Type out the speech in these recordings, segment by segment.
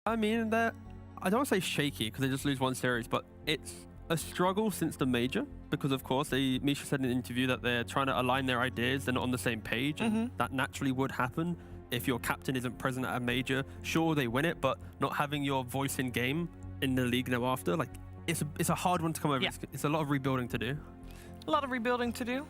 I mean, I don't want to say shaky because they just lose one series, but it's a struggle since the major because, of course, Misha said in an interview that they're trying to align their ideas. They're not on the same page, and that naturally would happen if your captain isn't present at a major. Sure, they win it, but not having your voice in game in the league thereafter, like it's a hard one to come over. Yeah. It's a lot of rebuilding to do. A lot of rebuilding to do.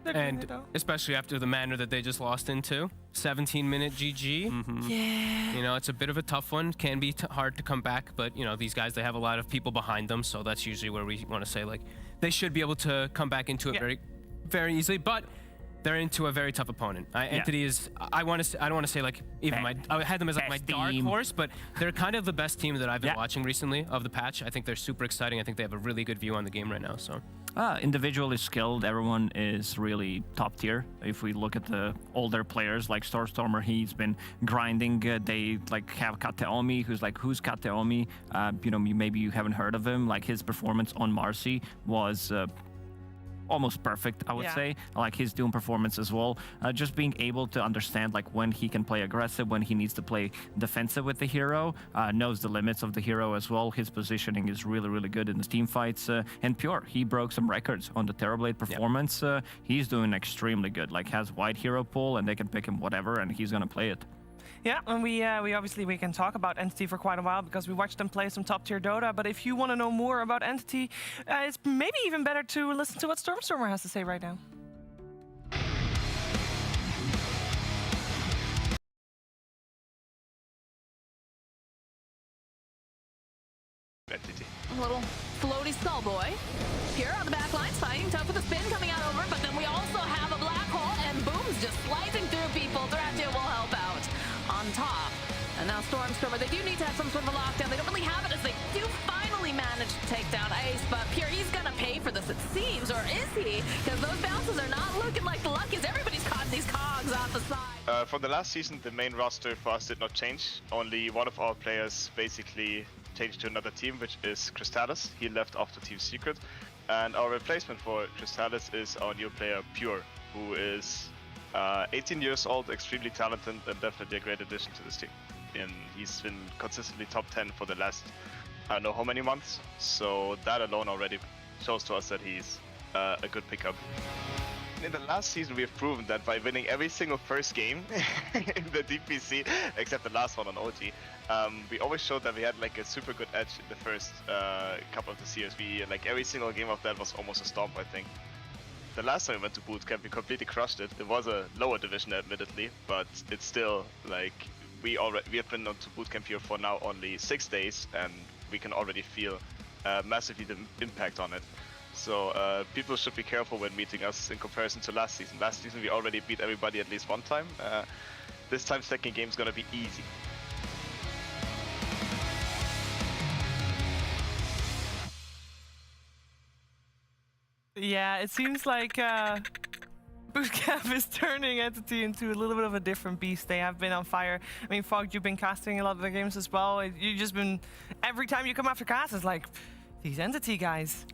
And especially after the manner that they just lost into. 17-minute GG. Yeah. You know, it's a bit of a tough one. Can be hard to come back, but, you know, these guys, they have a lot of people behind them, so that's usually where we want to say, like, they should be able to come back into it very, very easily, but they're into a very tough opponent. Entity is, I don't want to say, like, even I had them as, like, my dark horse, but they're kind of the best team that I've been watching recently of the patch. I think they're super exciting. I think they have a really good view on the game right now, so. Individually skilled, everyone is really top tier. If we look at the older players like Starstormer, he's been grinding. They like have Kateomi, who's Kateomi? You know, maybe you haven't heard of him. Like his performance on Marcy was almost perfect, I would say. Like his Doom performance as well. Just being able to understand like when he can play aggressive, when he needs to play defensive with the hero, knows the limits of the hero as well. His positioning is really, really good in the team fights. And Pure, he broke some records on the Terrorblade performance. He's doing extremely good. Like has wide hero pool and they can pick him whatever and he's gonna play it. Yeah, and we obviously can talk about Entity for quite a while because we watched them play some top tier Dota. But if you want to know more about Entity, it's maybe even better to listen to what Stormstormer has to say right now. Entity. A little floaty skull boy. Here on the back lines, fighting tough with the spin coming out over, but then we also have a black hole and Boom's just slicing through people. Thrasio will help out on top. And now Stormstormer, they do need to have some sort of a lockdown. They don't really have it as they do finally manage to take down Ace, but Pure, he's gonna pay for this, it seems, or is he? Because those bounces are not looking like the luckiest. Everybody's caught these cogs off the side. From the last season, the main roster for us did not change. Only one of our players basically changed to another team, which is Crystallis. He left after Team Secret. And our replacement for Crystallis is our new player, Pure, who is 18 years old, extremely talented, and definitely a great addition to this team. And he's been consistently top 10 for the last, I don't know how many months. So that alone already shows to us that he's a good pickup. in the last season, we have proven that by winning every single first game in the DPC, except the last one on OT, we always showed that we had like a super good edge in the first couple of the series. Like every single game of that was almost a stomp, I think. The last time we went to bootcamp, we completely crushed it. It was a lower division, admittedly, but it's still like we have been on to bootcamp here for now only 6 days, and we can already feel massively the impact on it. So people should be careful when meeting us in comparison to last season. Last season we already beat everybody at least one time. This time second game is gonna be easy. Yeah, it seems like Bootcamp is turning Entity into a little bit of a different beast. They have been on fire. I mean, Fog, you've been casting a lot of the games as well. You've just been, every time you come after cast, it's like, these Entity guys,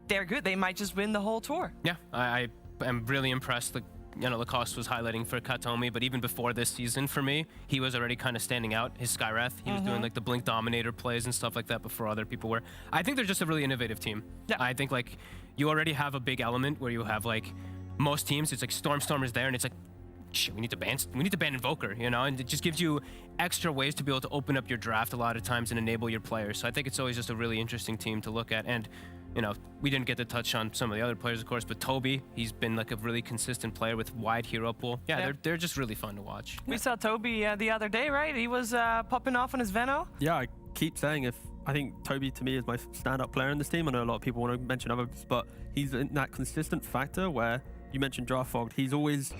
they're good. They might just win the whole tour. Yeah, I am really impressed. Lacoste was highlighting for Katomi, but even before this season, for me, he was already kind of standing out. His Skywrath, he was doing like the Blink Dominator plays and stuff like that before other people were. I think they're just a really innovative team. Yeah. I think like you already have a big element where you have like most teams, it's like Storm's there, and it's like, shit, we need to ban Invoker, you know, and it just gives you extra ways to be able to open up your draft a lot of times and enable your players. So I think it's always just a really interesting team to look at. And you know, we didn't get to touch on some of the other players, of course, but Toby, he's been like a really consistent player with wide hero pool. Yeah. They're just really fun to watch. We saw Toby the other day, right? He was popping off on his Veno. Yeah, I keep saying I think Toby to me is my stand-up player in this team. I know a lot of people want to mention others, but he's in that consistent factor where you mentioned Draft Fogged. He's always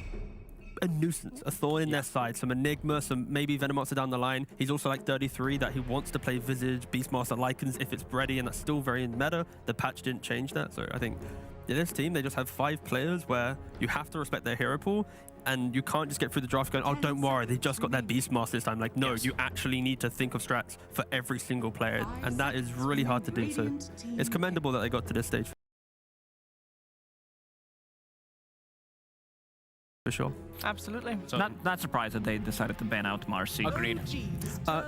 a nuisance, a thorn in their side, some Enigma, some maybe Venomoxa down the line. He's also like 33 that he wants to play Visage, Beastmaster, Lycans if it's ready, and that's still very in meta. The patch didn't change that, so I think this team, they just have 5 players where you have to respect their hero pool, and you can't just get through the draft going, oh, don't worry, they just got their Beastmaster this time. Like, no, you actually need to think of strats for every single player, and that is really hard to do, so it's commendable that they got to this stage. For sure. Absolutely. So not surprised that they decided to ban out Marcy. Agreed.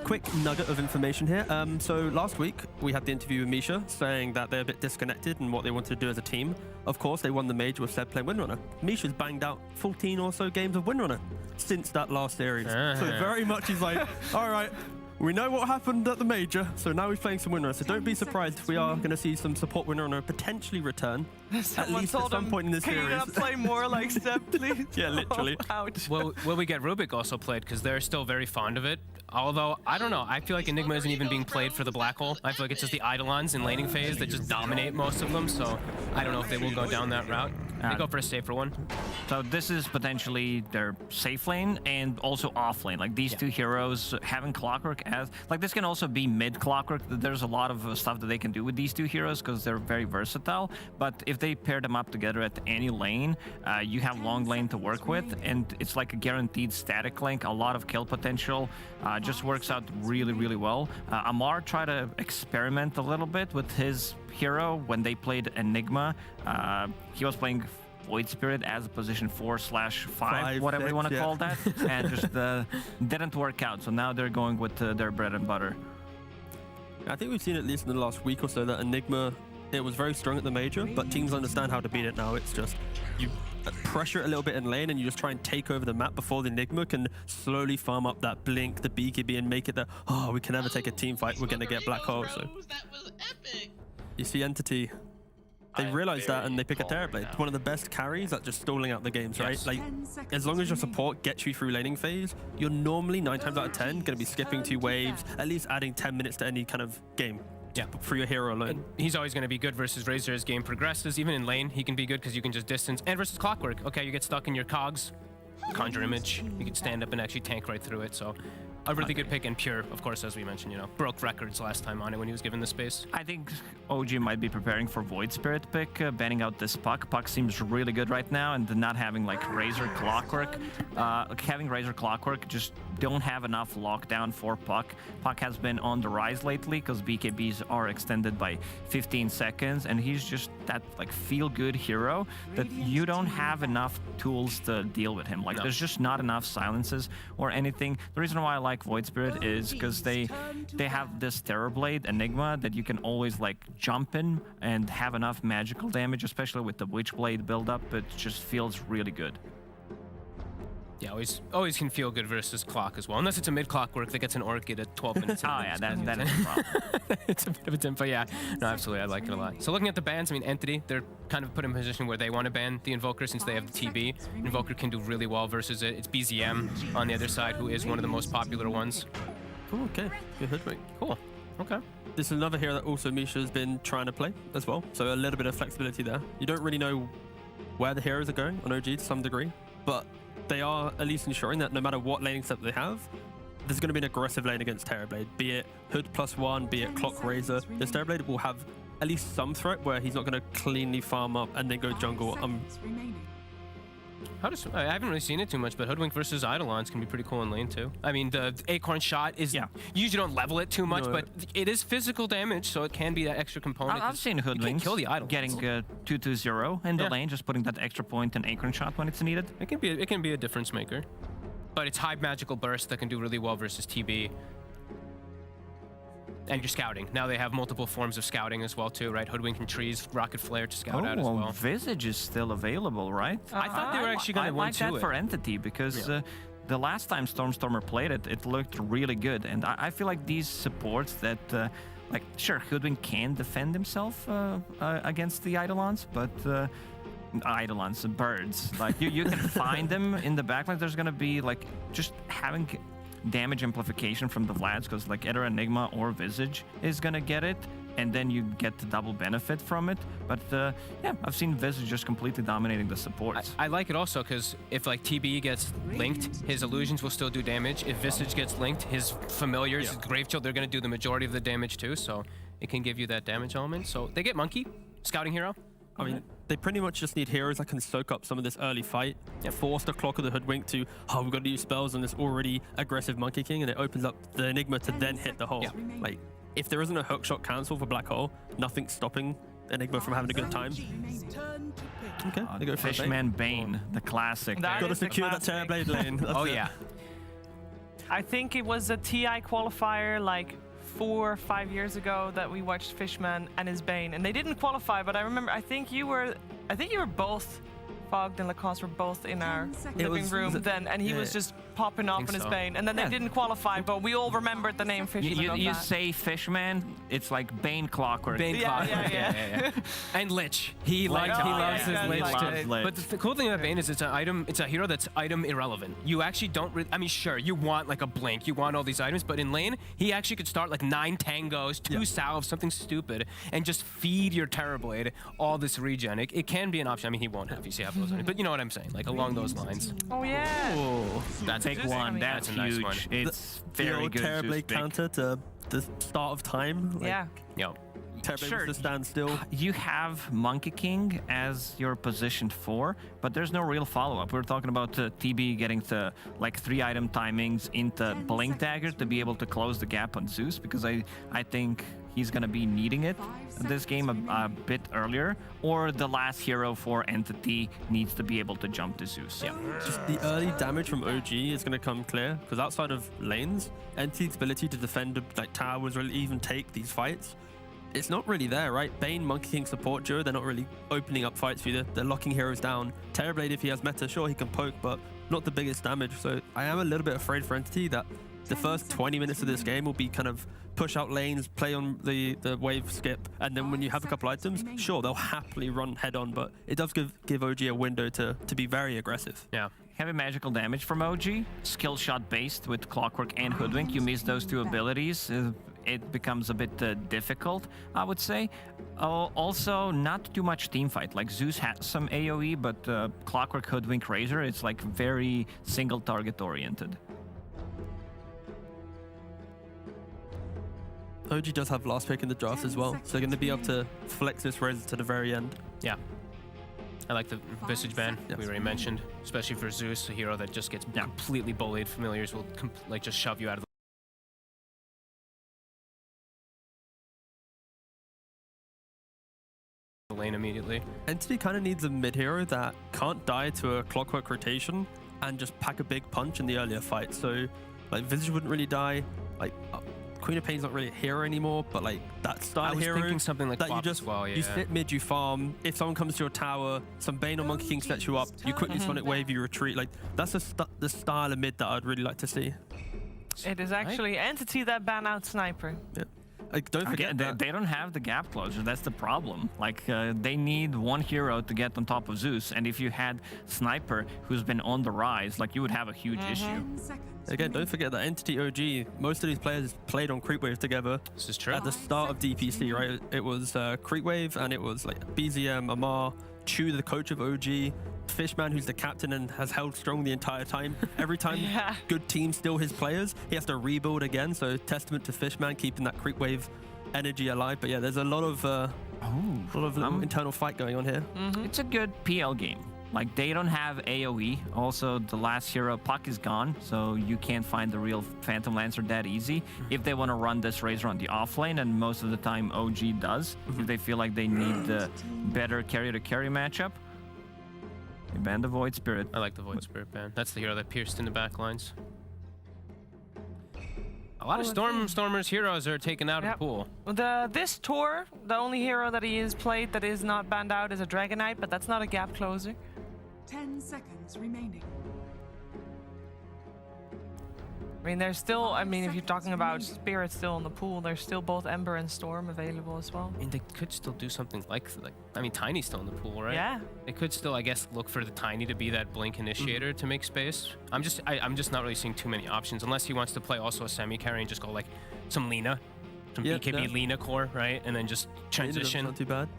Quick nugget of information here. So last week we had the interview with Misha saying that they're a bit disconnected in what they wanted to do as a team. Of course, they won the major with Seb playing Windrunner. Misha's banged out 14 or so games of Windrunner since that last series. So very much he's like, all right, we know what happened at the major, so now he's playing some Windrunner. So don't be surprised if we are going to see some support Windrunner potentially return, at least at some point in this series. Can you not play more like Seb, please? Yeah, literally. Ouch. Will we get Rubik also played? Because they're still very fond of it. Although, I don't know. I feel like Enigma isn't even being played for the Black Hole. I feel like it's just the Eidolons in laning phase that just dominate most of them. So I don't know if they will go down that route. They go for a safer one. So this is potentially their safe lane and also off lane. Like these two heroes having Clockwork as... Like this can also be mid Clockwork. There's a lot of stuff that they can do with these two heroes because they're very versatile. But if they pair them up together at any lane, you have long lane to work with. And it's like a guaranteed static link. A lot of kill potential. Just works out really, really well. Amar tried to experiment a little bit with his hero when they played Enigma. He was playing Void Spirit as a position 4/5, whatever you want to call that, and just didn't work out. So now they're going with their bread and butter. I think we've seen at least in the last week or so that Enigma, it was very strong at the major, but teams understand how to beat it now. It's just you pressure it a little bit in lane and you just try and take over the map before the Enigma can slowly farm up that Blink, the BKB, and make it that, oh, we can never take a team fight, we're going to get Black Hole. So that was epic. You see Entity, they realize that and they pick a Terrorblade. It's one of the best carries at just stalling out the games, right? Like, as long as your support gets you through laning phase, you're normally 9 times out of 10 going to be skipping 2 waves, at least adding 10 minutes to any kind of game. Yeah, for your hero alone. And he's always going to be good versus Razor as game progresses. Even in lane, he can be good because you can just distance. And versus Clockwork, okay, you get stuck in your cogs, Conjure Image, you can stand up and actually tank right through it. So a really good pick, and Pure, of course, as we mentioned, you know, broke records last time on it when he was given the space. I think OG might be preparing for Void Spirit pick, banning out this Puck. Puck seems really good right now, and not having like Razor Clockwork. Having Razor Clockwork, just don't have enough lockdown for Puck. Puck has been on the rise lately because BKBs are extended by 15 seconds, and he's just that like feel-good hero that you don't have enough tools to deal with him. Like there's just not enough silences or anything. The reason why I like Void Spirit is because they have this Terrorblade Enigma that you can always like jump in and have enough magical damage, especially with the Witchblade build-up. It just feels really good. Yeah, always can feel good versus clock as well. Unless it's a mid-clock work that gets an Orchid at 12 minutes. Oh yeah, that is a problem. It's a bit of a tempo, yeah. No, absolutely, I like it a lot. So looking at the bans, I mean, Entity, they're kind of put in a position where they want to ban the Invoker since they have the TB. Invoker can do really well versus it. It's BZM on the other side, who is one of the most popular ones. Oh, okay. Good Hoodwink. Cool. Okay. This is another hero that also Misha's been trying to play as well. So a little bit of flexibility there. You don't really know where the heroes are going on OG to some degree, but they are at least ensuring that no matter what laning setup they have, there's going to be an aggressive lane against Terrorblade, be it Hood +1, be it Clock Razor. This Terrorblade will have at least some threat where he's not going to cleanly farm up and then go jungle. I haven't really seen it too much, but Hoodwink versus Eidolons can be pretty cool in lane too. I mean, the Acorn shot is, you usually don't level it too much, but it is physical damage, so it can be that extra component. I've seen Hoodwink kill the Eidolons. getting 2-2-0 in the lane, just putting that extra point and Acorn shot when it's needed. It can be a difference maker, but it's high magical burst that can do really well versus TB. And you're scouting. Now they have multiple forms of scouting as well too, right? Hoodwink and trees, Rocket Flare to scout out as well. Visage is still available, right? I thought they were actually going to like that for Entity because the last time Stormstormer played it, it looked really good. And I feel like these supports that, like, sure, Hoodwink can defend himself against the Eidolons, but Eidolons, birds, like you can find them in the backline. There's going to be like just having damage amplification from the Vlads, because like either Enigma or Visage is gonna get it, and then you get the double benefit from it. But yeah, I've seen Visage just completely dominating the supports. I like it also because if like TB gets linked, his illusions will still do damage. If Visage gets linked, his familiars, his Grave Chill, they're gonna do the majority of the damage too, so it can give you that damage element. So they get Monkey, scouting hero. I mean, they pretty much just need heroes that can soak up some of this early fight, force the Clock of the Hoodwink to, oh, we've got to use spells on this already aggressive Monkey King, and it opens up the Enigma to then hit the hole. Like, if there isn't a hookshot cancel for Black Hole, nothing's stopping Enigma from having a good time. Okay, they go for Fishman Bane, the classic. Got to secure that Terrorblade lane. That's it. Yeah. I think it was a TI qualifier like 4 or 5 years ago that we watched Fishman and his Bane, and they didn't qualify, but I remember I think you were both, Fogged and Lacoste were both in our living room then, and he was just popping off in his Bane, and then they didn't qualify, but we all remembered the name Fishman. You say Fishman, it's like Bane Clockwork. Bane Clockwork. Yeah. And Lich. He loves his Lich too. But the cool thing about Bane is it's a hero that's item irrelevant. You actually don't I mean, sure, you want like a blink, you want all these items, but in lane, he actually could start like 9 tangos, 2 salves, something stupid, and just feed your Terrorblade all this regen. It can be an option. I mean, he won't have those, but you know what I'm saying, like along those lines. Oh yeah. Ooh. That's Take one. That's a huge. Nice one. It's very good. Terrorblade counter to the start of time. Like, Yep. Terrorblade was to stand still. You have Monkey King as your positioned 4, but there's no real follow-up. We're talking about TB getting to like 3 item timings into Blink Dagger to be able to close the gap on Zeus, because I think he's going to be needing it this game a bit earlier, or the last hero for Entity needs to be able to jump to Zeus. Yeah. Just the early damage from OG is going to come clear, because outside of lanes, Entity's ability to defend like towers or even take these fights, it's not really there, right? Bane, Monkey King support duo, they're not really opening up fights for you. They're locking heroes down. Terrorblade, if he has meta, sure, he can poke, but not the biggest damage. So I am a little bit afraid for Entity that the first 20 minutes of this game will be kind of push out lanes, play on the wave skip, and then when you have a couple items, sure, they'll happily run head on, but it does give OG a window to be very aggressive. Yeah. Heavy magical damage from OG, skill shot based with Clockwork and Hoodwink. You miss those 2 abilities, it becomes a bit difficult, I would say. Also, not too much team fight. Like Zeus has some AoE, but Clockwork, Hoodwink, Razor, it's like very single target oriented. OG does have last pick in the draft as well, so they're going to be able to flex this Razor to the very end. Yeah. I like the Visage ban we already mentioned, especially for Zeus, a hero that just gets completely bullied. Familiars will like just shove you out of the lane immediately. Entity kind of needs a mid hero that can't die to a Clockwork rotation and just pack a big punch in the earlier fight. So Like Visage wouldn't really die. Like Queen of Pain's not really a hero anymore, but like that style I was hero thinking something like that you Quap just as well, yeah. you sit mid, you farm. If someone comes to your tower, some Bane or Monkey King sets you up. You quickly Sonic Wave, you retreat. Like that's the style of mid that I'd really like to see. It is actually Entity that ban out Sniper. Yeah. Like, don't forget that they don't have the gap closer. That's the problem. Like they need one hero to get on top of Zeus, and if you had Sniper, who's been on the rise, like you would have a huge issue. Again, don't forget that Entity OG, most of these players played on Creep Wave together. This is true. At the start of DPC, right? It was Creep Wave, and it was like BZM, Amar, Chu, the coach of OG, Fishman, who's the captain and has held strong the entire time. Every time good teams steal his players, he has to rebuild again. So testament to Fishman keeping that Creep Wave energy alive. But yeah, there's a lot of little internal fight going on here. It's a good PL game. Like they don't have AoE. Also, the last hero Puck is gone, so you can't find the real Phantom Lancer that easy. If they want to run this Razor on the offlane, and most of the time OG does, if they feel like they need the better carry-to-carry matchup, they ban the Void Spirit. I like the Void Spirit ban. That's the hero that pierced in the back lines. A lot of Stormers heroes are taken out of the pool. This tour, the only hero that he is played that is not banned out is a Dragon Knight, but that's not a gap closer. 10 seconds remaining. I mean, there's still, I mean, if you're talking about Spirit still in the pool, there's still both Ember and Storm available as well. I mean, they could still do something like I mean, Tiny's still in the pool, right? Yeah. They could still, I guess, look for the Tiny to be that blink initiator to make space. I'm just not really seeing too many options, unless he wants to play also a semi carry and just go like some Lina, some BKB Lina core, right? And then just transition. Not too bad.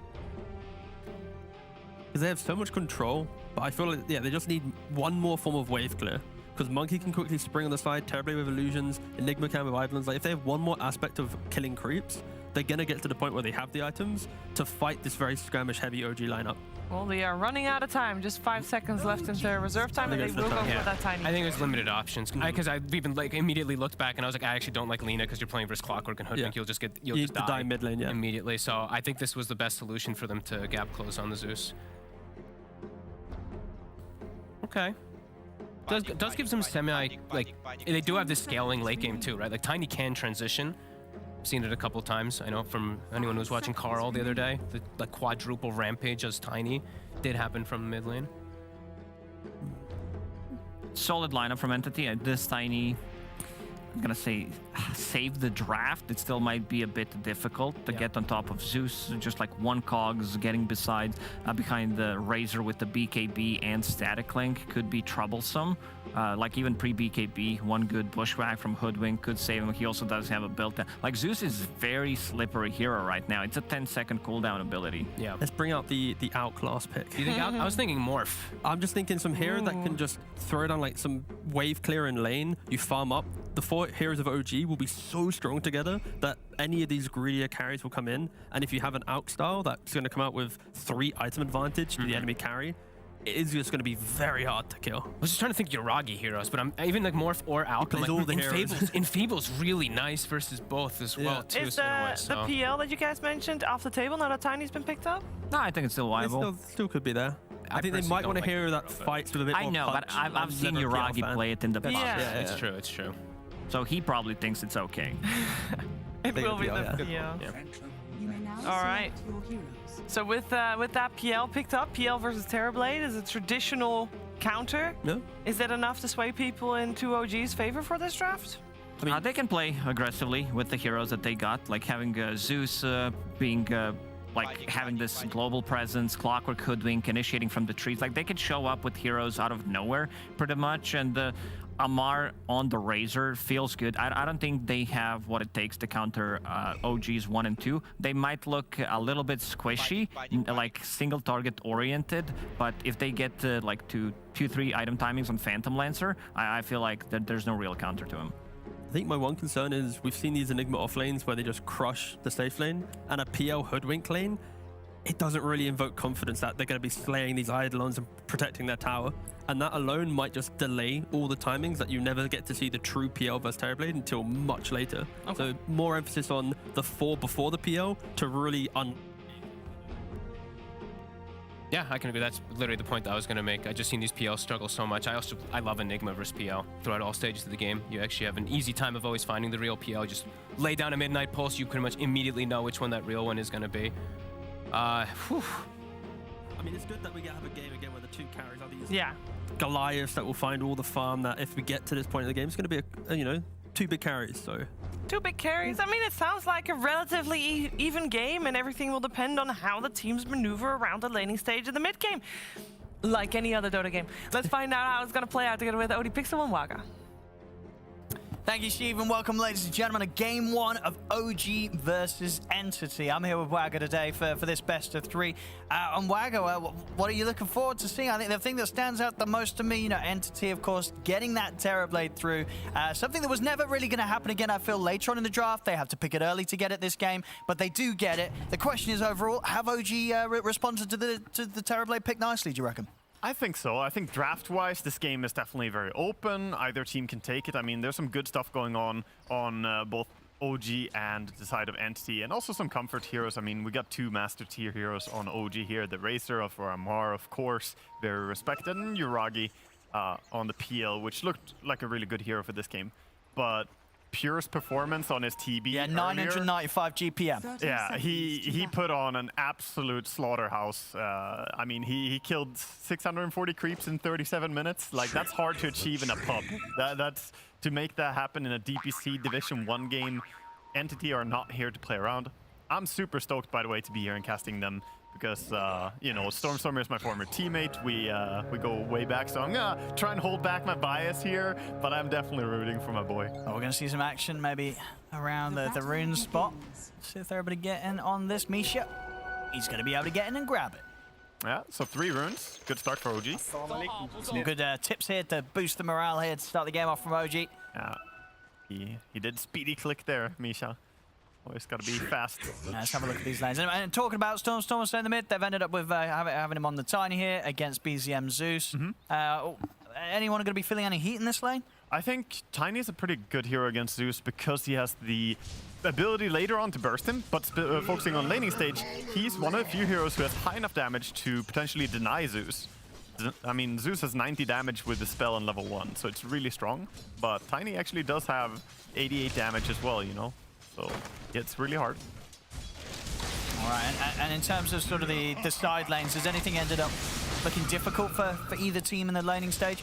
Because they have so much control, but I feel like, yeah, they just need one more form of wave clear. Because Monkey can quickly spring on the side, Terribly with illusions, Enigma can with Islands. Like if they have one more aspect of killing creeps, they're gonna get to the point where they have the items to fight this very skirmish heavy OG lineup. Well, they are running out of time. Just 5 seconds left into reserve time, and they will go for that Tiny. I think there's limited options. Because I've even like immediately looked back and I was like, I actually don't like Lina because you're playing versus Clockwork and Hoodwink. You'll just die mid lane, immediately. So I think this was the best solution for them to gap close on the Zeus. Okay. Does give them semi, like, they do have this scaling late game too, right? Like, Tiny can transition. I've seen it a couple times, I know, from anyone who was watching Carl the other day. The quadruple rampage as Tiny did happen from mid lane. Solid lineup from Entity. This Tiny, I'm gonna say, save the draft. It still might be a bit difficult to get on top of Zeus. Just like one cogs getting behind the Razor with the BKB and Static Link could be troublesome. Like even pre-BKB, one good Bushwhack from Hoodwink could save him. He also does have a built-in. Like Zeus is very slippery hero right now. It's a 10-second cooldown ability. Yeah. Let's bring out the outclass pick. Do you think I was thinking Morph. I'm just thinking some hero that can just throw down like some wave clear in lane. You farm up. The 4 heroes of OG will be so strong together that any of these greedier carries will come in. And if you have an Alk style that's going to come out with 3 item advantage to the enemy carry, it is just going to be very hard to kill. I was just trying to think Yoragi heroes, but I'm even like Morph or Alk. Plays all the heroes. Enfeeble's really nice versus both as well too. Is the PL that you guys mentioned off the table now that Tiny's been picked up? No, I think it's still viable. It still could be there. I think they might want a hero that fights with a bit more I know, punch. but I've seen Yoragi play it in the past. Yeah. It's true, it's true. So he probably thinks it's okay. It will be PL, the yeah. PL. You may now All right. select your heroes. So with that PL picked up, PL versus Terrorblade is a traditional counter. No? Is that enough to sway people into OG's favor for this draft? I mean, They can play aggressively with the heroes that they got, like having Zeus being like having this global presence, Clockwork, Hoodwink, initiating from the trees. Like they could show up with heroes out of nowhere pretty much, and Amar on the Razor feels good. I don't think they have what it takes to counter OGs 1 and 2. They might look a little bit squishy, like single target oriented, but if they get like to 2-3 item timings on Phantom Lancer, I feel like there's no real counter to him. I think my one concern is we've seen these Enigma off lanes where they just crush the safe lane, and a PL Hoodwink lane, it doesn't really invoke confidence that they're going to be slaying these Eidolons and protecting their tower. And that alone might just delay all the timings that you never get to see the true PL versus Terrorblade until much later. Okay. So more emphasis on the 4 before the PL to really Yeah, I can agree. That's literally the point that I was going to make. I just seen these PLs struggle so much. I love Enigma versus PL throughout all stages of the game. You actually have an easy time of always finding the real PL. Just lay down a Midnight Pulse. You pretty much immediately know which one that real one is going to be. Whew. I mean, it's good that we have a game again where the two carries are these Yeah. Goliaths that will find all the farm. That if we get to this point in the game, it's going to be you know, two big carries. So 2 big carries. I mean, it sounds like a relatively even game, and everything will depend on how the teams maneuver around the laning stage of the mid game, like any other Dota game. Let's find out how it's going to play out together with OD Pixel and Waga. Thank you, Steve, and welcome, ladies and gentlemen, to Game 1 of OG versus Entity. I'm here with Waga today for this best of 3. And Waga, what are you looking forward to seeing? I think the thing that stands out the most to me, you know, Entity, of course, getting that Terrorblade through. Something that was never really going to happen again, I feel, later on in the draft. They have to pick it early to get it this game, but they do get it. The question is, overall, have OG responded to the Terrorblade pick nicely, do you reckon? I think so. I think draft-wise, this game is definitely very open. Either team can take it. I mean, there's some good stuff going on both OG and the side of Entity, and also some comfort heroes. I mean, we got 2 master tier heroes on OG here. The Razor of Amar, of course, very respected, and Yuragi on the PL, which looked like a really good hero for this game. But Pure's performance on his TB Yeah, 995 GPM. Yeah, he put on an absolute slaughterhouse. I mean, he killed 640 creeps in 37 minutes. Like, that's hard to achieve in a pub. That's to make that happen in a DPC Division 1 game. Entity are not here to play around. I'm super stoked, by the way, to be here and casting them because, you know, Stormstormer is my former teammate. We go way back, so I'm gonna try and hold back my bias here, but I'm definitely rooting for my boy. Oh, we're gonna see some action maybe around the rune spot. See if they're able to get in on this Misha. He's gonna be able to get in and grab it. Yeah, so 3 runes. Good start for OG. Some good tips here to boost the morale here to start the game off from OG. Yeah, he did speedy click there, Misha. Always got to be fast. Let's have a look at these lanes. And talking about Stormstormer in the mid, they've ended up with having him on the Tiny here against BZM Zeus. Anyone going to be feeling any heat in this lane? I think Tiny is a pretty good hero against Zeus because he has the ability later on to burst him, but focusing on laning stage, he's one of the few heroes who has high enough damage to potentially deny Zeus. I mean, Zeus has 90 damage with the spell on level 1, so it's really strong, but Tiny actually does have 88 damage as well, you know? So yeah, it's really hard. All right, and in terms of sort of the side lanes, has anything ended up looking difficult for either team in the laning stage?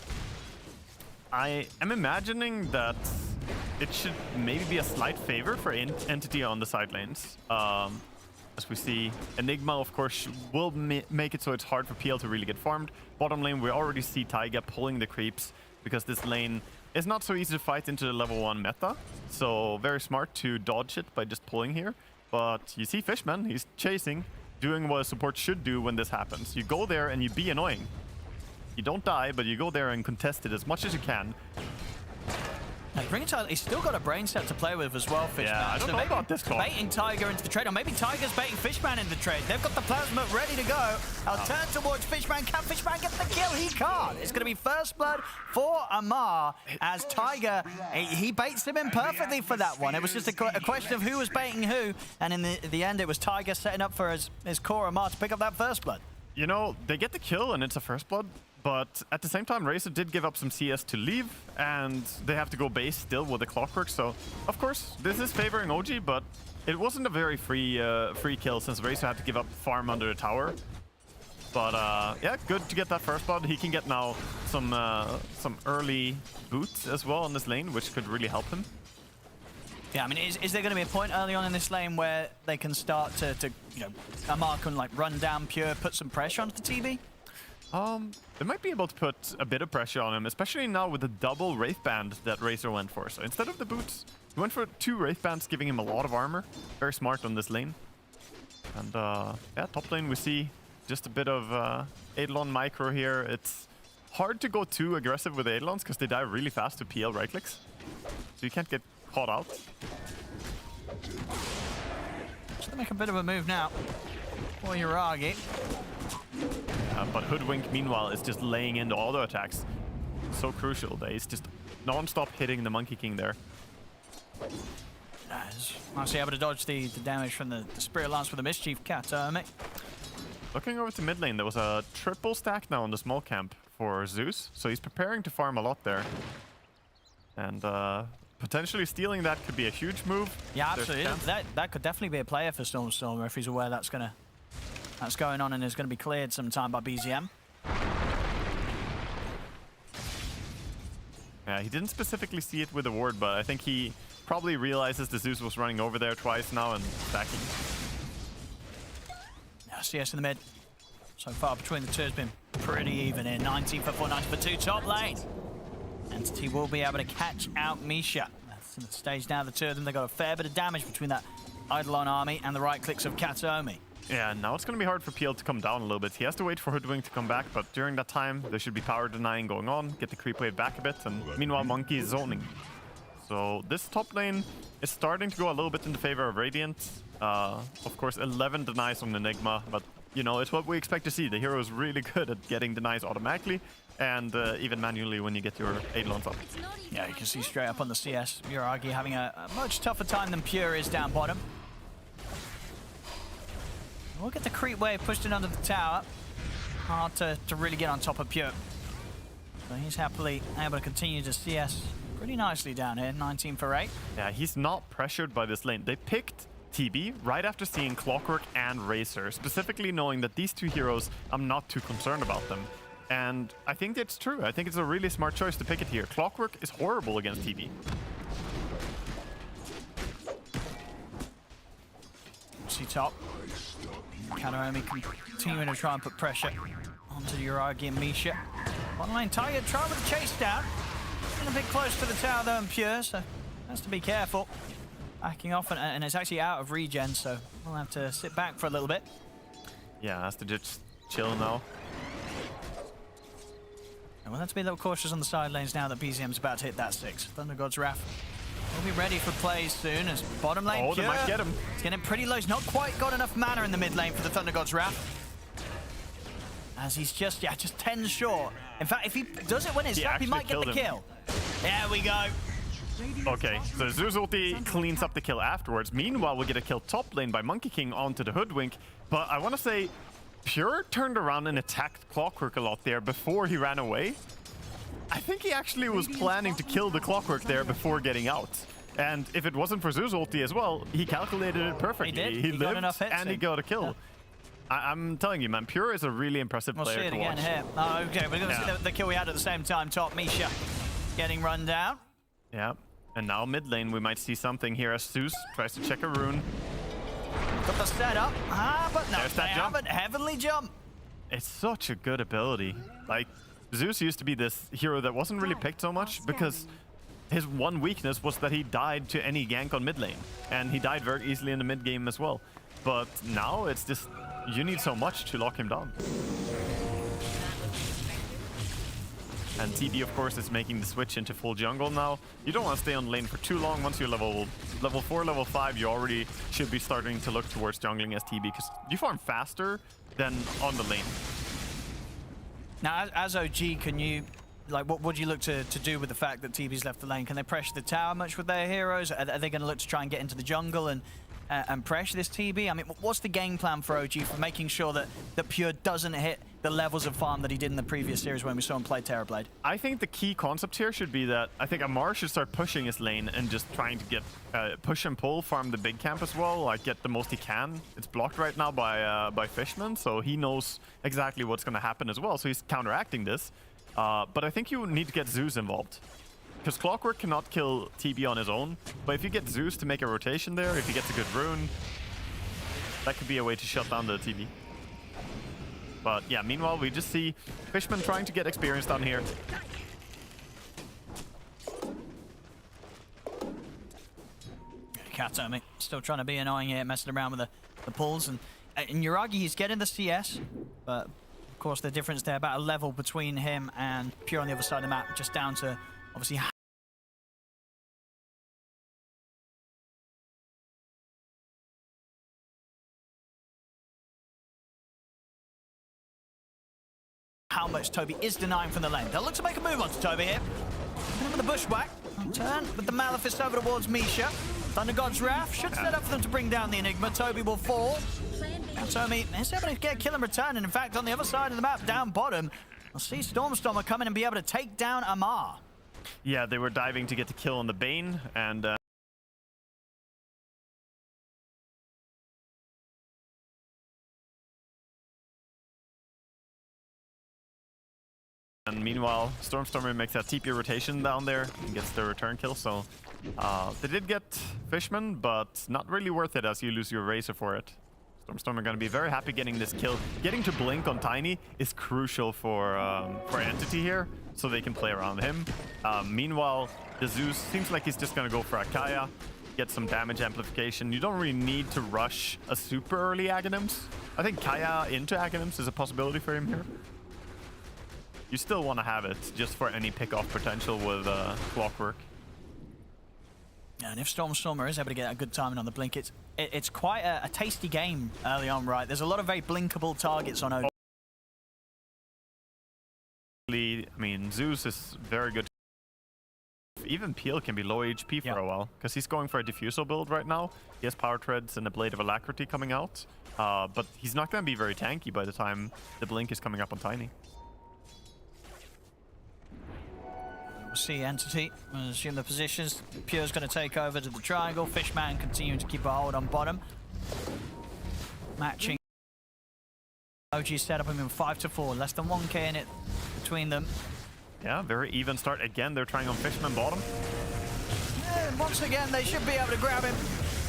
I am imagining that it should maybe be a slight favor for Entity on the side lanes. As we see, Enigma, of course, will make it so it's hard for PL to really get farmed. Bottom lane, we already see Taiga pulling the creeps because this lane is not so easy to fight into the level 1 meta. So very smart to dodge it by just pulling here. But you see Fishman, he's chasing, doing what a support should do when this happens. You go there and you be annoying. You don't die, but you go there and contest it as much as you can. He's still got a brain set to play with as well, Fishman. Yeah, I don't know about this call. Baiting Tiger into the trade, or maybe Tiger's baiting Fishman into the trade. They've got the plasma ready to go. I'll turn towards Fishman. Can Fishman get the kill? He can't. It's going to be first blood for Amar as Tiger, he baits him in perfectly for that one. It was just a question of who was baiting who, and in the end, it was Tiger setting up for his core Amar to pick up that first blood. You know, they get the kill and it's a first blood. But at the same time, Razor did give up some CS to leave, and they have to go base still with the clockwork. So, of course, this is favoring OG, but it wasn't a very free kill since Razor had to give up farm under the tower. But yeah, good to get that first blood. He can get now some early boots as well on this lane, which could really help him. Yeah, I mean, is there going to be a point early on in this lane where they can start to you know, Amar can like run down Pure, put some pressure onto the TB? They might be able to put a bit of pressure on him, especially now with the double Wraith Band that Razor went for. So instead of the boots, he went for 2 Wraith Bands, giving him a lot of armor. Very smart on this lane. And yeah, top lane we see just a bit of Eidolon micro here. It's hard to go too aggressive with Eidolons because they die really fast to PL right clicks. So you can't get caught out. Just to make a bit of a move now for Yuragi. But Hoodwink, meanwhile, is just laying into auto attacks. So crucial that he's just non-stop hitting the Monkey King there. Nicely able to dodge the damage from the Spirit Lance with the Mischief Cat, Mick. looking over to mid lane, there was a triple stack now on the small camp for Zeus, so he's preparing to farm a lot there. And potentially stealing that could be a huge move. Yeah, absolutely. That could definitely be a player for Stormstormer if he's aware that's going on and is going to be cleared sometime by BZM. Yeah, he didn't specifically see it with the ward, but I think he probably realizes the Zeus was running over there twice now and stacking. Now CS in the mid. So far between the two has been pretty even here. 19 for 4, 19 for 2, top lane. Entity will be able to catch out Misha. That's in the stage now, the two of them. They got a fair bit of damage between that Eidolon army and the right clicks of Kataomi. Yeah, now it's going to be hard for PL to come down a little bit. He has to wait for Hoodwink to come back, but during that time, there should be power denying going on, get the creep wave back a bit, and meanwhile, Monkey is zoning. So this top lane is starting to go a little bit in the favor of Radiant. Of course, 11 denies on Enigma, but you know, it's what we expect to see. The hero is really good at getting denies automatically, and even manually when you get your Eidolons up. Yeah, you can see straight up on the CS, Muragi having a much tougher time than Pure is down bottom. We'll get the creep wave pushed in under the tower. Hard to really get on top of Pure. So he's happily able to continue to CS pretty nicely down here, 19 for 8. Yeah, he's not pressured by this lane. They picked TB right after seeing Clockwork and Razor, specifically knowing that these two heroes, I'm not too concerned about them. And I think that's true. I think it's a really smart choice to pick it here. Clockwork is horrible against TB. See top. Kataomi continuing to try and put pressure onto Yuragi and Misha. One lane Tiger trying with the chase down. Getting a bit close to the tower though and Pure, so has to be careful. Backing off and it's actually out of regen, so we'll have to sit back for a little bit. Yeah, has to just chill now. And we'll have to be a little cautious on the side lanes now that BZM's about to hit that 6. Thunder God's Wrath will be ready for plays soon as bottom lane Oh, Pure. they might get him. It's getting pretty low. He's not quite got enough mana in the mid lane for the Thunder God's Wrath. As he's just 10 short. In fact, if he does it when it's up, he might get the kill. There we go. Okay, so Zeus ulti cleans up the kill afterwards. Meanwhile, we'll get a kill top lane by Monkey King onto the Hoodwink. But I want to say, Pure turned around and attacked Clockwork a lot there before he ran away. I think he actually was planning to kill the Clockwork there before getting out. And if it wasn't for Zeus ulti as well, he calculated it perfectly. He did. He got lived enough hits and he got a kill. Yeah. I'm telling you, man, Pure is a really impressive player We'll see it to again watch. here. Oh, okay, we're going to see the kill we had at the same time. Top Misha getting run down. Yeah, and now mid lane we might see something here as Zeus tries to check a rune. Got the setup. But no, There's that they jump. haven't. Heavenly jump. It's such a good ability. Like, Zeus used to be this hero that wasn't really picked so much because his one weakness was that he died to any gank on mid lane. And he died very easily in the mid game as well. But now it's just, you need so much to lock him down. And TB, of course, is making the switch into full jungle now. You don't want to stay on lane for too long. Once you're level 4, level 5, you already should be starting to look towards jungling as TB because you farm faster than on the lane. Now, as OG, can you, like, what would you look to do with the fact that TB's left the lane? Can they pressure the tower much with their heroes? Are they going to look to try and get into the jungle and pressure this TB? I mean, what's the game plan for OG for making sure that Pure doesn't hit the levels of farm that he did in the previous series when we saw him play Terrorblade? I think the key concept here should be that I think Amar should start pushing his lane and just trying to get push and pull, farm the big camp as well, like get the most he can. It's blocked right now by Fishman, so he knows exactly what's going to happen as well, so he's counteracting this. But I think you need to get Zeus involved. Because Clockwork cannot kill TB on his own, but if you get Zeus to make a rotation there, if he gets a good rune, that could be a way to shut down the TB. But yeah, meanwhile, we just see Fishman trying to get experience down here. Kataomi still trying to be annoying here, messing around with the pulls. And Yuragi, he's getting the CS, but of course the difference there, about a level between him and Pure on the other side of the map, just down to obviously how much Toby is denying from the lane. They'll look to make a move onto Toby here. With the bushwhack. Turn with the Maleficent over towards Misha. Thunder God's Wrath should set up for them to bring down the Enigma. Toby will fall. Tommy is able to get a kill in return, and in fact, on the other side of the map, down bottom, we'll see Stormstormer come in and be able to take down Amar. Yeah, they were diving to get the kill on the Bane, and meanwhile, Stormstormer makes that TP rotation down there and gets the return kill, so they did get Fishman, but not really worth it as you lose your Razor for it. Stormstormer going to be very happy getting this kill. Getting to blink on Tiny is crucial for Entity here, so they can play around him. Meanwhile, the Zeus seems like he's just going to go for Akaya, get some damage amplification. You don't really need to rush a super early Aghanims. I think Kaya into Aghanims is a possibility for him here. You still want to have it just for any pick-off potential with Clockwork. And if Stormstormer is able to get a good timing on the blink, it's quite a tasty game early on, right? There's a lot of very blinkable targets on OG. I mean, Zeus is very good. Even Peel can be low HP for a while, because he's going for a Diffusal build right now. He has Power Treads and a Blade of Alacrity coming out, but he's not going to be very tanky by the time the blink is coming up on Tiny. We'll see Entity. We'll assume the positions. Pure's going to take over to the triangle. Fishman continuing to keep a hold on bottom. Matching. OG setup him in 5-4. Less than 1k in it between them. Yeah, very even start. Again, they're trying on Fishman bottom. And once again, they should be able to grab him.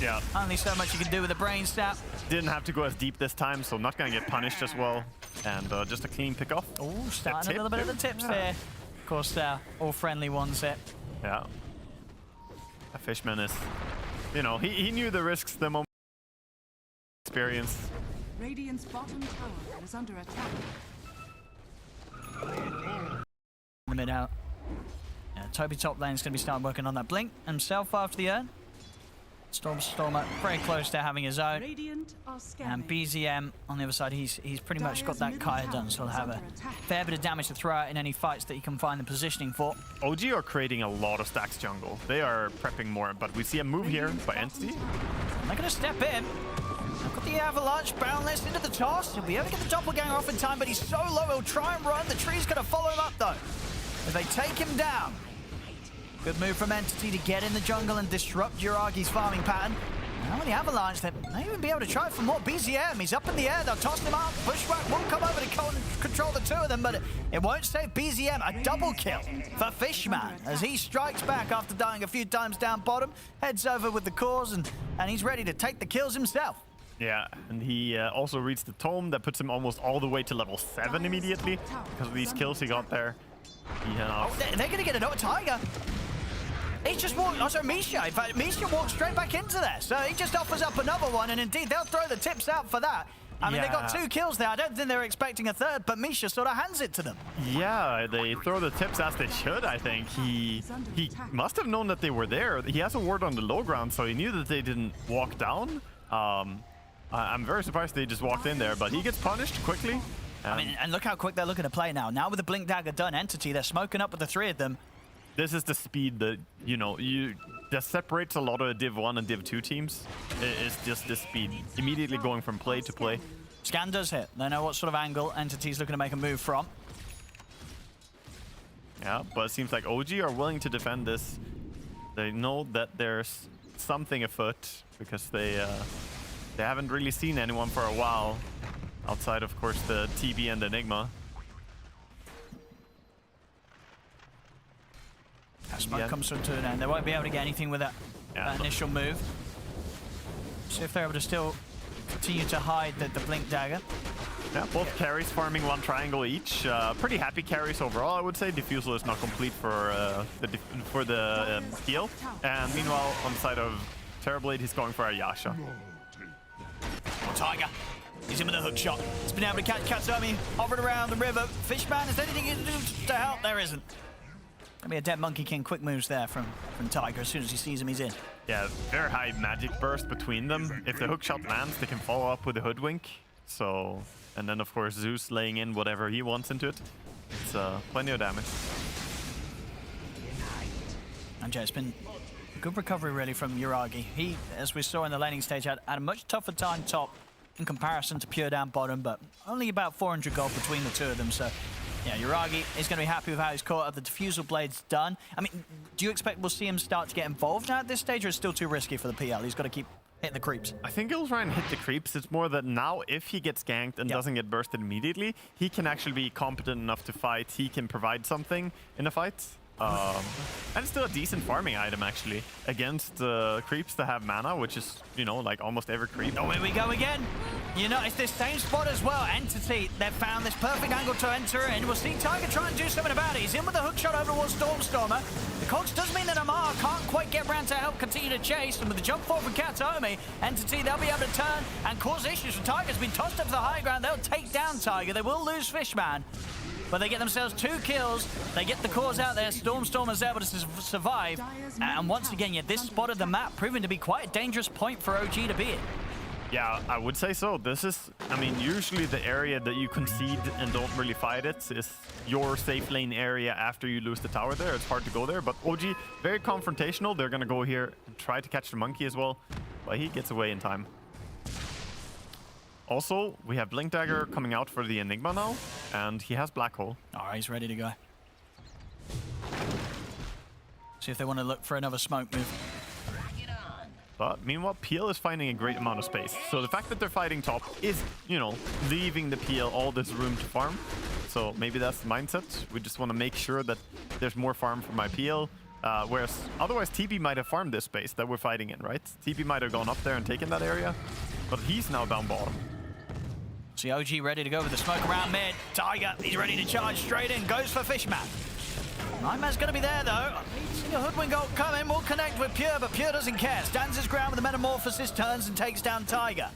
Yeah. Only so much you can do with a brain stab. Didn't have to go as deep this time, so not going to get punished as well. And just a clean pick-off. Oh, starting a little bit of the tips there. Of course, all friendly ones there. Yeah. A Fishman is, you know, he knew the risks the moment experience. Radiant's bottom tower is under attack. The mid out. Yeah, Toby top lane is going to be starting working on that blink himself after the urn. Stormer very close to having his own. Radiant are scanning. And BZM on the other side, he's pretty much got that Kaya done, so he'll have a fair bit of damage to throw out in any fights that he can find the positioning for. OG are creating a lot of stacks jungle. They are prepping more, but we see a move here by Entity. And they're going to step in. They've got the Avalanche, Boundless into the toss. He'll be able to get the doppelganger off in time, but he's so low, he'll try and run. The tree's going to follow him up, though. If they take him down. Good move from Entity to get in the jungle and disrupt Jiragi's farming pattern. Now with the Avalanche, they may even be able to try for more. BZM, he's up in the air, they'll toss him up. Bushwhack will come over to control the two of them, but it won't save BZM. A double kill for Fishman as he strikes back after dying a few times down bottom, heads over with the cores, and he's ready to take the kills himself. Yeah, and he also reads the tome that puts him almost all the way to level 7 immediately because of these kills he got there. Oh, they're going to get another Tiger. He just walked, also Misha, in fact, Misha walked straight back into there. So he just offers up another one, and indeed, they'll throw the tips out for that. I mean, they got 2 kills there. I don't think they were expecting a third, but Misha sort of hands it to them. Yeah, they throw the tips as they should, I think. He must have known that they were there. He has a ward on the low ground, so he knew that they didn't walk down. I'm very surprised they just walked in there, but he gets punished quickly. I mean, and look how quick they're looking to play now. Now with the Blink Dagger done, Entity, they're smoking up with the 3 of them. This is the speed that, you know, that separates a lot of Div 1 and Div 2 teams. It's just the speed. Immediately going from play to play. Scan does hit. They know what sort of angle Entity's looking to make a move from. Yeah, but it seems like OG are willing to defend this. They know that there's something afoot because they haven't really seen anyone for a while. Outside, of course, the TB and Enigma. Smoke comes to an end. They won't be able to get anything with that initial move. See if they're able to still continue to hide the Blink Dagger. Yeah, both carries farming 1 triangle each. Pretty happy carries overall, I would say. Diffusal is not complete for the heal. And meanwhile, on the side of Terrorblade, he's going for a Yasha. Oh, Tiger. He's in with a hook shot. He's been able to catch Katsumi hovering around the river. Fishman, is there anything he can do to help? There isn't. Gonna be a dead Monkey King quick moves there from Tiger. As soon as he sees him, he's in. Yeah, very high magic burst between them. If the hook shot lands, they can follow up with a Hoodwink. So, and then of course Zeus laying in whatever he wants into it. It's plenty of damage. And yeah, it's been a good recovery really from Yuragi. He, as we saw in the laning stage, had a much tougher time top in comparison to Pure down bottom, but only about 400 gold between the two of them. So, yeah, Uragi is going to be happy with how he's caught up. The diffusal blade's done. I mean, do you expect we'll see him start to get involved now at this stage, or is it still too risky for the PL? He's got to keep hitting the creeps. I think he'll try and hit the creeps. It's more that now, if he gets ganked and doesn't get bursted immediately, he can actually be competent enough to fight. He can provide something in a fight. And it's still a decent farming item, actually, against creeps that have mana, which is, you know, like almost every creep. Oh, here we go again. You know, it's this same spot as well. Entity, they've found this perfect angle to enter in. We'll see Tiger try and do something about it. He's in with the hook shot over towards Stormstormer. The cogs does mean that Amar can't quite get around to help continue to chase. And with the jump forward from Kataomi, Entity, they'll be able to turn and cause issues for Tiger's been tossed up to the high ground. They'll take down Tiger. They will lose Fishman. But they get themselves 2 kills. They get the cause out there. Stormstormer's able to survive. And once again, yeah, this spot of the map proving to be quite a dangerous point for OG to be in. Yeah, I would say so. This is, I mean, usually the area that you concede and don't really fight it is your safe lane area after you lose the tower there. It's hard to go there, but OG, very confrontational. They're going to go here and try to catch the monkey as well, but he gets away in time. Also, we have Blink Dagger coming out for the Enigma now, and he has Black Hole. All right, he's ready to go. See if they want to look for another smoke move. But meanwhile, PL is finding a great amount of space. So the fact that they're fighting top is, you know, leaving the PL all this room to farm. So maybe that's the mindset. We just want to make sure that there's more farm for my PL. Whereas otherwise, TB might have farmed this space that we're fighting in, right? TB might have gone up there and taken that area, but he's now down bottom. See OG ready to go with the smoke around mid. Tiger, he's ready to charge straight in. Goes for Fishman. Nightmare's going to be there, though. See a Hoodwink ult coming. Will connect with Pure, but Pure doesn't care. Stands his ground with the Metamorphosis, turns and takes down Tiger.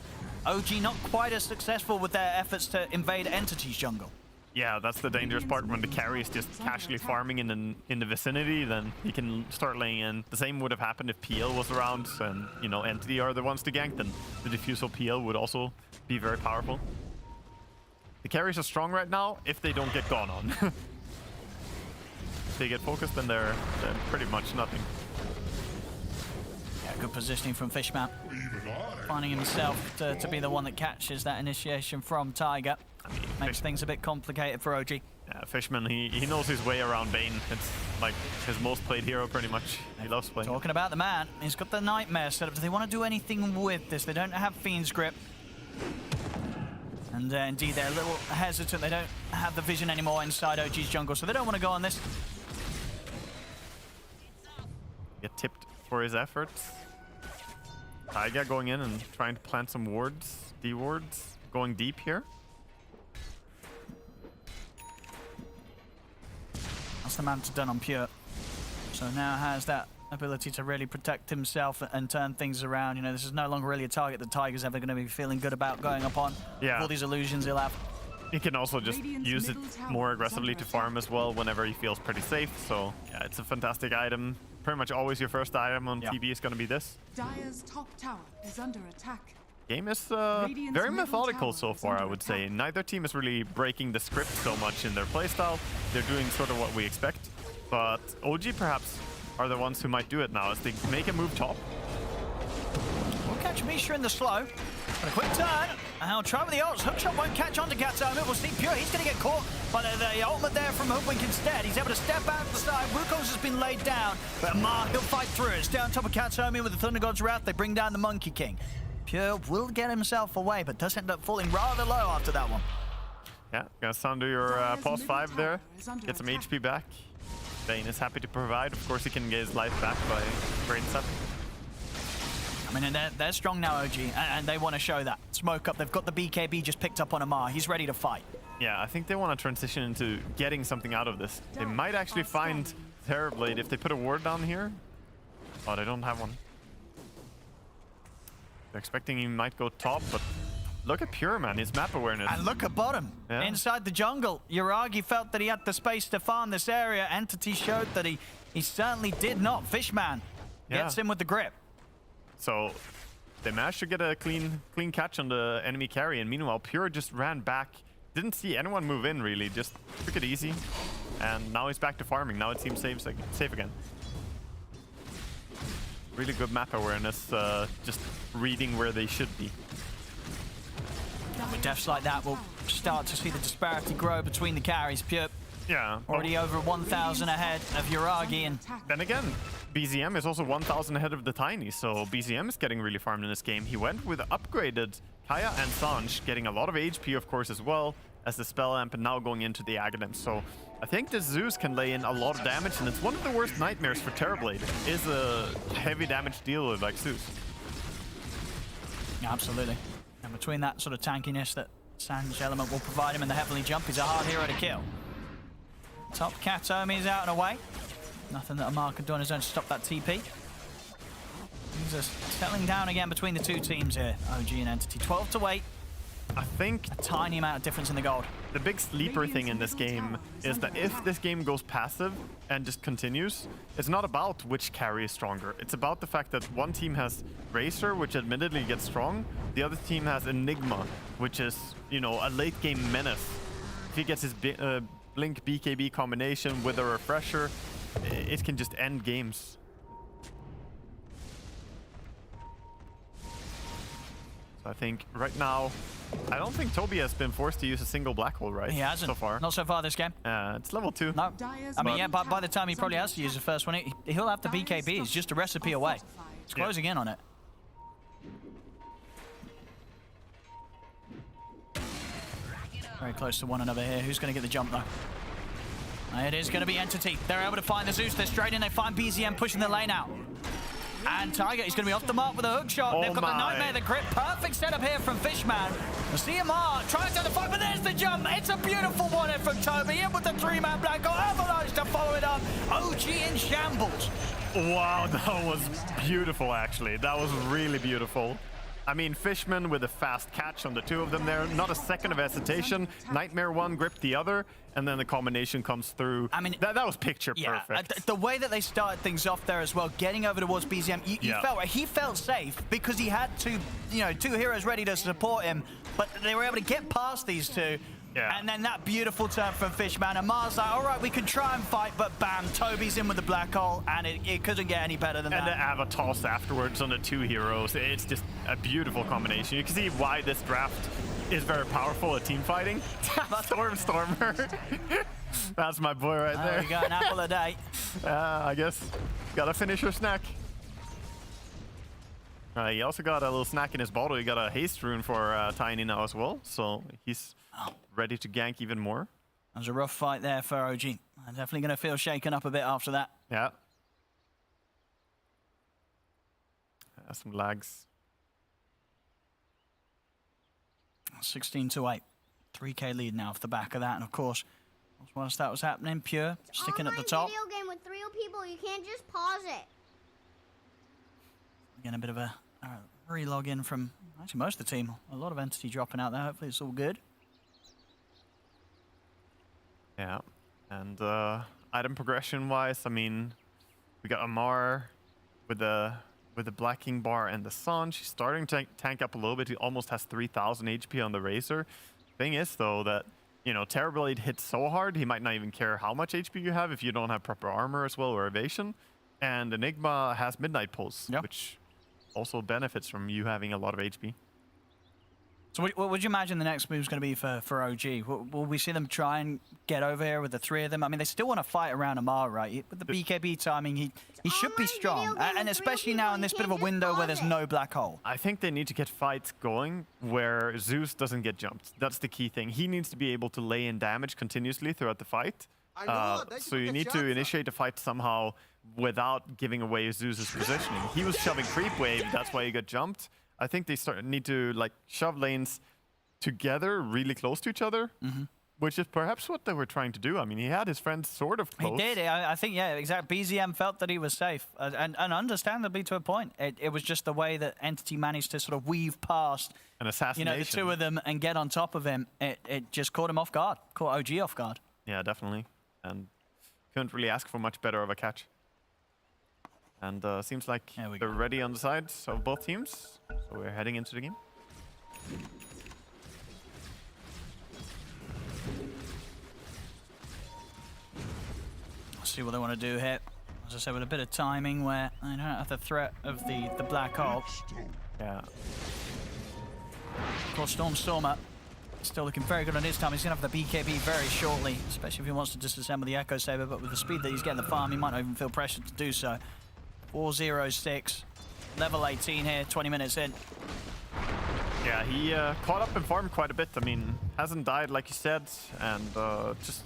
OG not quite as successful with their efforts to invade Entity's jungle. Yeah, that's the dangerous part. When the carry is just casually farming in the vicinity, then he can start laying in. The same would have happened if PL was around and, you know, Entity are the ones to gank, then the diffusal PL would also be very powerful. The carries are strong right now if they don't get gone on. If they get focused, then they're pretty much nothing. Yeah, good positioning from Fishman. Finding himself to be the one that catches that initiation from Tiger. I mean, Makes things a bit complicated for OG. Yeah, Fishman, he knows his way around Bane. It's like his most played hero, pretty much. He loves playing. Talking about the man, he's got the Nightmare set up. Do they want to do anything with this? They don't have Fiend's Grip. And indeed, they're a little hesitant. They don't have the vision anymore inside OG's jungle, so they don't want to go on this. Get tipped for his efforts. Taiga going in and trying to plant some wards, D-wards, going deep here. That's the man to done on Pure. So now has that ability to really protect himself and turn things around. You know, this is no longer really a target that Tiger's ever going to be feeling good about going up on. Yeah. All these illusions he'll have. He can also just use it more aggressively to farm as well whenever he feels pretty safe. So yeah, it's a fantastic item. Pretty much always your first item on TB is going to be this. Dire's top tower is under attack. Game is very methodical so far, I would say. Neither team is really breaking the script so much in their playstyle. They're doing sort of what we expect. But OG perhaps are the ones who might do it now as they make a move top. We'll catch Misha in the slow. But a quick turn. And he'll try with the ults. Hookshot won't catch onto Kataomi. We'll see Pure. He's going to get caught by the ultimate there from Hoodwink instead. He's able to step out to the side. Wukong's has been laid down. But Amar, he'll fight through it. Stay on top of Kataomi with the Thunder God's Wrath. They bring down the Monkey King. Pure will get himself away, but does end up falling rather low after that one. Yeah, gonna sunder your pause 5 there. Get some HP back. Bane is happy to provide. Of course, he can get his life back by brain set. I mean, they're strong now, OG, and they want to show that. Smoke up. They've got the BKB just picked up on Amar. He's ready to fight. Yeah, I think they want to transition into getting something out of this. They might actually find Terrorblade if they put a ward down here. Oh, they don't have one. They're expecting he might go top, but look at Pure, man. His map awareness. And look at bottom. Yeah. Inside the jungle. Uragi felt that he had the space to farm this area. Entity showed that he certainly did not. Fishman gets him with the grip. So they managed to get a clean catch on the enemy carry, and meanwhile Pure just ran back. Didn't see anyone move in, really. Just took it easy. And now he's back to farming. Now it seems safe again. Really good map awareness, just reading where they should be. deaths like that will start to see the disparity grow between the carries. Pure Yeah. already over 1,000 ahead of Yuragi, and Then again, BZM is also 1,000 ahead of the Tiny, so BZM is getting really farmed in this game. He went with upgraded Kaya and Sanj, getting a lot of HP, of course, as well as the Spell Amp, and now going into the Aghanim. So I think this Zeus can lay in a lot of damage, and it's one of the worst nightmares for Terrorblade, is a heavy damage dealer like Zeus. absolutely. And between that sort of tankiness that Sanj element will provide him and the Heavenly Jump, he's a hard hero to kill. Top Katomi is out and away. Nothing that Amar can do on his own to stop that TP. Things are settling down again between the two teams here, OG and Entity. 12 to 8. I think A tiny amount of difference in the gold. the big sleeper thing in this game is that if this game goes passive and just continues, it's not about which carry is stronger. It's about the fact that one team has Racer, which admittedly gets strong. The other team has Enigma, which is, you know, a late game menace. If he gets his Blink BKB combination with a refresher, it can just end games. So I think right now, I don't think Toby has been forced to use a single black hole, right? He hasn't. So far. Not so far this game. It's level 2. No. I mean, yeah, but by the time he probably has to use the first one, he'll have the BKB. It's just a recipe away. It's closing in on it. Very close to one another here. Who's going to get the jump, though? It is going to be Entity. They're able to find the Zeus. They're straight in. They find BZM pushing the lane out. And Tiger, he's going to be off the mark with a hook shot. They've got the Nightmare, the grip. Perfect setup here from Fishman. CMR trying to take the fight, but there's the jump. It's a beautiful one in from Toby. In with the 3-man black hole. Avalanche to follow it up. OG in shambles. Wow, that was beautiful, actually. That was really beautiful. I mean, Fishman with a fast catch on the two of them there. Not a second of hesitation. Nightmare one gripped the other, and then the combination comes through. I mean, that was picture perfect. The way that they started things off there as well, getting over towards BZM, you felt he felt safe because he had two heroes ready to support him, but they were able to get past these two. Yeah. And then that beautiful turn from Fishman, and Mars like, all right, we can try and fight, but bam, Toby's in with the black hole, and it couldn't get any better than that. And the Ava toss afterwards on the two heroes. It's just a beautiful combination. You can see why this draft is very powerful at team fighting. Stormer. That's my boy right there. We got an apple a day. I guess. Gotta finish your snack. He also got a little snack in his bottle. He got a haste rune for Tiny now as well, so he's ready to gank even more. That was a rough fight there for OG. I'm definitely going to feel shaken up a bit after that. Yeah. Some lags. 16 to 8. 3K lead now off the back of that, and of course, whilst that was happening, Pure sticking at the top. Video game with real people. You can't just pause it. Again, a bit of a re-log in from actually most of the team. A lot of Entity dropping out there. Hopefully it's all good. Yeah, and item progression wise, I mean, we got Amar with the Blacking Bar and the Sanj. He's starting to tank up a little bit. He almost has 3,000 HP on the Razor. Thing is, though, that, you know, Terrorblade hits so hard, he might not even care how much HP you have if you don't have proper armor as well or evasion. And Enigma has Midnight Pulse, which also benefits from you having a lot of HP. So what would you imagine the next move is going to be for OG? Will we see them try and get over here with the three of them? I mean, they still want to fight around Amar, right? With the BKB timing, he should be strong. And especially now in this bit of a window where there's no black hole. I think they need to get fights going where Zeus doesn't get jumped. That's the key thing. He needs to be able to lay in damage continuously throughout the fight. So you need to initiate a fight somehow without giving away Zeus's positioning. He was shoving creep wave, that's why he got jumped. I think they need to like shove lanes together really close to each other, which is perhaps what they were trying to do. I mean, he had his friends sort of close. He did. I think, yeah, exactly. BZM felt that he was safe, and understandably to a point. It was just the way that Entity managed to sort of weave past an assassination, the two of them and get on top of him. It just caught him off guard, caught OG off guard. Yeah, definitely. And couldn't really ask for much better of a catch. And seems like they're ready on the sides of both teams. So we're heading into the game. Let's see what they want to do here. As I said, with a bit of timing where I don't have the threat of the black hole. Yeah. Of course, Stormer Still looking very good on his time. He's going to have the BKB very shortly, especially if he wants to disassemble the Echo Saber. But with the speed that he's getting the farm, he might not even feel pressured to do so. 4-0-6. Level 18 here, 20 minutes in. Yeah, he caught up in farm quite a bit. I mean, hasn't died like you said, and just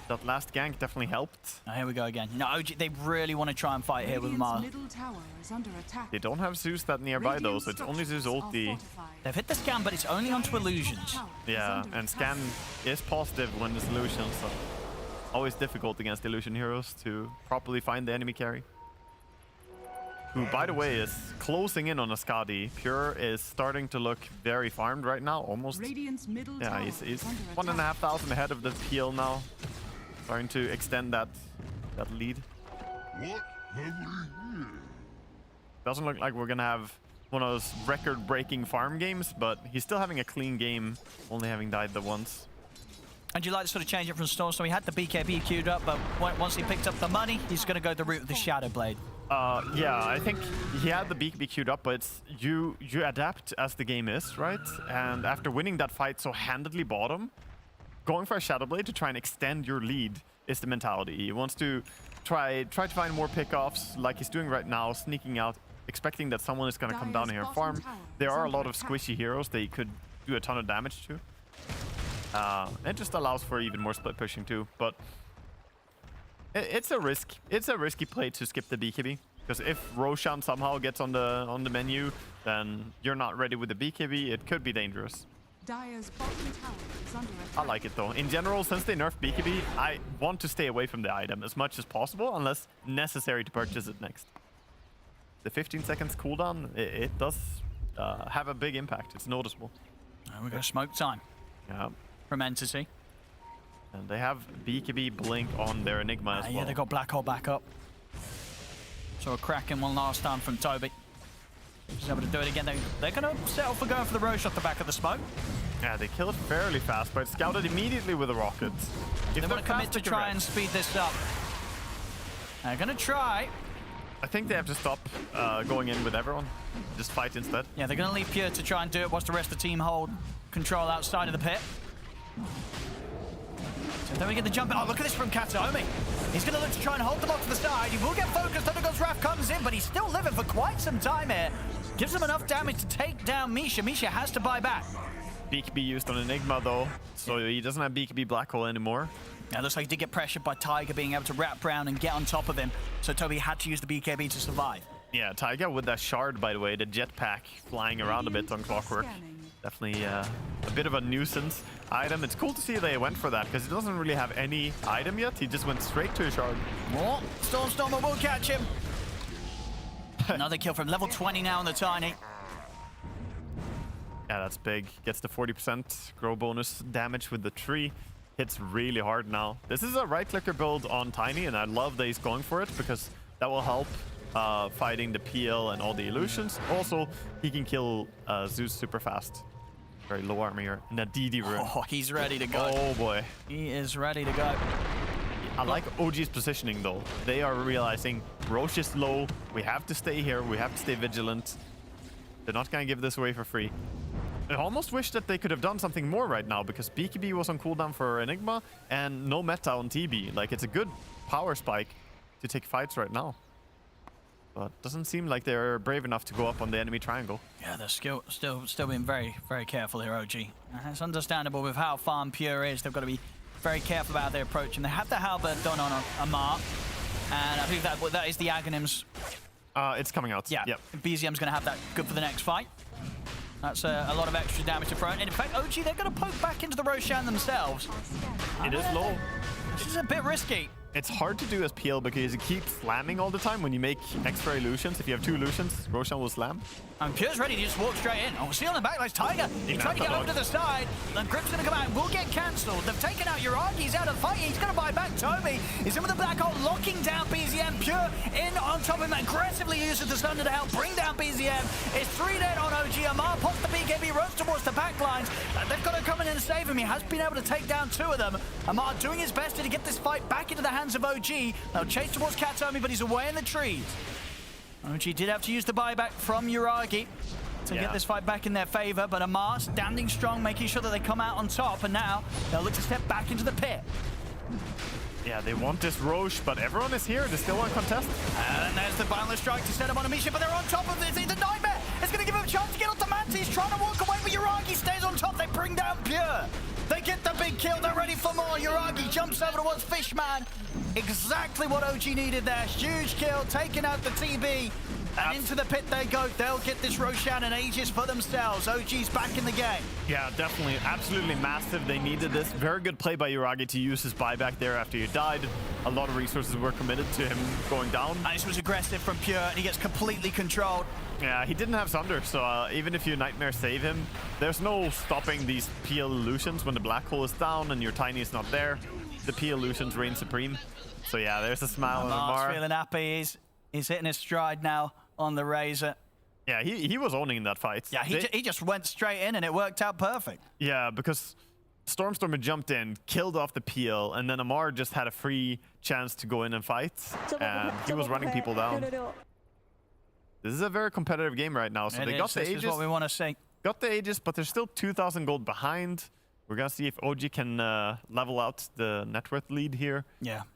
that last gank definitely helped. Now here we go again. No, OG, they really want to try and fight here with Mar. Middle tower is under attack. They don't have Zeus that nearby though, so it's only Zeus ulti. They've hit the scan, but it's only onto illusions. Yeah, and scan is positive when it's illusion, so always difficult against illusion heroes to properly find the enemy carry. Who, by the way, is closing in on Ascadi. Pure is starting to look very farmed right now, almost. Yeah, he's 1,500 ahead of the PL now. Starting to extend that lead. Doesn't look like we're gonna have one of those record-breaking farm games, but he's still having a clean game, only having died the once. And you like to sort of change it from Storm? So he had the BKB queued up, but once he picked up the money, he's going to go the route of the Shadow Blade. Yeah, I think he had the BKB queued up, but it's you adapt as the game is, right? And after winning that fight so handedly bottom, going for a Shadow Blade to try and extend your lead is the mentality. He wants to try to find more pickoffs like he's doing right now, sneaking out, expecting that someone is going to come down here and farm. There are a lot of squishy heroes that he could do a ton of damage to. It just allows for even more split pushing too, but it's a risk. It's a risky play to skip the BKB, because if Roshan somehow gets on the menu, then you're not ready with the BKB. It could be dangerous. Dire's bottom tower is under attack. I like it though. In general, since they nerfed BKB, I want to stay away from the item as much as possible, unless necessary to purchase it next. The 15 seconds cooldown, it does have a big impact. It's noticeable. We're going to smoke time. Yeah. From Entity. And they have BKB blink on their Enigma as well. Yeah, they got Black Hole back up. So a cracking one last time from Toby. Just able to do it again. They're going to settle for going for the Roche off the back of the smoke. Yeah, they kill it fairly fast, but it's scouted immediately with the rockets. They're going to commit to try and speed this up. They're going to try. I think they have to stop going in with everyone. Just fight instead. Yeah, they're going to leave Pure to try and do it whilst the rest of the team hold control outside of the pit. So then we get the jump in. Oh, look at this from Kataomi. He's going to look to try and hold them off to the side. He will get focused. Thundergod's Wrath comes in, but he's still living for quite some time here. Gives him enough damage to take down Misha. Misha has to buy back. BKB used on Enigma though, so he doesn't have BKB Black Hole anymore. Yeah, looks like he did get pressured by Tiger being able to wrap around and get on top of him. So Toby had to use the BKB to survive. Yeah, Tiger with that shard, by the way, the jetpack flying around a bit on Clockwork. Definitely a bit of a nuisance item. It's cool to see they went for that, because he doesn't really have any item yet. He just went straight to a shard. Oh, Stormer will catch him. Another kill from level 20 now on the Tiny. Yeah, that's big. Gets the 40% grow bonus damage with the tree. Hits really hard now. This is a right-clicker build on Tiny, and I love that he's going for it, because that will help fighting the PL and all the illusions. Also, he can kill Zeus super fast. Very low armor here. And a DD rune. Oh, he's ready to go. Oh boy. He is ready to go. I like OG's positioning though. They are realizing Roche is low. We have to stay here. We have to stay vigilant. They're not going to give this away for free. I almost wish that they could have done something more right now, because BKB was on cooldown for Enigma and no meta on TB. Like, it's a good power spike to take fights right now. But doesn't seem like they're brave enough to go up on the enemy triangle. Yeah, they're still being very, very careful here, OG. It's understandable with how farm Pure is. They've got to be very careful about their approach. And they have the halberd done on Amar. And I think that is the Aghanims. It's coming out. Yeah, yep. BZM's going to have that good for the next fight. That's a lot of extra damage to throw. And in fact, OG, they're going to poke back into the Roshan themselves. It is low. This is a bit risky. It's hard to do as PL because you keep slamming all the time when you make extra illusions. If you have 2 illusions, Roshan will slam. And Pure's ready to just walk straight in. Oh, see on the back line's Tiger. He tried to get over to the side. And Grip's going to come out and will get cancelled. They've taken out Uragi. He's out of the fight. He's going to buy back Toby. He's in with the Black Hole, locking down BZM. Pure in on top of him, aggressively uses the Thunder to help bring down BZM. It's 3 dead on OG. Amar pops the BKB, runs towards the back lines. They've got to come in and save him. He has been able to take down 2 of them. Amar doing his best to get this fight back into the hands of OG. They'll chase towards Kataomi, but he's away in the trees. OG did have to use the buyback from Uragi. to get this fight back in their favor, but Amar standing strong, making sure that they come out on top, and now they'll look to step back into the pit. Yeah, they want this Roche, but everyone is here. They still want contest. And there's the boundless strike to set him on a mission, but they're on top of this. It's a nightmare. It's going to give him a chance to get onto Mantis. He's trying to walk away, but Uragi stays on top. They bring down Pure. They get the big kill. They're ready for more. Uragi jumps over towards Fishman. Exactly what OG needed there. Huge kill, taking out the TB. And into the pit they go. They'll get this Roshan and Aegis for themselves. OG's back in the game. Yeah, definitely. Absolutely massive. They needed this. Very good play by Uragi to use his buyback there after he died. A lot of resources were committed to him going down. And this was aggressive from Pure, and he gets completely controlled. Yeah, he didn't have Sunder, so even if you Nightmare save him, there's no stopping these PL illusions when the black hole is down and your Tiny is not there. The PL illusions reign supreme. So yeah, there's a smile on Amar. Feeling happy. He's hitting his stride now on the Razor. Yeah, he was owning that fight. Yeah, he just went straight in and it worked out perfect. Yeah, because Stormstormer jumped in, killed off the PL, and then Amar just had a free chance to go in and fight. And he was running people down. This is a very competitive game right now. So they got the Aegis. This is what we want to see. Got the Aegis, but they're still 2,000 gold behind. We're going to see if OG can level out the net worth lead here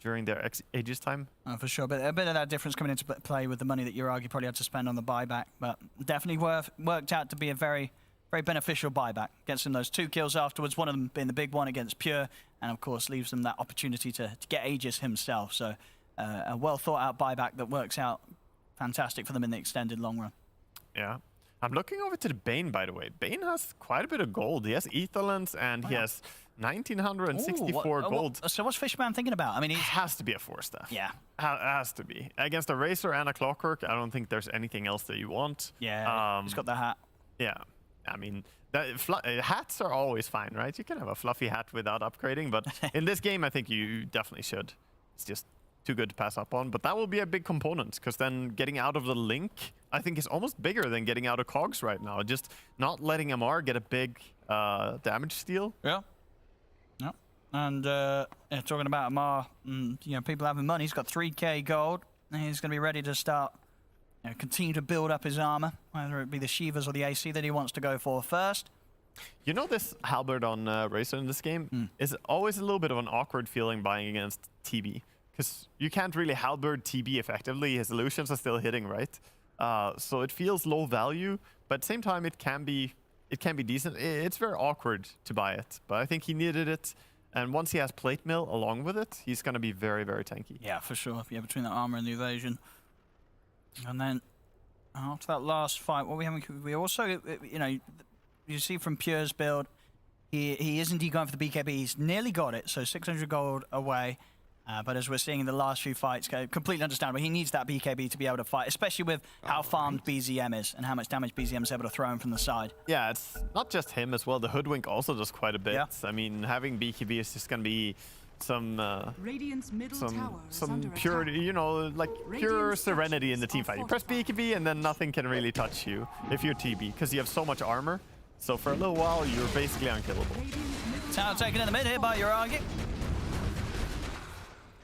during their Aegis time. For sure, but a bit of that difference coming into play with the money that Uragi probably had to spend on the buyback, but definitely worked out to be a very, very beneficial buyback. Gets them those 2 kills afterwards, one of them being the big one against Pure, and of course leaves them that opportunity to get Aegis himself. So a well thought out buyback that works out fantastic for them in the extended long run. Yeah. I'm looking over to the Bane, by the way. Bane has quite a bit of gold. He has Etherlands and he has 1,964 gold. So what's Fishman thinking about? I mean, he has to be a 4-staff. Yeah. Has to be. Against a Racer and a Clockwork, I don't think there's anything else that you want. Yeah, he's got the hat. Yeah. I mean, hats are always fine, right? You can have a fluffy hat without upgrading, but in this game, I think you definitely should. It's just too good to pass up on, but that will be a big component because then getting out of the link, I think, is almost bigger than getting out of cogs right now. Just not letting Amar get a big damage steal. Yeah. Yeah. And talking about Amar, people having money. He's got 3k gold, and he's going to be ready to start, continue to build up his armor, whether it be the Shivas or the AC that he wants to go for first. You know, this halberd on Racer in this game is always a little bit of an awkward feeling buying against TB. Because you can't really halberd TB effectively. His illusions are still hitting, right? So it feels low value, but at the same time, it can be decent. It's very awkward to buy it, but I think he needed it. And once he has plate mill along with it, he's going to be very, very tanky. Yeah, for sure. Yeah, between the armor and the evasion. And then after that last fight, we also, you see from Pure's build, he is indeed going for the BKB. He's nearly got it, so 600 gold away. But as we're seeing in the last few fights, completely understandable. He needs that BKB to be able to fight, especially with how farmed BZM is and how much damage BZM is able to throw him from the side. Yeah, it's not just him as well. The Hoodwink also does quite a bit. Yeah. I mean, having BKB is just going to be some purity, like pure serenity in the team fight. You press BKB and then nothing can really touch you if you're TB because you have so much armor. So for a little while, you're basically unkillable. Tower taken in the mid here by Uragi.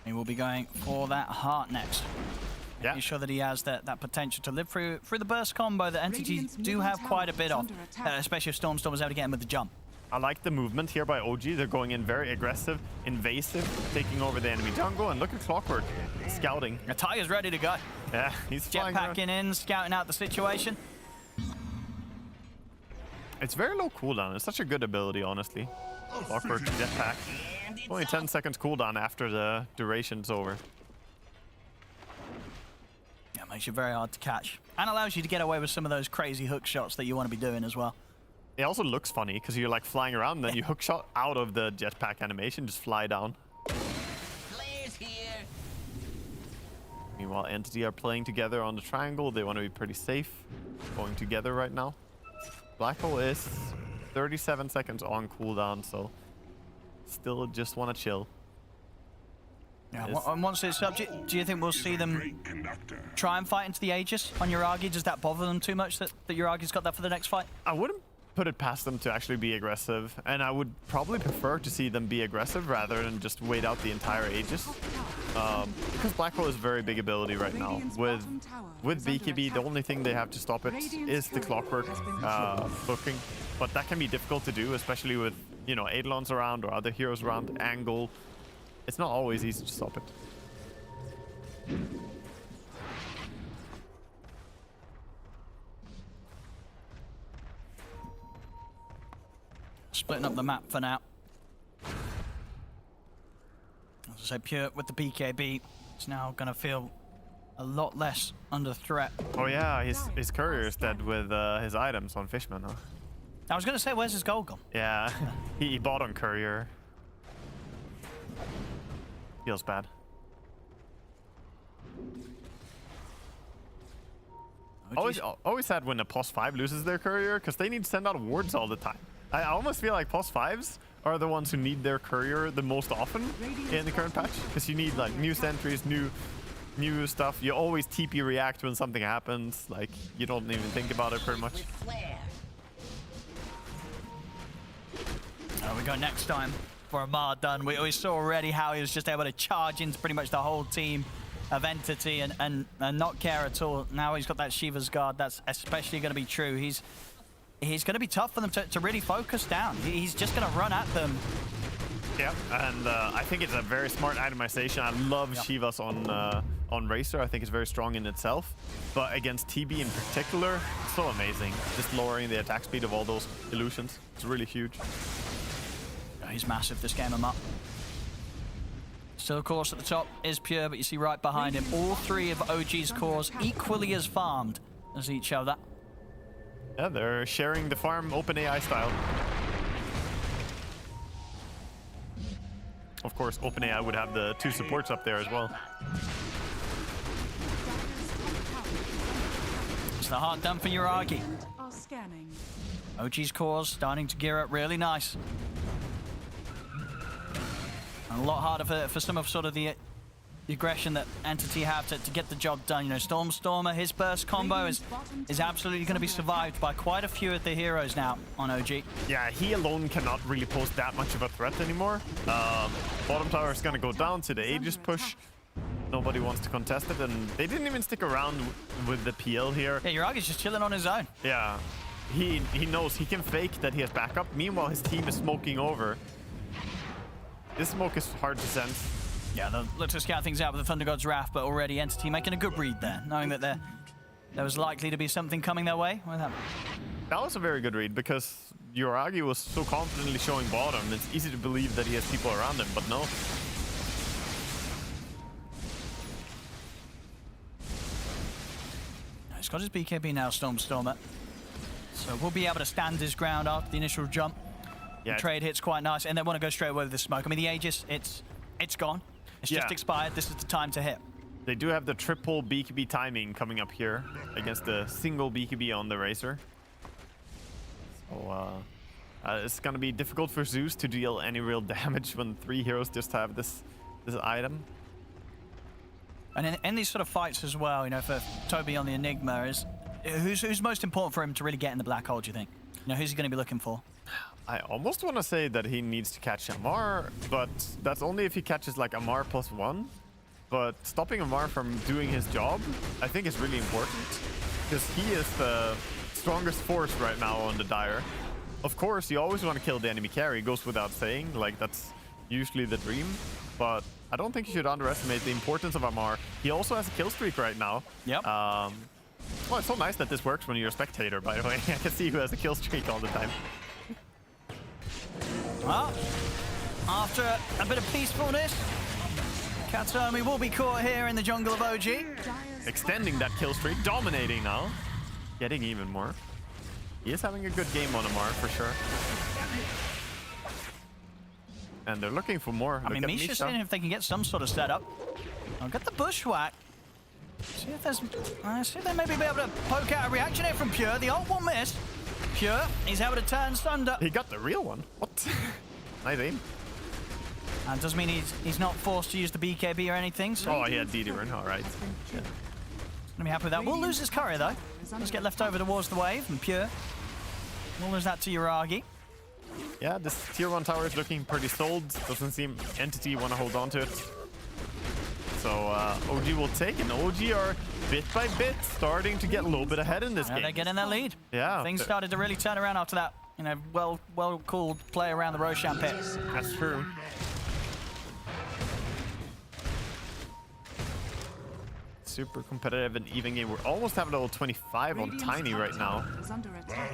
He will be going for that heart next. Yeah. Making sure that he has that potential to live through the burst combo that entities do have quite a bit of, especially if Stormstorm was able to get him with the jump. I like the movement here by OG. They're going in very aggressive, invasive, taking over the enemy jungle. And look at Clockwork scouting. Tiger's ready to go. Yeah, he's jetpacking in, scouting out the situation. It's very low cooldown. It's such a good ability, honestly. Clockwork jetpack. Only 10 seconds cooldown after the duration's over. Yeah, makes you very hard to catch. And allows you to get away with some of those crazy hook shots that you want to be doing as well. It also looks funny because you're like flying around and then you hook shot out of the jetpack animation, just fly down. Players here. Meanwhile, Entity are playing together on the triangle. They want to be pretty safe going together right now. Black Hole is 37 seconds on cooldown, so still just want to chill. Yeah, and once it's up, do you think we'll see them try and fight into the Aegis on Uragi? Does that bother them too much that Uragi's got that for the next fight? I wouldn't put it past them to actually be aggressive, and I would probably prefer to see them be aggressive rather than just wait out the entire Aegis. Because Black Hole is very big ability right now. With BKB, the only thing they have to stop it is the clockwork booking, but that can be difficult to do, especially with, you know, Eidolons around or other heroes around. Angle, it's not always easy to stop it. Splitting up the map for now. As I say, Pure with the BKB, it's now going to feel a lot less under threat. Oh yeah, his courier is dead with his items on Fishman, huh? I was going to say, where's his gold gone? Yeah, he bought on courier. Feels bad. Always sad when a POS 5 loses their courier, because they need to send out wards all the time. I almost feel like POS 5s are the ones who need their courier the most often in the current patch, because you need like new sentries, new stuff. You always TP react when something happens. Like, you don't even think about it pretty much. We go next time for Amar done. We saw already how he was just able to charge into pretty much the whole team of Entity and not care at all. Now he's got that Shiva's Guard. That's especially going to be true. He's going to be tough for them to really focus down. He's just going to run at them. Yeah, and I think it's a very smart itemization. I love Shivas on Racer. I think it's very strong in itself. But against TB in particular, it's so amazing. Just lowering the attack speed of all those illusions. It's really huge. He's massive this game, Amar. Still, of course, at the top is Pure, but you see right behind him, all three of OG's cores equally as farmed as each other. Yeah, they're sharing the farm OpenAI style. Of course, OpenAI would have the 2 supports up there as well. It's the hard done for Uragi. OG's cores starting to gear up really nice. And a lot harder for some of sort of the aggression that Entity have to get the job done. You know, Stormer, his burst combo is absolutely going to be survived by quite a few of the heroes now on OG. Yeah, he alone cannot really pose that much of a threat anymore. Bottom tower is going to go down to the Aegis push. Nobody wants to contest it, and they didn't even stick around with the PL here. Yeah, Uragi's just chilling on his own. Yeah, he knows he can fake that he has backup. Meanwhile, his team is smoking over. This smoke is hard to sense. Yeah, they'll look to scout things out with the Thunder God's Wrath, but already Entity making a good read there, knowing that there was likely to be something coming their way. That was a very good read, because Uragi was so confidently showing bottom. It's easy to believe that he has people around him, but no. He's got his BKB now, Stormer. So we'll be able to stand his ground after the initial jump. Yeah, the trade hits quite nice, and they want to go straight away with the smoke. I mean, the Aegis, it's gone. It's just expired. This is the time to hit. They do have the triple BKB timing coming up here against the single BKB on the Racer. So it's going to be difficult for Zeus to deal any real damage when 3 heroes just have this item. And in these sort of fights as well, you know, for Toby on the Enigma, who's most important for him to really get in the black hole, do you think? You know, who's he going to be looking for? I almost want to say that he needs to catch Amar, but that's only if he catches like Amar +1. But stopping Amar from doing his job, I think is really important, because he is the strongest force right now on the Dire. Of course, you always want to kill the enemy carry, goes without saying, like that's usually the dream. But I don't think you should underestimate the importance of Amar. He also has a kill streak right now. Yep. Well, it's so nice that this works when you're a spectator, by the way. I can see who has a kill streak all the time. Well, after a bit of peacefulness, Katomi will be caught here in the jungle of OG. Extending that kill streak, dominating now. Getting even more. He is having a good game on Amar, for sure. And they're looking for more. I mean, Misha's seeing if they can get some sort of setup. I'll get the bushwhack. See if they maybe be able to poke out a reaction here from Pure. The ult will miss. Pure, he's able to turn Thunder. He got the real one. What? Nice aim. And doesn't mean he's not forced to use the BKB or anything. So oh, he had DD run. All right. Yeah. Gonna be happy with that. We'll lose his courier though. Let's get left over towards the wave and Pure. We'll lose that to Yuragi. Yeah, this tier 1 tower is looking pretty sold. Doesn't seem Entity want to hold on to it. So OG will take, and OG are bit by bit starting to get a little bit ahead in this game. They're getting that lead. Yeah. Things started to really turn around after that. You know, well called play around the Roshan pit. That's true. Super competitive and even game. We're almost having level 25 on Tiny right now. Is under attack.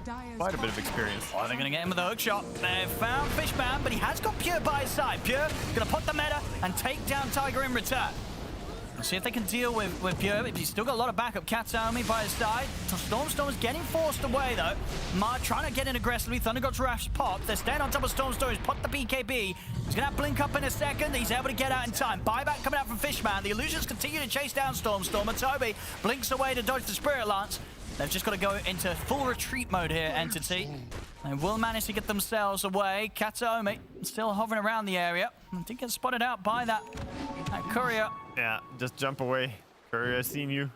Dire's Quite a bit of experience. Oh, they're going to get him with a hook shot. They found Fishman, but he has got Pure by his side. Pure going to put the meta and take down Tiger in return. Let's see if they can deal with Pure. He's still got a lot of backup. Kataomi by his side. Stormstorm's getting forced away, though. Mar trying to get in aggressively. Thunder God's Wrath's pop. They're staying on top of Stormstorm. He's put the BKB. He's going to have Blink up in a second. He's able to get out in time. Buyback coming out from Fishman. The Illusions continue to chase down Stormstorm. And Toby blinks away to dodge the Spirit Lance. They've just got to go into full retreat mode here, Entity. They will manage to get themselves away. Kataomi still hovering around the area. Did get spotted out by that courier. Yeah, just jump away. Courier has seen you.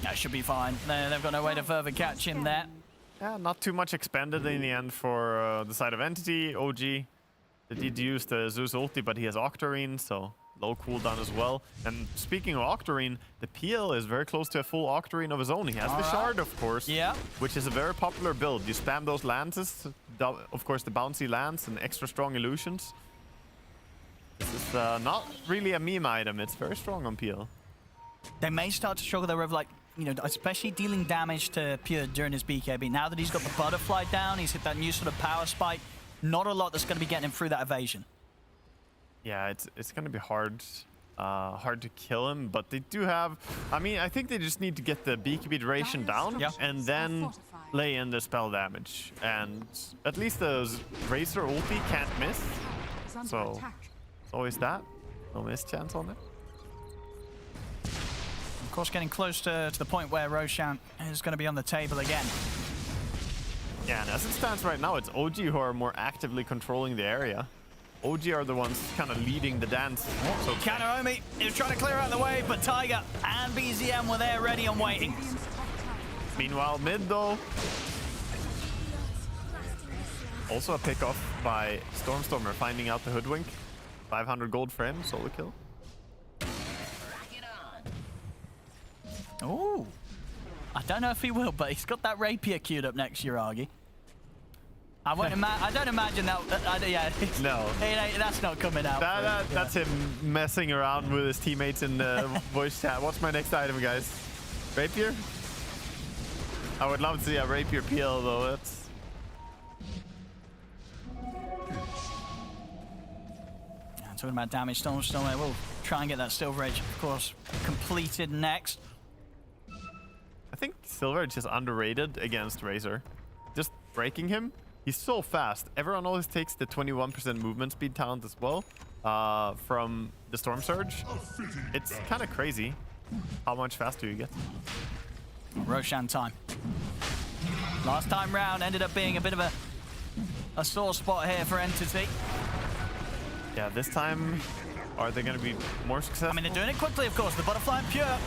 That should be fine. They've got no way to further catch him there. Yeah, not too much expended in the end for the side of Entity. OG, they did use the Zeus ulti, but he has Octarine, so low cooldown as well. And speaking of Octarine, the PL is very close to a full Octarine of his own. He has the Shard, of course, which is a very popular build. You spam those lances, of course the bouncy lance and extra strong illusions. This is not really a meme item. It's very strong on PL. They may start to struggle though with, like, you know, especially dealing damage to Pure during his BKB. Now that he's got the butterfly down, he's hit that new sort of power spike. Not a lot that's going to be getting him through that evasion. Yeah, it's going to be hard to kill him, but they do have... I mean, I think they just need to get the BKB duration down and then lay in the spell damage. And at least the Razor ulti can't miss. So it's always that. No miss chance on it. Of course, getting close to the point where Roshan is going to be on the table again. Yeah, and as it stands right now, it's OG who are more actively controlling the area. OG are the ones kind of leading the dance. So Kataomi is trying to clear out the way, but Tiger and BZM were there ready and waiting. Meanwhile, mid though. Also a pick off by Stormstormer, finding out the hoodwink. 500 gold for him, solo kill. Ooh. I don't know if he will, but he's got that rapier queued up next, Yuragi. I don't imagine that. Yeah. No. That's not coming out. That's him messing around with his teammates in the voice chat. What's my next item, guys? Rapier? I would love to see a rapier PL though. That's... Yeah, talking about damage, Stormstorm will try and get that Silver Edge, of course, completed next. I think Silver Edge is underrated against Razor. Just breaking him. He's so fast. Everyone always takes the 21% movement speed talent as well from the Storm Surge. It's kind of crazy how much faster you get. Roshan time. Last time round ended up being a bit of a sore spot here for Entity. Yeah, this time, are they going to be more successful? I mean, they're doing it quickly, of course. The Butterfly and Pure.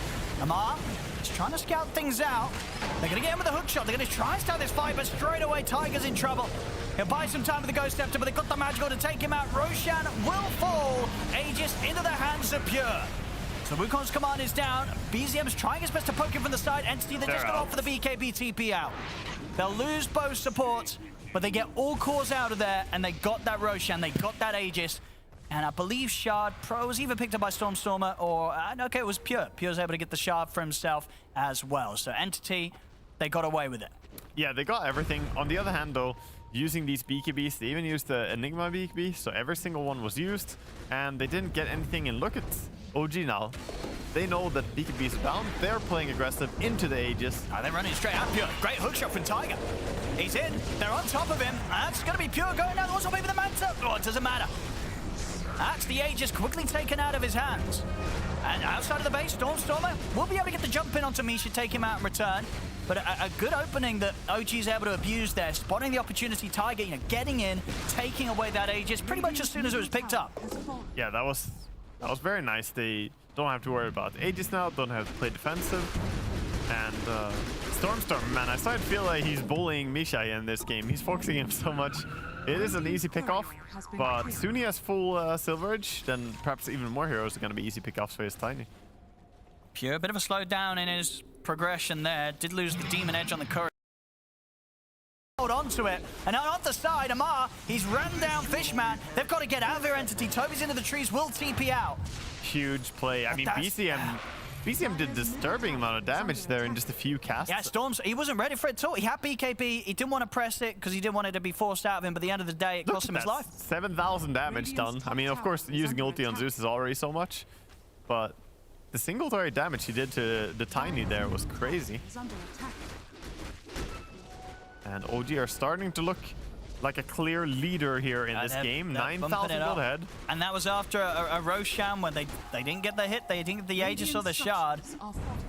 Amar is trying to scout things out. They're going to get him with a hook shot. They're going to try and start this fight, but straight away, Tiger's in trouble. He'll buy some time with the Ghost Scepter, but they've got the magical to take him out. Roshan will fall. Aegis into the hands of Pure. So Wukong's command is down. BZM's trying his best to poke him from the side. Entity, they just got off for the BKB TP out. They'll lose both supports, but they get all cores out of there, and they got that Roshan. They got that Aegis. And I believe Shard Pro was either picked up by Stormstormer or... okay, it was Pure. Pure's able to get the Shard for himself as well. So Entity, they got away with it. Yeah, they got everything. On the other hand, though, using these BKBs, they even used the Enigma BKB, so every single one was used, and they didn't get anything in. Look at OG now. They know that BKB is down. They're playing aggressive into the Aegis. They're running straight at Pure. Great hookshot from Tiger. He's in. They're on top of him. That's going to be Pure going down. Also maybe the Manta. Oh, it doesn't matter. That's the Aegis quickly taken out of his hands. And outside of the base, Stormstormer will be able to get the jump in onto Misha, take him out in return. But a good opening that OG is able to abuse there, spotting the opportunity, Tiger, you know, getting in, taking away that Aegis pretty much as soon as it was picked up. Yeah, that was very nice. They don't have to worry about Aegis now, don't have to play defensive. And Storm, man, I started to feel like he's bullying Misha in this game. He's focusing him so much. It is an easy pick-off, but soon he has full silverage, then perhaps even more heroes are going to be easy pick-offs for his Tiny. Pure, a bit of a slowdown in his progression there. Did lose the Demon Edge on the courier. Hold on to it, and on the side, Amar, he's run down Fishman. They've got to get out of their entity. Toby's into the trees, will TP out. Huge play. I mean, BCM did disturbing amount of damage there in just a few casts. Yeah, Storms, he wasn't ready for it at all. He had BKB, he didn't want to press it because he didn't want it to be forced out of him, but at the end of the day, it cost him his life. 7,000 damage done. I mean, of course, using ulti on Zeus is already so much, but the single target damage he did to the Tiny there was crazy. And OG are starting to look like a clear leader here in this game. 9,000 gold ahead. And that was after a Roshan when they didn't get the hit, they didn't get the Aegis or the Shard.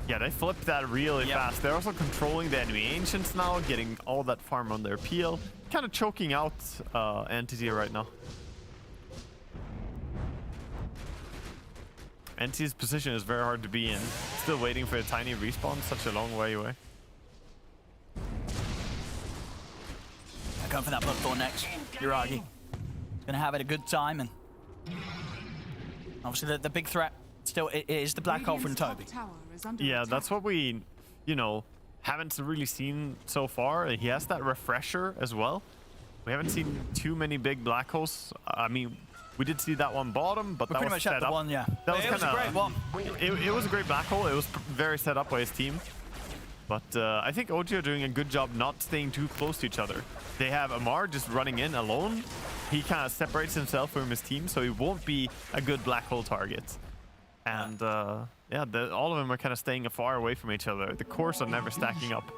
Yeah, they flipped that really fast. They're also controlling the enemy Ancients now, getting all that farm on their peel. Kind of choking out Entity right now. Entity's position is very hard to be in. Still waiting for a Tiny respawn, such a long way away. Going for that Bloodthorn next. Yuragi. He's going to have it a good time, and obviously the big threat still is the black hole from Toby. Yeah, that's what we, you know, haven't really seen so far. He has that refresher as well. We haven't seen too many big black holes. I mean, we did see that one bottom, but that was set up. One, yeah. That was it was a great one. It was a great black hole. It was very set up by his team. But I think OG are doing a good job not staying too close to each other. They have Amar just running in alone. He kind of separates himself from his team, so he won't be a good black hole target. And yeah, all of them are kind of staying far away from each other. The cores are never stacking up.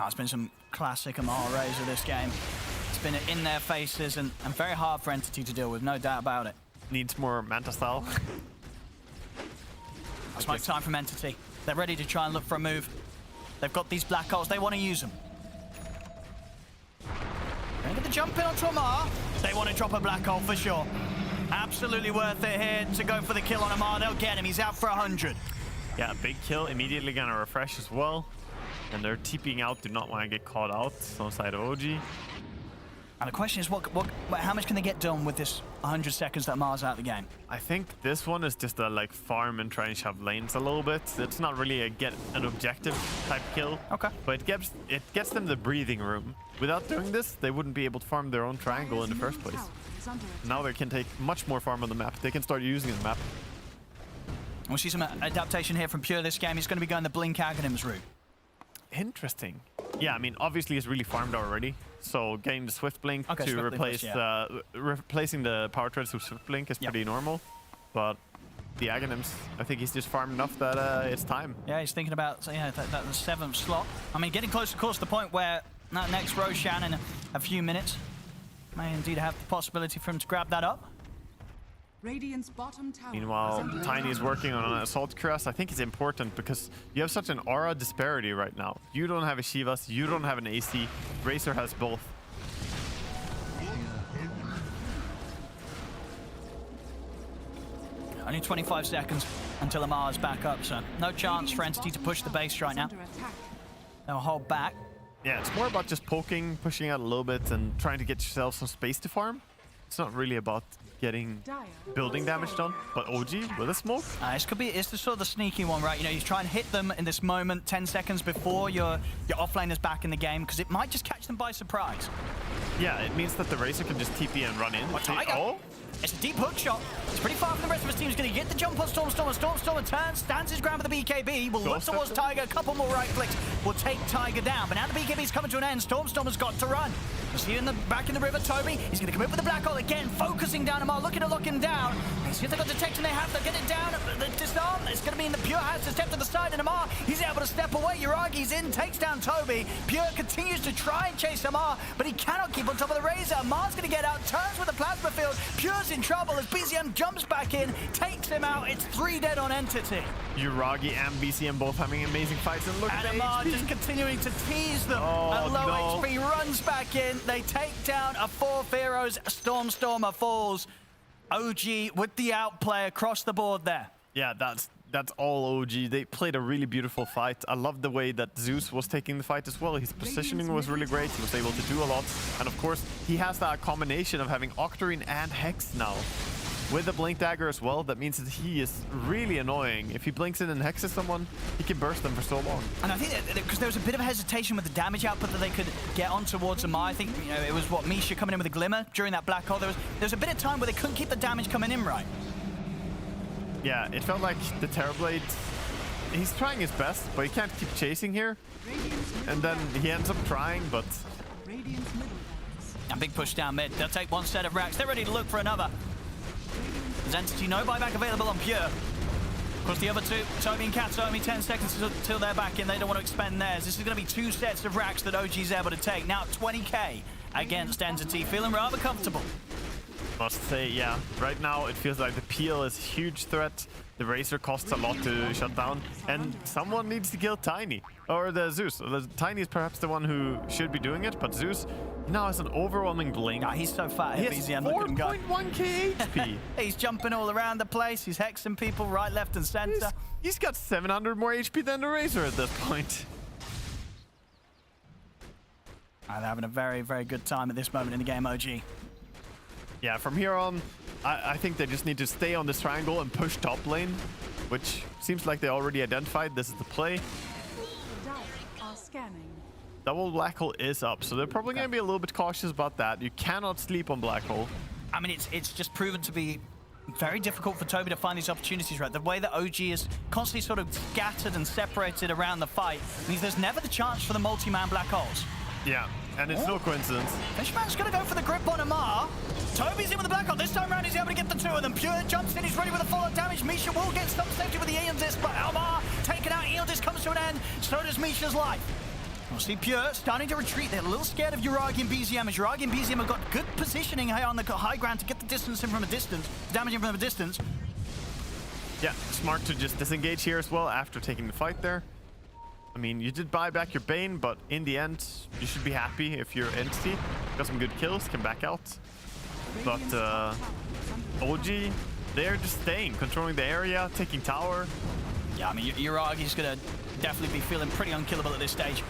Oh, it's been some classic Amar rays of this game. It's been in their faces and very hard for Entity to deal with, no doubt about it. Needs more Manta style. It's like time from Entity. They're ready to try and look for a move. They've got these black holes. They want to use them. Gonna get the jump in onto Amar. They want to drop a black hole for sure. Absolutely worth it here to go for the kill on Amar. They'll get him. He's out for 100. Yeah, big kill. Immediately gonna refresh as well. And they're TPing out. Do not want to get caught out on side of OG. And the question is, how much can they get done with this 100 seconds that Amar's out of the game? I think this one is just a like farm and try and shove lanes a little bit. It's not really a get an objective type kill. Okay. But it gets them the breathing room. Without doing this, they wouldn't be able to farm their own triangle in the first place. Now they can take much more farm on the map. They can start using the map. We'll see some adaptation here from Pure this game. He's going to be going the Blink Aghanims route. Interesting. Yeah, I mean, obviously it's really farmed already. So getting the Swift Blink to Swift replace replacing the Power Treads with Swift Blink is pretty normal. But the Aghanims, I think he's just farmed enough that it's time. Yeah, he's thinking about that 7th slot. I mean, getting close, of course, to the point where that next Roshan in a few minutes may indeed have the possibility for him to grab that up. Radiant's bottom tower. Meanwhile, Tiny is working on an Assault Cuirass. I think it's important because you have such an aura disparity right now. You don't have a Shivas, you don't have an AC. Razor has both. Only 25 seconds until Amar's back up, so no chance for Entity to push the base right now. They'll hold back. Yeah, it's more about just poking, pushing out a little bit, and trying to get yourself some space to farm. It's not really about getting building damage done, but OG with a smoke. It's the sort of the sneaky one, right? You know, you try and hit them in this moment 10 seconds before your offlaner's back in the game, because it might just catch them by surprise. Yeah, it means that the Razor can just TP and run in. Oh, it's a deep hook shot. It's pretty far from the rest of his team. He's going to get the jump on Stormstormer. Stormstormer turns, stands his ground with the BKB. Will look towards Tiger. A couple more right clicks will take Tiger down. But now the BKB's coming to an end. Stormstormer's got to run. You see back in the river, Toby. He's going to come in with the black hole again, focusing down Amar, looking to lock him down. See if they've got detection. They have to get it down. The disarm. It's going to be in the Pure has to step to the side, and Amar, he's able to step away. Yuragi's in, takes down Toby. Pure continues to try and chase Amar, but he cannot keep on top of the Razor. Amar's going to get out, turns with the plasma field. Pure's in trouble as BCM jumps back in, takes him out. It's 3 dead on Entity. Uragi and BCM both having amazing fights, and look at Amar just continuing to tease them at low HP, runs back in. They take down a 4th heroes. Stormstormer falls. OG with the outplay across the board there. Yeah, that's all OG. They played a really beautiful fight. I love the way that Zeus was taking the fight as well. His positioning was really great. He was able to do a lot. And of course, he has that combination of having Octarine and Hex now. With the Blink Dagger as well, that means that he is really annoying. If he blinks in and hexes someone, he can burst them for so long. And I think because there was a bit of hesitation with the damage output that they could get on towards Amar. I think it was what Misha coming in with a glimmer during that black hole. There was a bit of time where they couldn't keep the damage coming in right. Yeah, it felt like the Terrorblade, he's trying his best, but he can't keep chasing here. And then he ends up trying, but... A big push down mid. They'll take one set of racks. They're ready to look for another. There's Entity, no buyback available on Pure. Of course, the other two, Toby and Cat, only 10 seconds till they're back in. They don't want to expend theirs. This is going to be 2 sets of racks that OG's able to take. Now 20k against Entity, feeling rather comfortable. Must say, yeah. Right now, it feels like the Peel is a huge threat. The Razor costs a lot to shut down. And someone needs to kill Tiny. Or the Zeus. The Tiny is perhaps the one who should be doing it, but Zeus now has an overwhelming blink. Oh, he's so fat. He has 4.1k HP. He's jumping all around the place. He's hexing people right, left, and center. He's got 700 more HP than the Razor at this point. They're having a very, very good time at this moment in the game, OG. Yeah, from here on, I think they just need to stay on this triangle and push top lane, which seems like they already identified this is the play. Double Black Hole is up, so they're probably going to be a little bit cautious about that. You cannot sleep on Black Hole. I mean, it's just proven to be very difficult for Toby to find these opportunities, right? The way that OG is constantly sort of scattered and separated around the fight means there's never the chance for the multi-man Black Holes. Yeah, and it's no coincidence. Fishman's going to go for the grip on Amar. Toby's in with the Black Hole. This time around, he's able to get the 2 of them. Pure jumps in. He's ready with a follow damage. Misha will get some safety with the Aeon Disc, but Amar taken out. Aeon Disc comes to an end. So does Misha's life. We'll see Pure starting to retreat. They're a little scared of Uragi and BZM, as Uragi and BZM have got good positioning on the high ground to get the distance in from a distance, damage in from a distance. Yeah, smart to just disengage here as well after taking the fight there. I mean, you did buy back your Bane, but in the end, you should be happy if you're Entity. Got some good kills, can back out. But OG, they're just staying, controlling the area, taking tower. Yeah, I mean, Uragi's going to definitely be feeling pretty unkillable at this stage.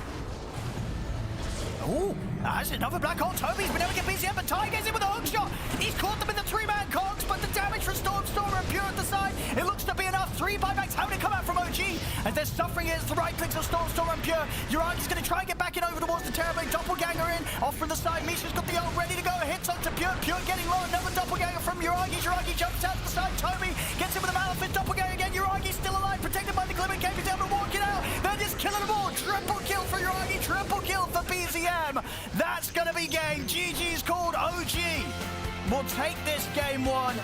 Ooh, that's another Black Hole. Toby's been able to get BZM, but Tiger's in with a hook shot. He's caught them in the 3-man cogs, but the damage from Stormer and Pure at the side, it looks to be enough. 3 buybacks having to come out from OG, and they're suffering against the right clicks of Stormer and Pure. Uragi's going to try and get back in over towards the Terrorblade. Doppelganger in, off from the side. Misha's got the ult ready to go. Hits onto Pure. Pure getting low. Another Doppelganger from Uragi. Uragi jumps out to the side. Toby gets in with a Malefit. Doppelganger again. Uragi's still alive, protected by the Glimmer Cape. He's able to walk it out. They're just killing them all. Triple kill for Uragi. Triple kill for BZM. That's going to be game. GG's called. OG will take this game 1.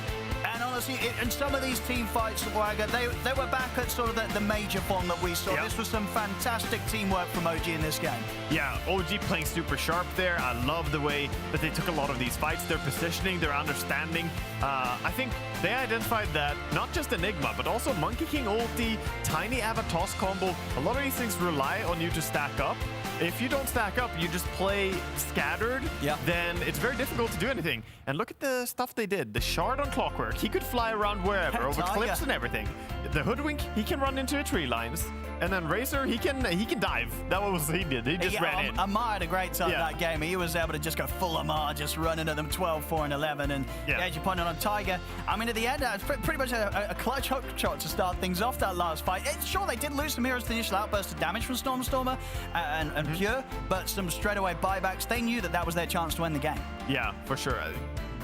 And honestly, in some of these team fights, Wagger, they were back at sort of the major form that we saw. Yep. This was some fantastic teamwork from OG in this game. Yeah, OG playing super sharp there. I love the way that they took a lot of these fights, their positioning, their understanding. I think they identified that not just Enigma, but also Monkey King ulti, Tiny Avatos combo. A lot of these things rely on you to stack up. If you don't stack up, you just play scattered, then it's very difficult to do anything. And look at the stuff they did. The Shard on Clockwork, he could fly around wherever, over cliffs and everything. The Hoodwink, he can run into tree lines. And then Razor, he can dive. That was what he did. He just ran in. Amar had a great time that game. He was able to just go full Amar, just running at them 12, 4, and 11. And as you pointed on Tiger, I mean, at the end, it's pretty much a clutch hook shot to start things off that last fight. Sure, they did lose some heroes to the initial outburst of damage from Stormer and Pure, but some straightaway buybacks. They knew that was their chance to end the game. Yeah, for sure.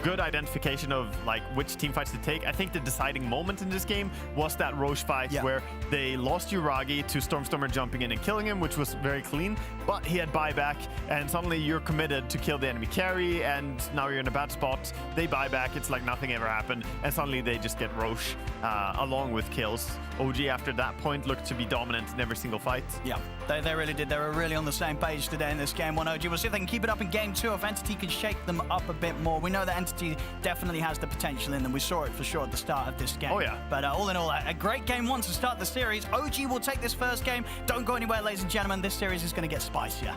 Good identification of like which team fights to take. I think the deciding moment in this game was that Roche fight where they lost Uragi to Stormer jumping in and killing him, which was very clean, but he had buyback and suddenly you're committed to kill the enemy carry and now you're in a bad spot. They buy back, it's like nothing ever happened, and suddenly they just get Roche along with kills. OG after that point looked to be dominant in every single fight. Yeah, they really did. They were really on the same page today in this game 1. OG. We'll see if they can keep it up in game 2, if Entity can shake them up a bit more. We know that Entity definitely has the potential in them. We saw it for sure at the start of this game. Oh yeah. But all in all, a great game 1 to start the series. OG will take this first game. Don't go anywhere, ladies and gentlemen. This series is going to get spicier.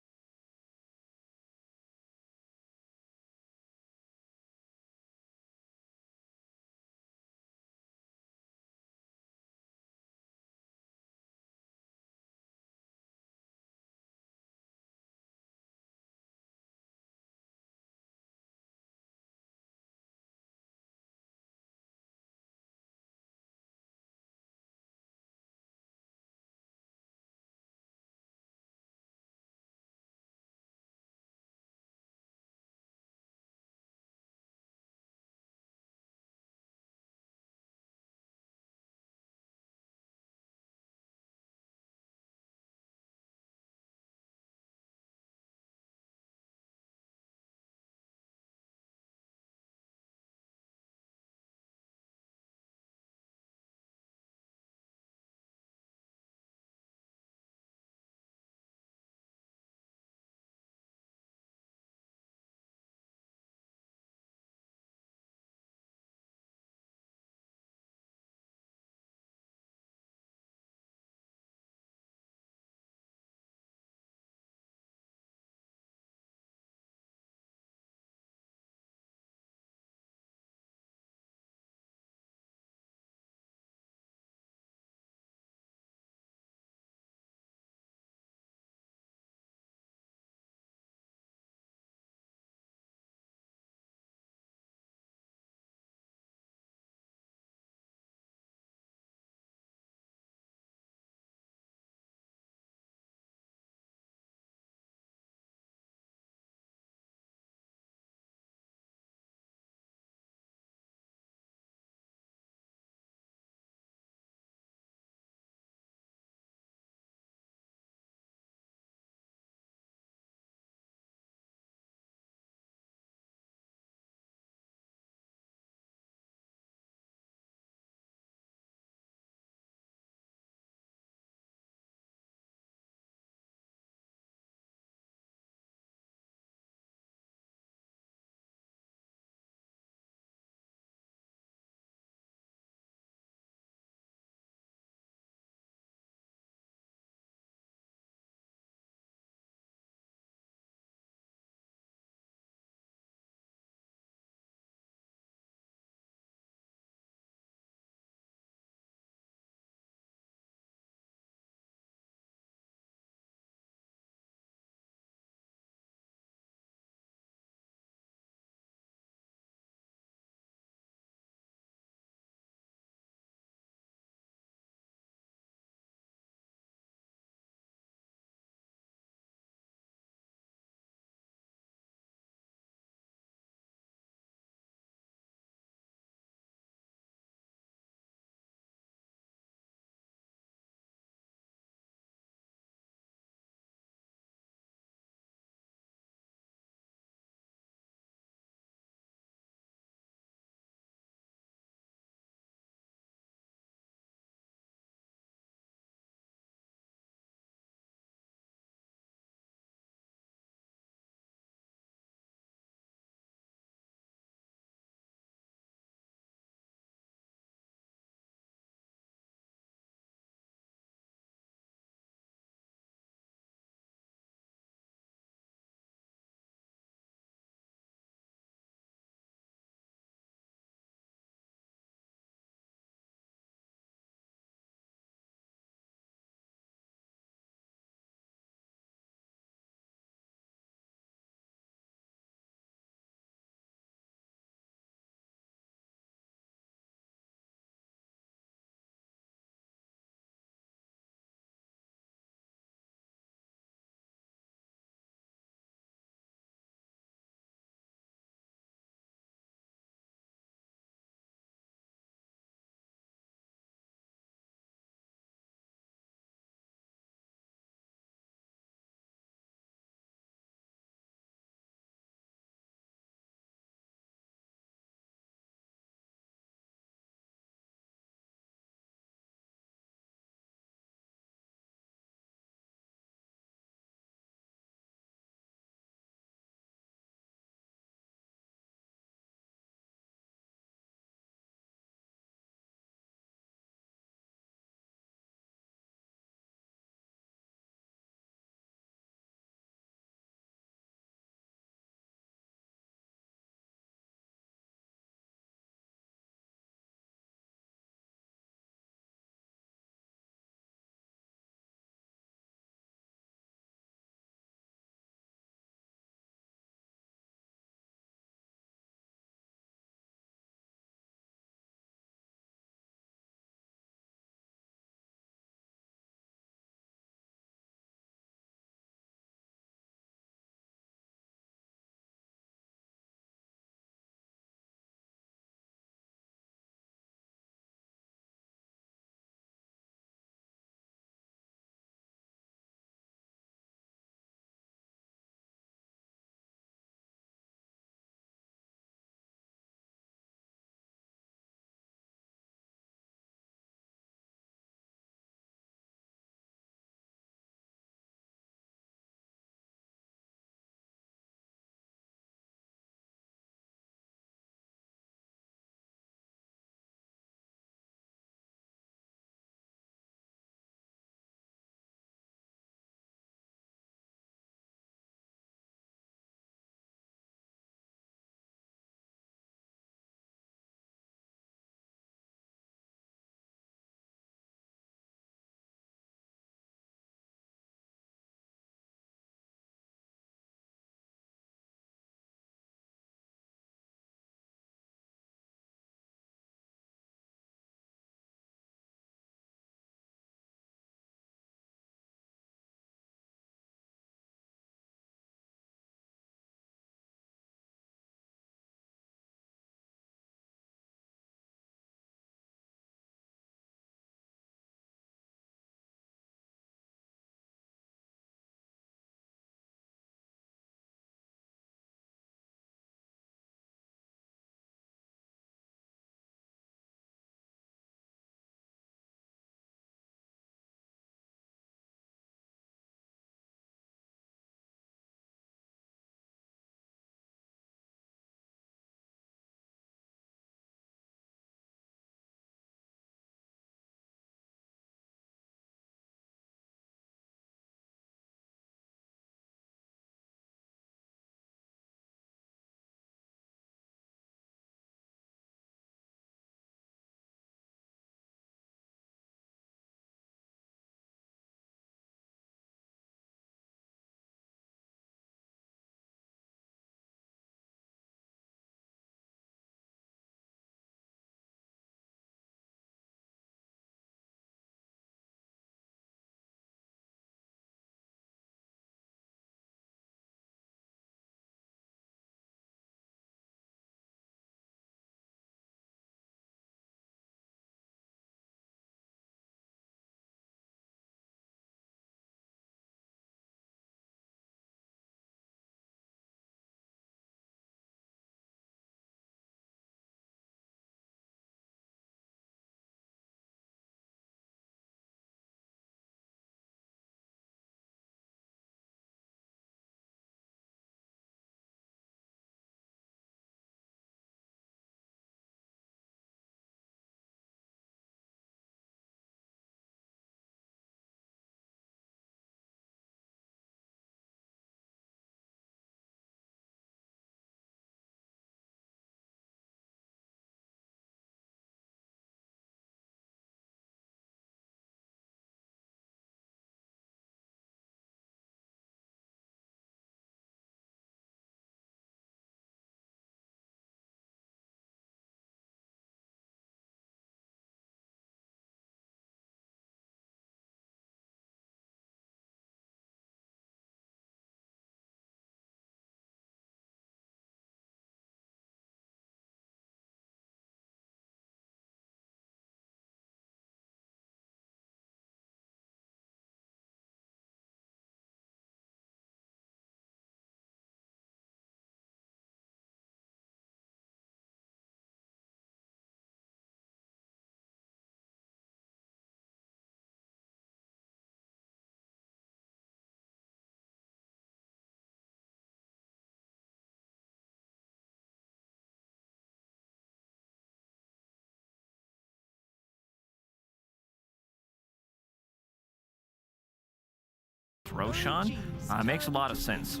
Roshan makes a lot of sense.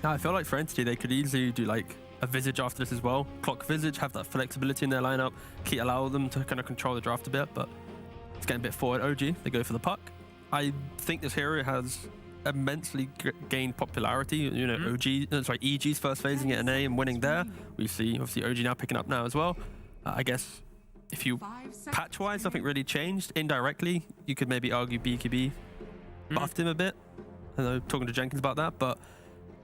Now, I feel like for Entity, they could easily do like a Visage after this as well. Clock Visage, have that flexibility in their lineup, allow them to kind of control the draft a bit, but it's getting a bit forward. OG, they go for the puck. I think this hero has immensely gained popularity. You know, EG's first phasing at an A and winning there. We see obviously OG now picking up now as well. I guess if you patch-wise, nothing really changed. Indirectly, you could maybe argue BKB buffed him a bit. I know, talking to Jenkins about that, but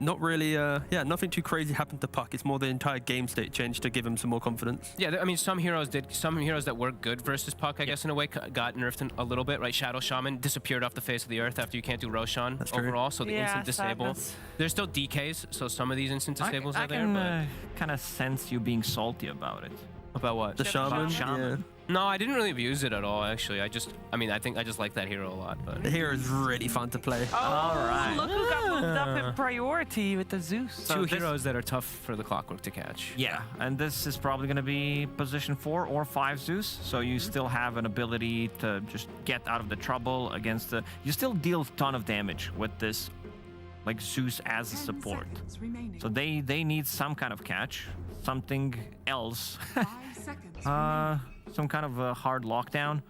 not really, nothing too crazy happened to Puck. It's more the entire game state changed to give him some more confidence. Yeah, I mean, some heroes that were good versus Puck, I guess, in a way, got nerfed a little bit, right? Shadow Shaman disappeared off the face of the earth after you can't do Roshan overall, so the instant disable. There's still DKs, so some of these instant disables are there, but... I kind of sense you being salty about it. About what? The Shaman? Yeah. No, I didn't really abuse it at all, actually. I think I just like that hero a lot, but... The hero is really fun to play. Oh, all right. Look who got moved up in priority with the Zeus. So two heroes that are tough for the Clockwork to catch. Yeah, and this is probably going to be position 4 or 5 Zeus, so you still have an ability to just get out of the trouble against the... You still deal a ton of damage with this, like, Zeus as a support. So they need some kind of catch, something else. Some kind of a hard lockdown.